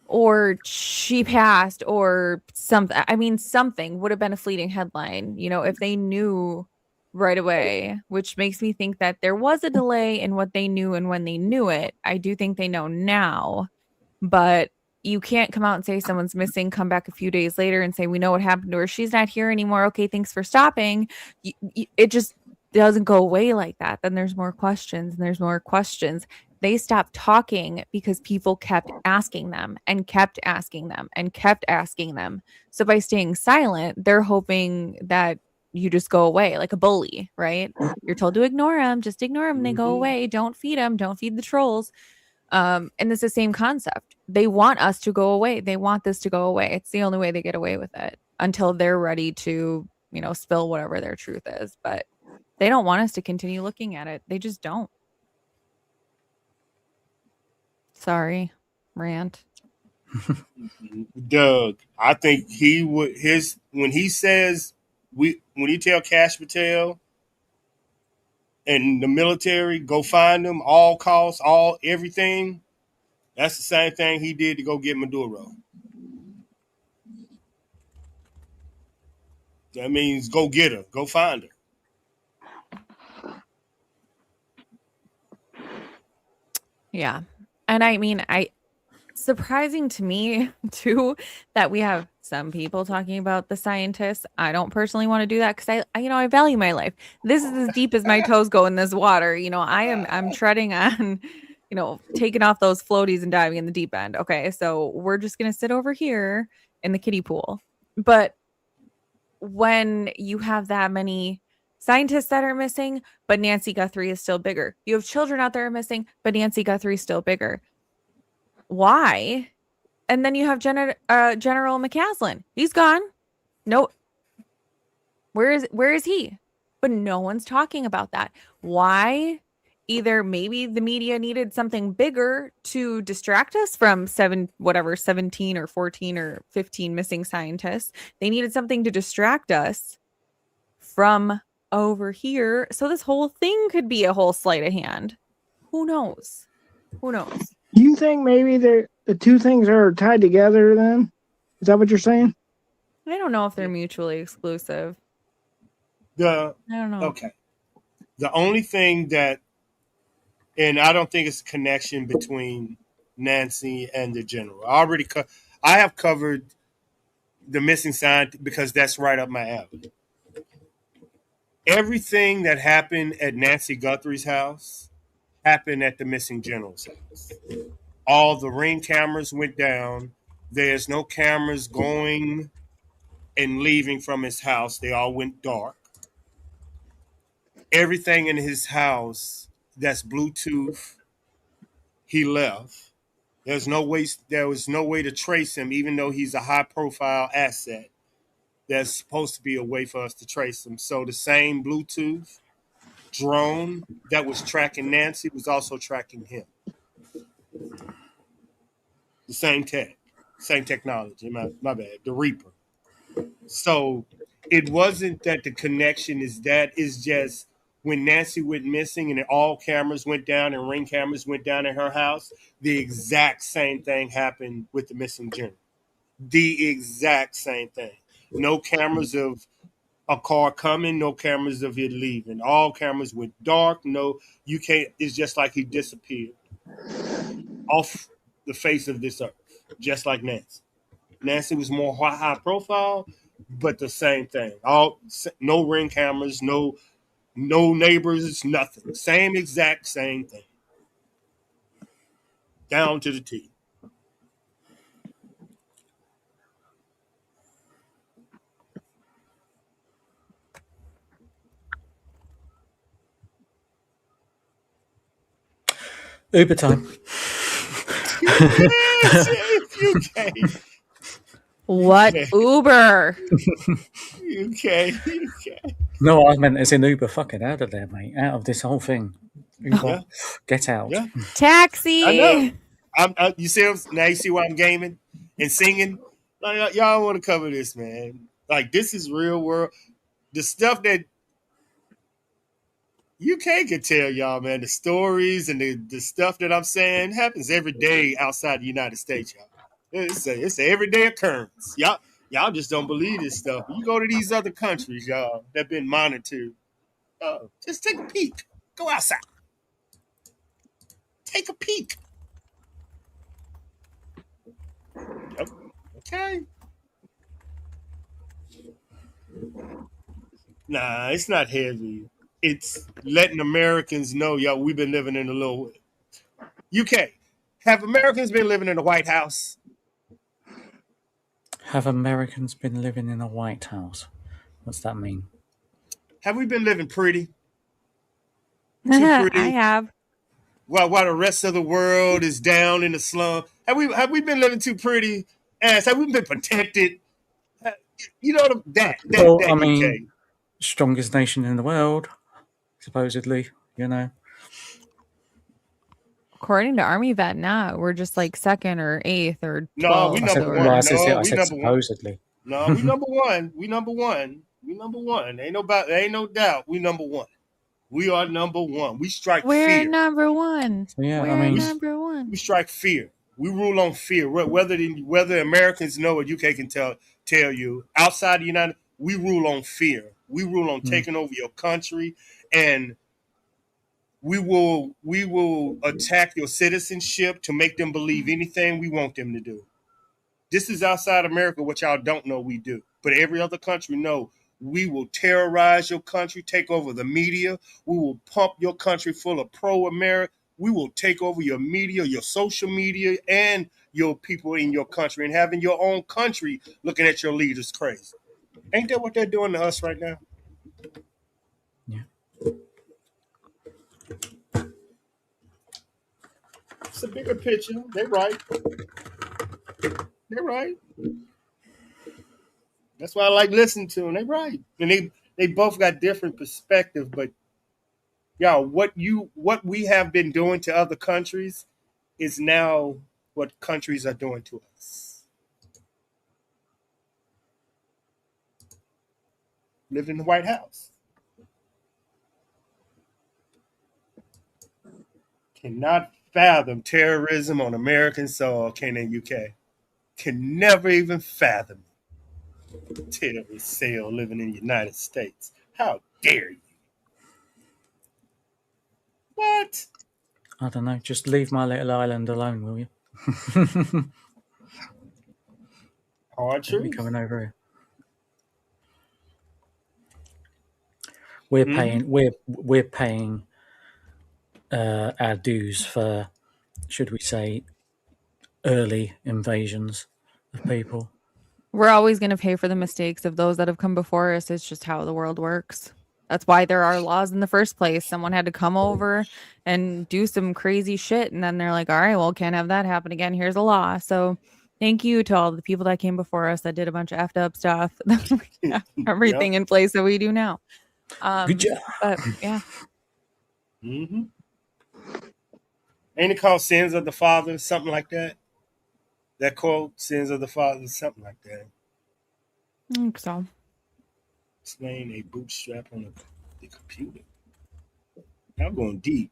or she passed or something. I mean, something would have been a fleeting headline, if they knew right away, which makes me think that there was a delay in what they knew and when they knew it. I do think they know now, but you can't come out and say someone's missing, come back a few days later and say, we know what happened to her. She's not here anymore. Okay, thanks for stopping. It just doesn't go away like that. Then there's more questions and there's more questions. They stopped talking because people kept asking them and kept asking them and kept asking them. So by staying silent, they're hoping that you just go away like a bully, right? You're told to ignore them, just ignore them. They go away. Don't feed them. Don't feed the trolls. And it's the same concept. They want us to go away. They want this to go away. It's the only way they get away with it until they're ready to, spill whatever their truth is. But they don't want us to continue looking at it. They just don't. Sorry, rant. Doug, I think when he says when he tell Cash Patel and the military go find them, all costs, everything, that's the same thing he did to go get Maduro. That means go get her, go find her. Yeah. And I mean, surprising to me too that we have some people talking about the scientists. I don't personally want to do that because I value my life. This is as deep as my toes go in this water. I'm treading on, taking off those floaties and diving in the deep end. Okay, so we're just gonna sit over here in the kiddie pool. But when you have that many scientists that are missing, but Nancy Guthrie is still bigger. You have children out there missing, but Nancy Guthrie is still bigger. Why? And then you have General McCaslin. He's gone. No, where is he? But no one's talking about that. Why? Either maybe the media needed something bigger to distract us from 17 or 14 or 15 missing scientists. They needed something to distract us from over here. So this whole thing could be a whole sleight of hand. Who knows? Who knows? Do you think maybe the two things are tied together then? Is that what you're saying? I don't know if they're mutually exclusive. I don't know. Okay. The only thing that, and I don't think it's a connection between Nancy and the general. I have covered the missing sign because that's right up my alley. Everything that happened at Nancy Guthrie's house happened at the missing general's house. All the ring cameras went down. There's no cameras going and leaving from his house. They all went dark. Everything in his house that's Bluetooth, he left. There was no way to trace him, even though he's a high profile asset. There's supposed to be a way for us to trace him. So the same Bluetooth drone that was tracking Nancy was also tracking him. The same technology. My bad. The Reaper. So it wasn't that the connection is that. It's just when Nancy went missing and all cameras went down and ring cameras went down in her house, the exact same thing happened with the missing general. The exact same thing. No cameras of a car coming, no cameras of it leaving. All cameras went dark. No, you can't. It's just like he disappeared off the face of this earth, just like Nancy. Nancy was more high profile, but the same thing. No ring cameras, no neighbors, nothing. Same thing. Down to the T. Uber time. UK. What Uber? UK. No, I meant as in Uber fucking out of there, mate. Out of this whole thing. Uber, Yeah. get out. Yeah. Taxi. I know. You see, now you see why I'm gaming and singing. Like, y'all want to cover this, man. Like, this is real world. The stuff that UK could tell y'all, man. The stories and the stuff that I'm saying happens every day outside the United States, y'all. It's an everyday occurrence. Y'all just don't believe this stuff. You go to these other countries, y'all, that been monitored. Just take a peek. Go outside. Take a peek. Okay. Nah, it's not heavy. It's letting Americans know, y'all, we've been living in a little UK. Have Americans been living in the White House? Have Americans been living in a White House? What's that mean? Have we been living pretty? Too pretty? I have. While the rest of the world is down in the slum. Have we been living too pretty? Have we been protected? You know that I UK. mean, strongest nation in the world, supposedly. You know. According to Army Vet, we're just like second or eighth or 12th. No, we number one. I said supposedly. No, we number one. We number one. We number one. Ain't no doubt. We number one. We are number one. We strike fear. We're number one. Yeah, we're number one. We strike fear. We rule on fear. Whether Americans know or UK can tell you, outside the United, we rule on fear. We rule on taking over your country, and we will attack your citizenship to make them believe anything we want them to do. This is outside America, what y'all don't know we do. But every other country know we will terrorize your country, take over the media. We will pump your country full of pro-America. We will take over your media, your social media, and your people in your country, and having your own country looking at your leaders crazy. Ain't that what they're doing to us right now? It's a bigger picture. They're right. They're right. That's why I like listening to them. They're right, and they both got different perspectives. But y'all, what we have been doing to other countries is now what countries are doing to us. Lived in the White House. Cannot fathom terrorism on American soil, can in UK. Can never even fathom terrorist cell living in the United States. How dare you? What? I don't know. Just leave my little island alone, will you? Hard Don't be truth. coming over here. We're Mm-hmm. paying. We're paying our dues for, should we say, early invasions of people. We're always going to pay for the mistakes of those that have come before us. It's just how the world works. That's why there are laws in the first place. Someone had to come over and do some crazy shit. And then they're like, all right, well, can't have that happen again. Here's a law. So thank you to all the people that came before us that did a bunch of effed up stuff. Everything in place that we do now. Good job. But yeah. Mm-hmm. Ain't it called Sins of the Father? Something like that? That quote, Sins of the Father, something like that. I think so. Explain a bootstrap on the computer. I'm going deep.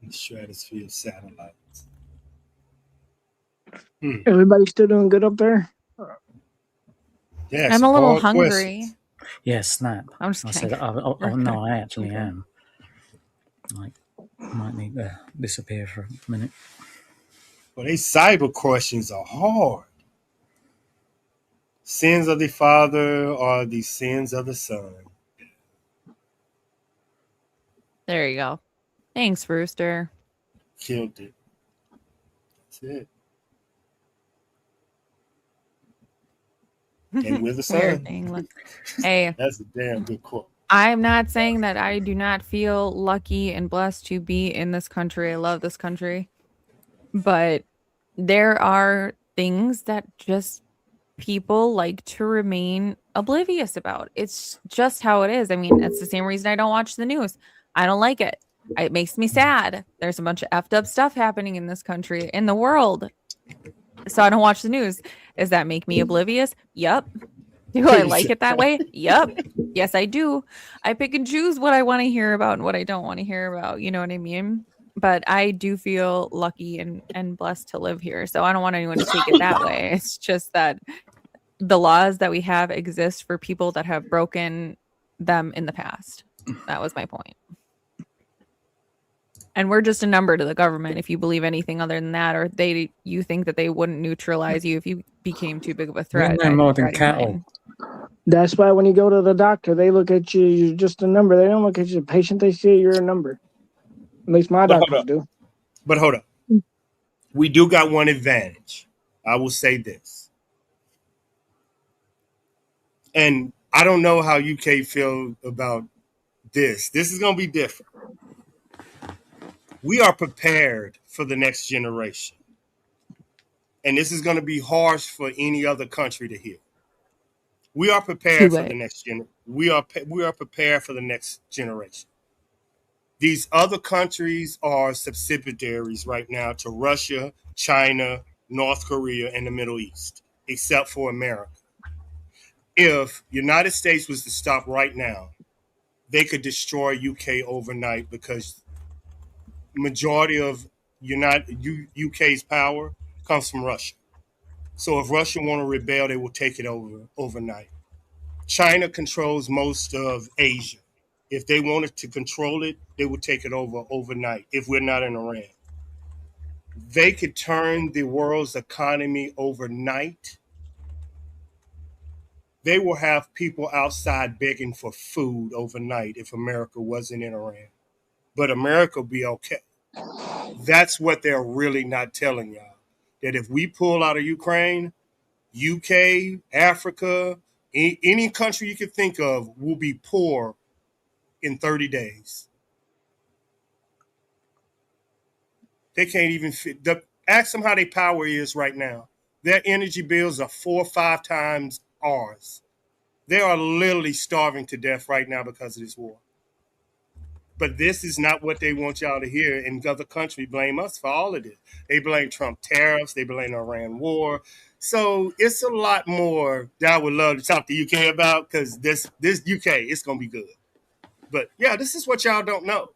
Stratosphere satellites. Everybody still doing good up there? Yeah, I'm some a little hard hungry. questions. Yeah, snap. I'm just I kidding. said, oh no, I actually Okay. am. Like, might need to disappear for a minute. Well, these cyber questions are hard. Sins of the Father or the sins of the Son? There you go. Thanks, Rooster. Killed it. That's it. And with the Weird Son. thing. Hey, That's a damn good quote. I'm not saying that I do not feel lucky and blessed to be in this country. I love this country. But there are things that just people like to remain oblivious about. It's just how it is. I mean, it's the same reason I don't watch the news. I don't like it. It makes me sad. There's a bunch of effed up stuff happening in this country, in the world. So I don't watch the news. Does that make me oblivious? Yep. Do I like it that way? Yep. Yes, I do. I pick and choose what I want to hear about and what I don't want to hear about. You know what I mean? But I do feel lucky and blessed to live here. So I don't want anyone to take it that way. It's just that the laws that we have exist for people that have broken them in the past. That was my point. And we're just a number to the government if you believe anything other than that, or you think that they wouldn't neutralize you if you became too big of a threat. We're no I more think than they're cattle. That's why when you go to the doctor, they look at you, you're just a number. They don't look at you as a patient, they see you're a number. At least my But hold doctors up. do. But hold up. We do got one advantage. I will say this. And I don't know how UK feel about this. This is going to be different. We are prepared for the next generation. And this is going to be harsh for any other country to hear. We are prepared for the next generation. We are prepared for the next generation. These other countries are subsidiaries right now to Russia, China, North Korea, and the Middle East, except for America. If United States was to stop right now, they could destroy UK overnight because majority of UK's power comes from Russia. So if Russia want to rebel, they will take it over overnight. China controls most of Asia. If they wanted to control it, they would take it over overnight if we're not in Iran. They could turn the world's economy overnight. They will have people outside begging for food overnight if America wasn't in Iran. But America will be okay. That's what they're really not telling y'all. That if we pull out of Ukraine, UK, Africa, any country you could think of will be poor in 30 days. They can't even fit. Ask them how their power is right now. Their energy bills are 4 or 5 times ours. They are literally starving to death right now because of this war. But this is not what they want y'all to hear. And other countries blame us for all of this. They blame Trump tariffs. They blame Iran war. So it's a lot more that I would love to talk to UK about, because this UK, it's going to be good. But yeah, this is what y'all don't know,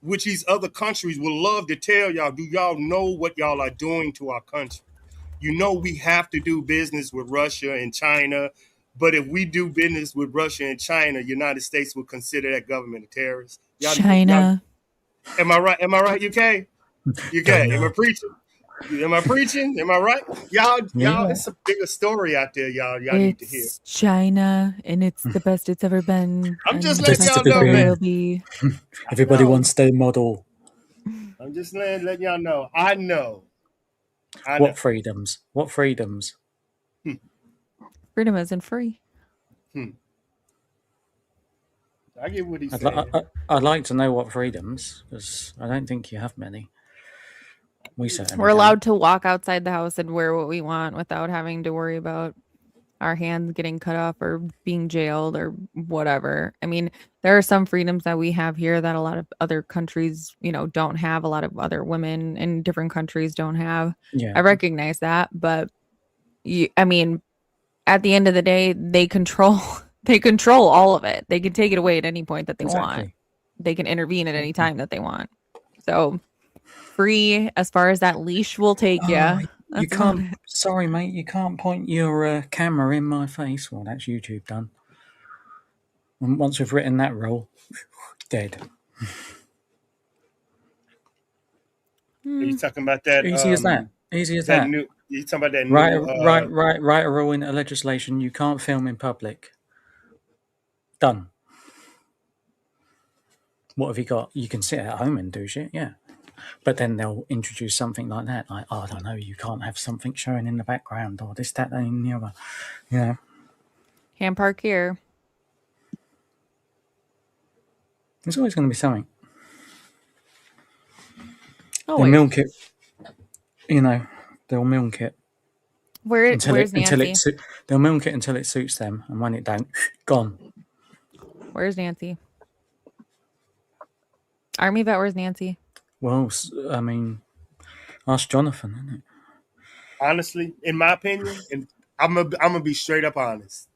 which these other countries will love to tell y'all. Do y'all know what y'all are doing to our country? You know, we have to do business with Russia and China. But if we do business with Russia and China, United States will consider that government a terrorist. China. Am I right? Am I right, UK? UK, am I preaching? Am I preaching? Am I right? Y'all, it's a bigger story out there, y'all need to hear. It's China, and it's the best it's ever been. I'm just and letting the y'all best it know, ever man. will be. Everybody wants their model. I'm just letting y'all know. I know. What freedoms? What freedoms? Freedom isn't free. I get what he's saying. I'd like to know what freedoms, because I don't think you have many. We're allowed to walk outside the house and wear what we want without having to worry about our hands getting cut off or being jailed or whatever. I mean, there are some freedoms that we have here that a lot of other countries, don't have. A lot of other women in different countries don't have. Yeah. I recognize that, but at the end of the day, they control all of it. They can take it away at any point that they want. They can intervene at any time that they want. So free as far as that leash will take you. You can't. Sorry, mate. You can't point your camera in my face. Well, that's YouTube done. And once we've written that rule, dead. Are you talking about that? Easy as that. Easy as that. You talking about that? Write a rule into legislation. You can't film in public. Done. What have you got? You can sit at home and do shit. Yeah. But then they'll introduce something like that, like, I don't know, you can't have something showing in the background, or this, that, and the other. Can't park here. There's always going to be something. Oh, they'll milk it. They'll milk it. Where's Nancy? They'll milk it until it suits them, and when it don't, gone. Where's Nancy? Army vet, where's Nancy? Well, I mean, ask Jonathan, isn't it? Honestly, in my opinion, and I'm gonna be straight up honest.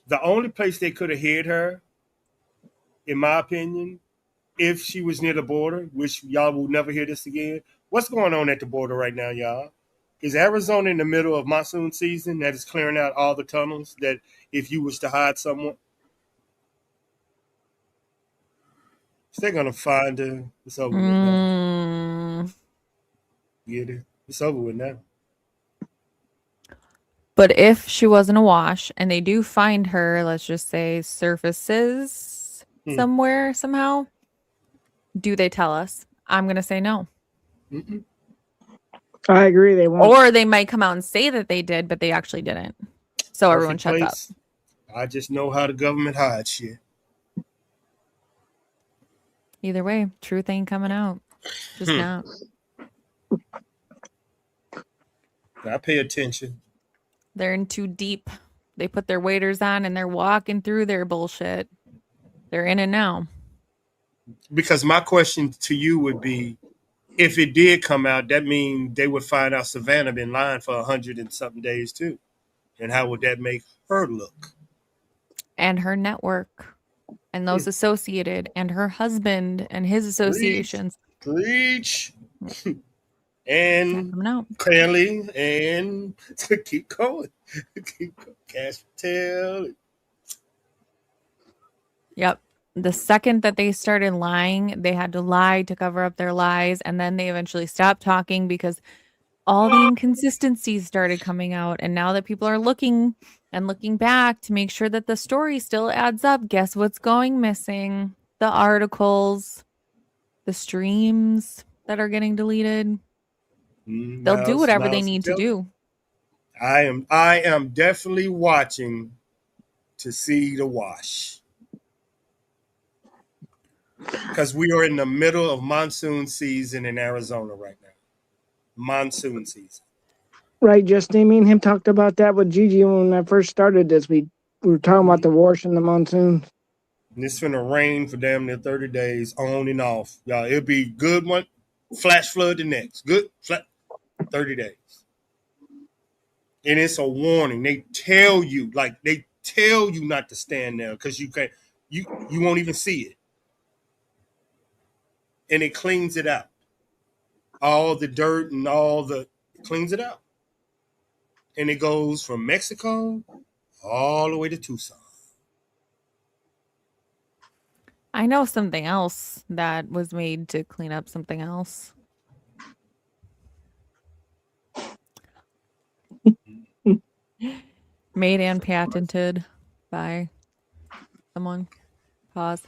The only place they could have hid her, in my opinion, if she was near the border, which y'all will never hear this again. What's going on at the border right now, y'all? Is Arizona in the middle of monsoon season that is clearing out all the tunnels that if you was to hide someone, they're gonna find her. It's over with now. Get it? It's over with now. But if she wasn't awash and they do find her, let's just say surfaces somewhere, somehow, do they tell us? I'm going to say no. Mm-mm. I agree. They won't. Or they might come out and say that they did, but they actually didn't. So everyone shuts up. I just know how the government hides shit. Either way, truth ain't coming out. Just not. I pay attention. They're in too deep. They put their waders on and they're walking through their bullshit. They're in it now. Because my question to you would be, if it did come out, that means they would find out Savannah been lying for 100 and something days too. And how would that make her look? And her network. And those associated. And her husband and his associations. Preach. And Kelly, and keep going. Cash Patel. Yep. The second that they started lying, they had to lie to cover up their lies. And then they eventually stopped talking because all the inconsistencies started coming out. And now that people are looking back to make sure that the story still adds up, guess what's going missing? The articles, the streams that are getting deleted. They'll do whatever they need to do. I am definitely watching to see the wash. because we are in the middle of monsoon season in Arizona right now. Monsoon season. Right, Justine. Me and him talked about that with Gigi when I first started this. We were talking about the wash and the monsoon. And it's gonna rain for damn near 30 days on and off. Y'all, it'll be good one, flash flood the next. Good flat 30 days. And it's a warning. They tell you not to stand there because you won't even see it. And it cleans it out. All the dirt and it cleans it out. And it goes from Mexico all the way to Tucson. I know something else that was made to clean up something else. Made and patented by someone. Pause.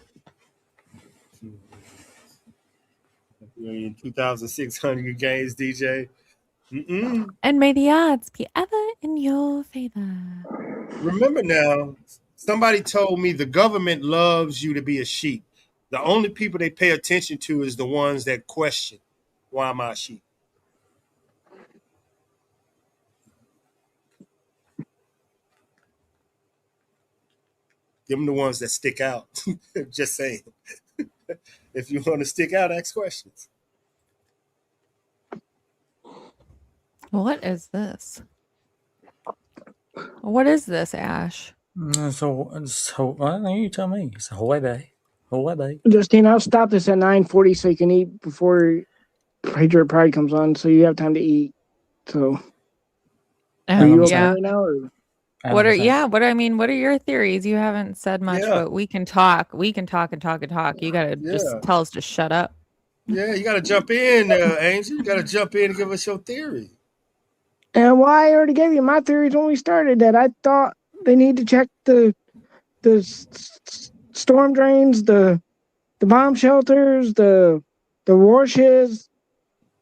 In 2,600 games, DJ. And may the odds be ever in your favor. Remember now, somebody told me the government loves you to be a sheep. The only people they pay attention to is the ones that question, why am I a sheep? Them the ones that stick out. Just saying. If you want to stick out, ask questions. What is this? What is this, Ash? Well, you tell me. It's a Hawaii. Justine, I'll stop this at 9:40 so you can eat before Patriot Pride comes on, so you have time to eat. So, are you okay right now? Or? What are your theories? You haven't said much, but we can talk. We can talk and talk and talk. You gotta just tell us to shut up. Yeah, you gotta jump in, Angel. You gotta jump in and give us your theory. And why I already gave you my theories when we started that I thought they need to check the storm drains, the bomb shelters, the washes,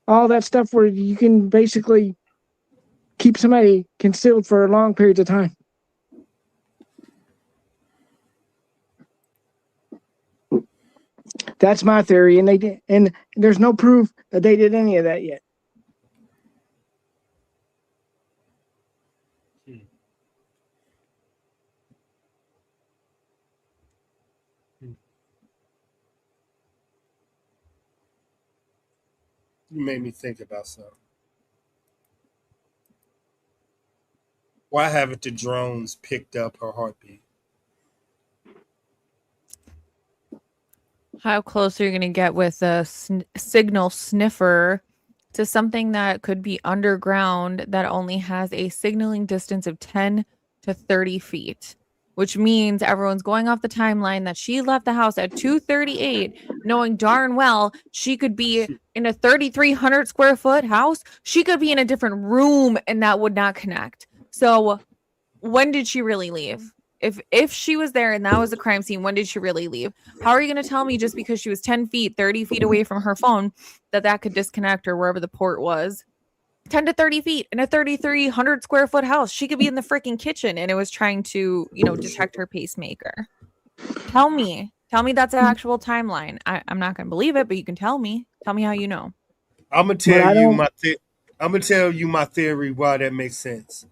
all that stuff where you can basically keep somebody concealed for long periods of time. That's my theory, and there's no proof that they did any of that yet. You made me think about something. Why haven't the drones picked up her heartbeat? How close are you going to get with a signal sniffer to something that could be underground that only has a signaling distance of 10 to 30 feet? Which means everyone's going off the timeline that she left the house at 2:38, knowing darn well she could be in a 3,300 square foot house. She could be in a different room and that would not connect. So when did she really leave? If she was there and that was the crime scene, when did she really leave? How are you going to tell me just because she was 10 feet, 30 feet away from her phone that could disconnect or wherever the port was? 10 to 30 feet in a 3,300 square foot house. She could be in the freaking kitchen and it was trying to, detect her pacemaker. Tell me that's an actual timeline. I'm not going to believe it, but you can tell me. Tell me how you know. I'm gonna tell you my theory why that makes sense.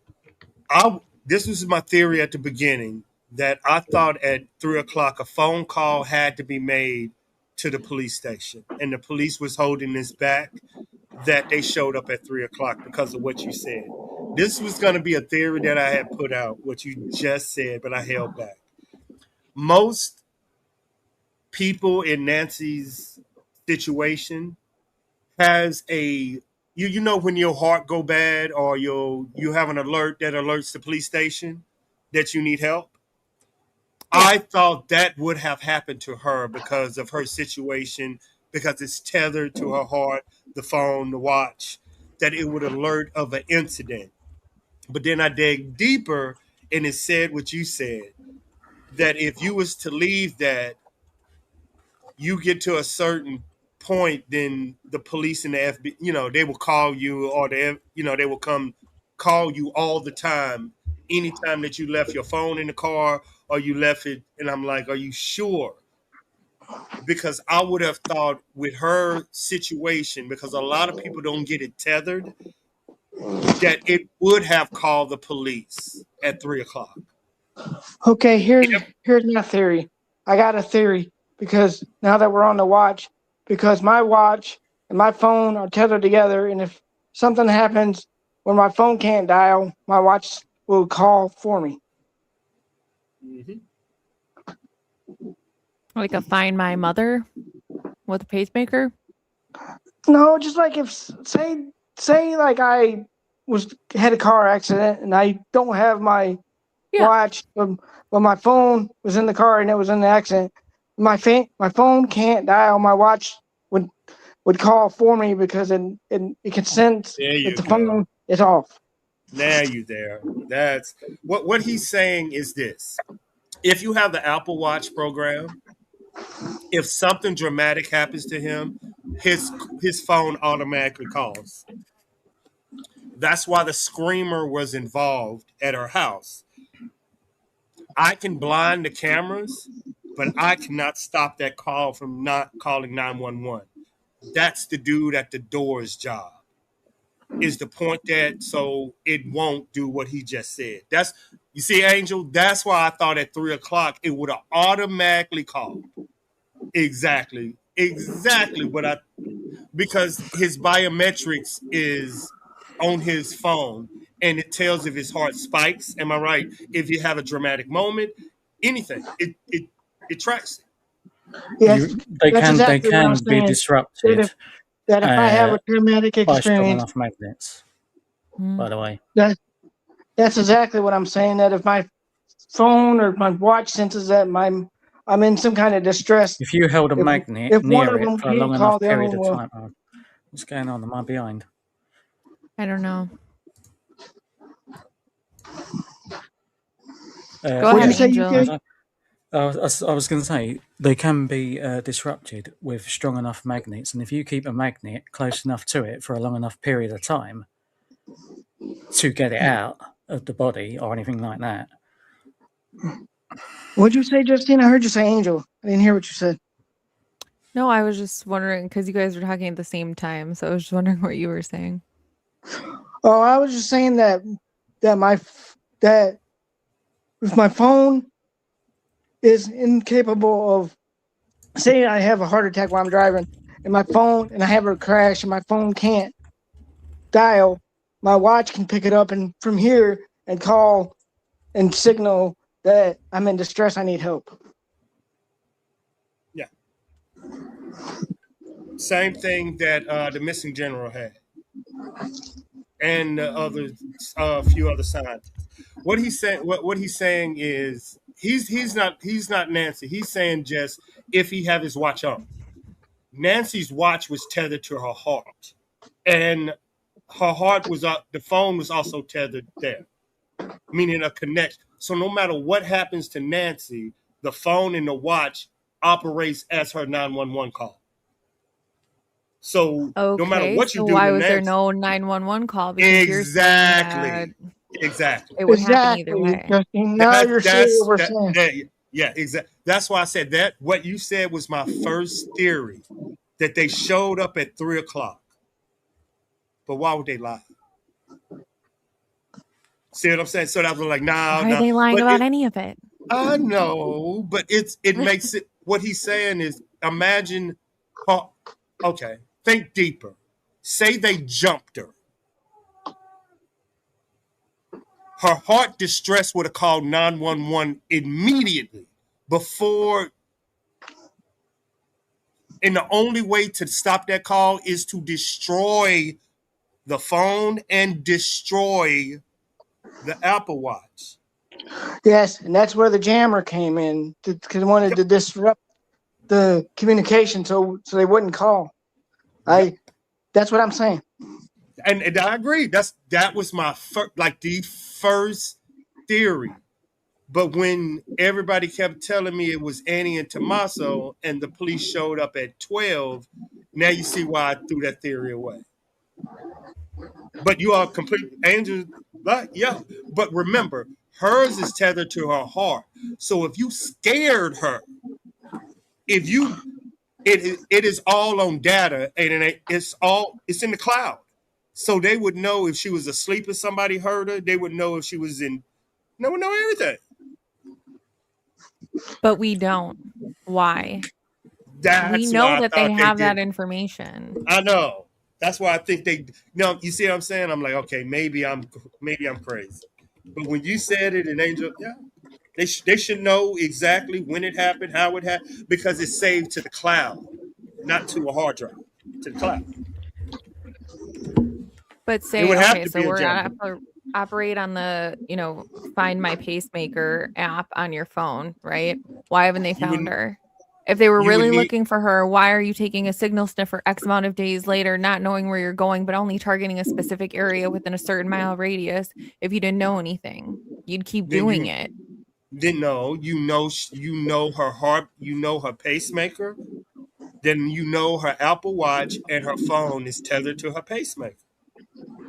This was my theory at the beginning that I thought at 3:00 a phone call had to be made to the police station, and the police was holding this back. That they showed up at 3:00 because of what you said. This was going to be a theory that I had put out, what you just said, but I held back. Most people in Nancy's situation has you know when your heart go bad or you have an alert that alerts the police station that you need help. Yeah. I thought that would have happened to her because of her situation, because it's tethered to her heart, the phone, the watch, that it would alert of an incident. But then I dig deeper and it said what you said, that if you was to leave that, you get to a certain point, then the police and the FBI, they will call you, or they will come call you all the time, anytime that you left your phone in the car or you left it. And I'm like, are you sure? because I would have thought with her situation, because a lot of people don't get it tethered, that it would have called the police at 3:00. Okay, here's my theory. I got a theory because now that we're on the watch, because my watch and my phone are tethered together, and if something happens when my phone can't dial, my watch will call for me. Mm-hmm. Like a Find My Mother with a pacemaker? No, just like if say like I had a car accident and I don't have my watch, but my phone was in the car and it was in the accident. My phone can't dial. My watch would call for me because it can sense There that you the go. phone is off. Now you there. That's what he's saying is this. If you have the Apple Watch program, if something dramatic happens to him, his phone automatically calls. That's why the screamer was involved at her house. I can blind the cameras, but I cannot stop that call from not calling 911. That's the dude at the door's job. Is to point that so it won't do what he just said. That's you see, Angel. That's why I thought at 3:00 it would have automatically called. Exactly what I because his biometrics is on his phone and it tells if his heart spikes. Am I right? If you have a dramatic moment, anything, it tracks it. Yes, They that's can exactly what I'm be saying. disrupted That if I have a traumatic by strong experience, enough magnets. By the way, that's exactly what I'm saying. That if my phone or my watch senses that I'm in some kind of distress, if you held a magnet if one near of it them for a can't long call, enough the other period one of will. time, what's going on? Am I behind? I don't know. Go What'd ahead, you say, Angel. UK? I was going to say they can be disrupted with strong enough magnets, and if you keep a magnet close enough to it for a long enough period of time to get it out of the body or anything like that. What'd you say, Justine? I heard you say Angel. I didn't hear what you said. No, I was just wondering because you guys were talking at the same time, so I was just wondering what you were saying. Oh, I was just saying that if my phone is incapable of, say I have a heart attack while I'm driving, and I have a crash and my phone can't dial, my watch can pick it up and from here and call and signal that I'm in distress, I need help. Yeah. Same thing that the missing general had, and a few other scientists. What he's saying, what he's saying is he's not Nancy. He's saying just if he have his watch on. Nancy's watch was tethered to her heart, and her heart was up. The phone was also tethered there, meaning a connection. So no matter what happens to Nancy, the phone and the watch operates as her 911 call. So no matter what you so do why to was there Nancy, no 911 call? Because you're saying that exactly. it would happen either way. Justine. Now you're seeing what we're saying. Yeah, exactly. That's why I said that. What you said was my first theory that they showed up at 3:00. But why would they lie? See what I'm saying? So that was like, Why no. are they lying But about any of it? I know, but it makes it. What he's saying is, imagine. Okay, think deeper. Say they jumped her. Her heart distress would have called 911 immediately before. And the only way to stop that call is to destroy the phone and destroy the Apple Watch. Yes, and that's where the jammer came in because it wanted to disrupt the communication so they wouldn't call. That's what I'm saying. And I agree. That was my the first theory. But when everybody kept telling me it was Annie and Tommaso and the police showed up at 12, now you see why I threw that theory away. But you are complete Angel, yeah. But remember, hers is tethered to her heart. So if you scared her, if you it is all on data, and it's in the cloud. So they would know if she was asleep, if somebody heard her. They would know if she was in. They would know everything. But we don't. Why? We That's know why I that they thought they have that did. information. I know. That's why I think they. No, you see what I'm saying? I'm like, okay, maybe I'm crazy. But when you said it, and Angel, yeah, they should know exactly when it happened, how it happened, because it's saved to the cloud, not to a hard drive, to the cloud. But It say, would have okay, to so be a we're jammer. gonna operate on the, Find My Pacemaker app on your phone, right? Why haven't they You would found her? If they were you would really need looking for her, why are you taking a signal sniffer X amount of days later, not knowing where you're going, but only targeting a specific area within a certain mile radius? If you didn't know anything, you'd keep then doing you it. didn't know. You know her heart. You know her pacemaker. Then you know her Apple Watch and her phone is tethered to her pacemaker.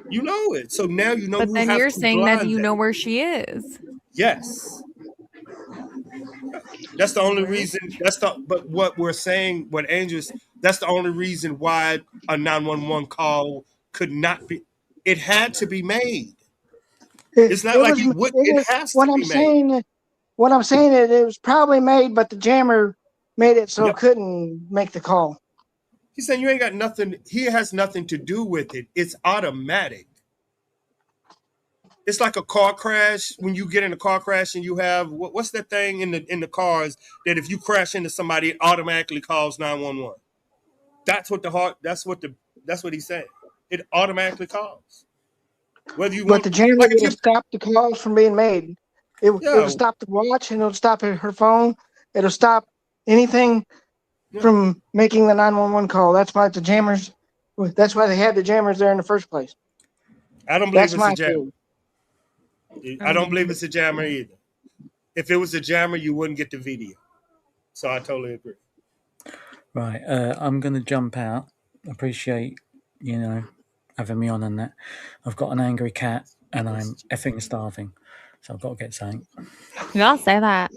You know it. So now you know But who then has you're to saying that blind you that. know where she is. Yes. That's the only Where is reason. But what we're saying, what Angels, that's the only reason why a 911 call could not be. It had to be made. It's not It like was. it would. It It was has what to I'm be made. saying. What I'm saying is it was probably made, but the jammer made it so it Yep. couldn't make the call. He's saying you ain't got nothing. He has nothing to do with it. It's automatic. It's like a car crash. When you get in a car crash and you have what's that thing in the cars that if you crash into somebody, it automatically calls 911. That's what that's what he's saying. It automatically calls. Whether you But want, the jammer like if would you, have stopped the calls from being made. It would yeah, have stopped the watch, and it'll stop her phone. It'll stop anything yeah. from making the 911 call. That's why the jammers. That's why they had the jammers there in the first place. I don't believe That's it's a my jammer. theory. I don't believe it's a jammer either. If it was a jammer, you wouldn't get the video. So I totally agree. Right, I'm going to jump out. Appreciate, having me on and that. I've got an angry cat and I'm effing starving. So I've got to get something. You all say that.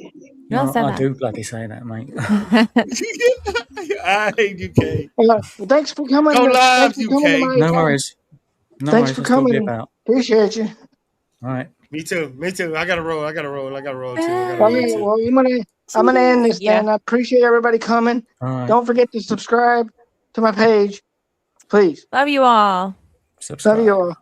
You all No, say I that. do bloody say that, mate. I hate you, Kay. Well, thanks for coming. Go Thanks live, for you coming to Kay. my. No worries. No Thanks worries. for I'll still be coming. about. Appreciate you. All right. Me too. Me too. I gotta roll. I gotta roll. I gotta roll too. I gotta All roll right. too. Well, I'm gonna end this Yeah. then. I appreciate everybody coming. All right. Don't forget to subscribe to my page, please. Love you all. Love you Subscribe. all.